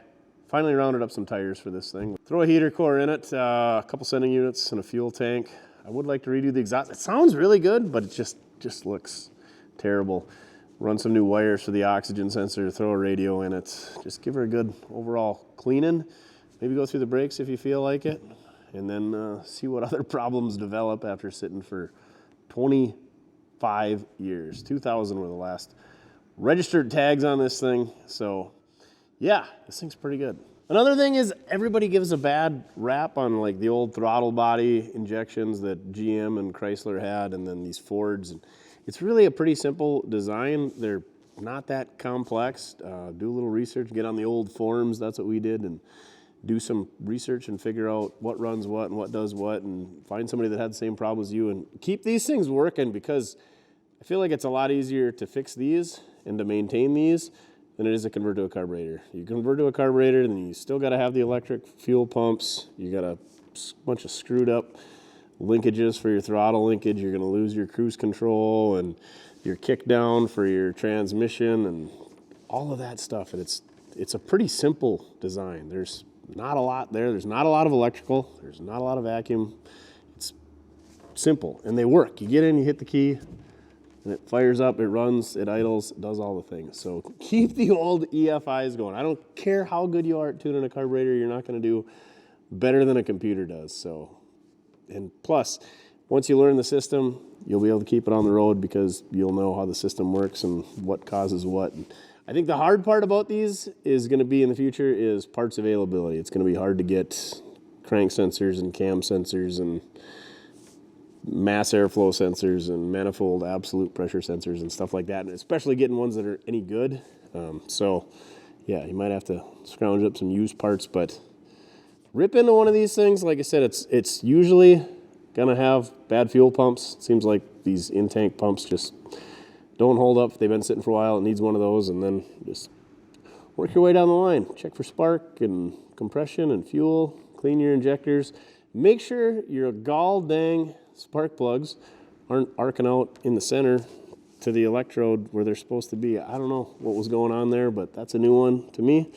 finally rounded up some tires for this thing, throw a heater core in it, a couple sending units, and a fuel tank. I would like to redo the exhaust. It sounds really good, but it just looks terrible. Run some new wires for the oxygen sensor, throw a radio in it. Just give her a good overall cleaning. Maybe go through the brakes if you feel like it. and then see what other problems develop after sitting for 25 years. 2000 were the last registered tags on this thing. So yeah, this thing's pretty good. Another thing is everybody gives a bad rap on like the old throttle body injections that GM and Chrysler had, and then these Fords. And it's really a pretty simple design. They're not that complex. Do a little research, get on the old forums. That's what we did, and do some research and figure out what runs what and what does what, and find somebody that had the same problem as you, and keep these things working, because I feel like it's a lot easier to fix these and to maintain these than it is to convert to a carburetor. You convert to a carburetor, then you still got to have the electric fuel pumps. You got a bunch of screwed up linkages for your throttle linkage. You're going to lose your cruise control and your kick down for your transmission and all of that stuff. And it's a pretty simple design. There's not a lot there. There's not a lot of electrical. There's not a lot of vacuum. It's simple, and they work. You get in, you hit the key, and it fires up, it runs, it idles, it does all the things. So keep the old EFIs going. I don't care how good you are at tuning a carburetor, you're not going to do better than a computer does. So, and plus, once you learn the system, you'll be able to keep it on the road because you'll know how the system works and what causes what. And I think the hard part about these is going to be in the future is parts availability. It's going to be hard to get crank sensors and cam sensors and mass airflow sensors and manifold absolute pressure sensors and stuff like that, and especially getting ones that are any good. So yeah, you might have to scrounge up some used parts, but rip into one of these things. Like I said, it's usually gonna have bad fuel pumps. It seems like these in-tank pumps just don't hold up. They've been sitting for a while. It needs one of those, and then just work your way down the line. Check for spark and compression and fuel. Clean your injectors. Make sure your gall dang spark plugs aren't arcing out in the center to the electrode where they're supposed to be. I don't know what was going on there, but that's a new one to me.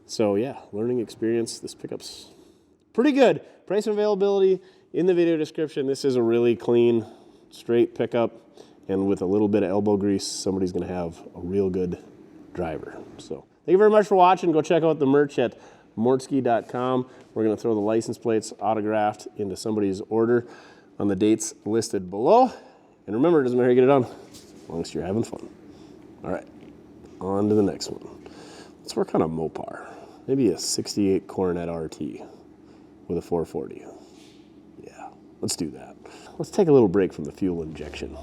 So yeah, learning experience. This pickup's pretty good. Price and availability in the video description. This is a really clean, straight pickup, and with a little bit of elbow grease, somebody's gonna have a real good driver. So thank you very much for watching. Go check out the merch at mortske.com. We're gonna throw the license plates autographed into somebody's order on the dates listed below. And remember, it doesn't matter how you get it done, as long as you're having fun. All right, on to the next one. Let's work on a Mopar. Maybe a 68 Coronet RT with a 440. Yeah, let's do that. Let's take a little break from the fuel injection.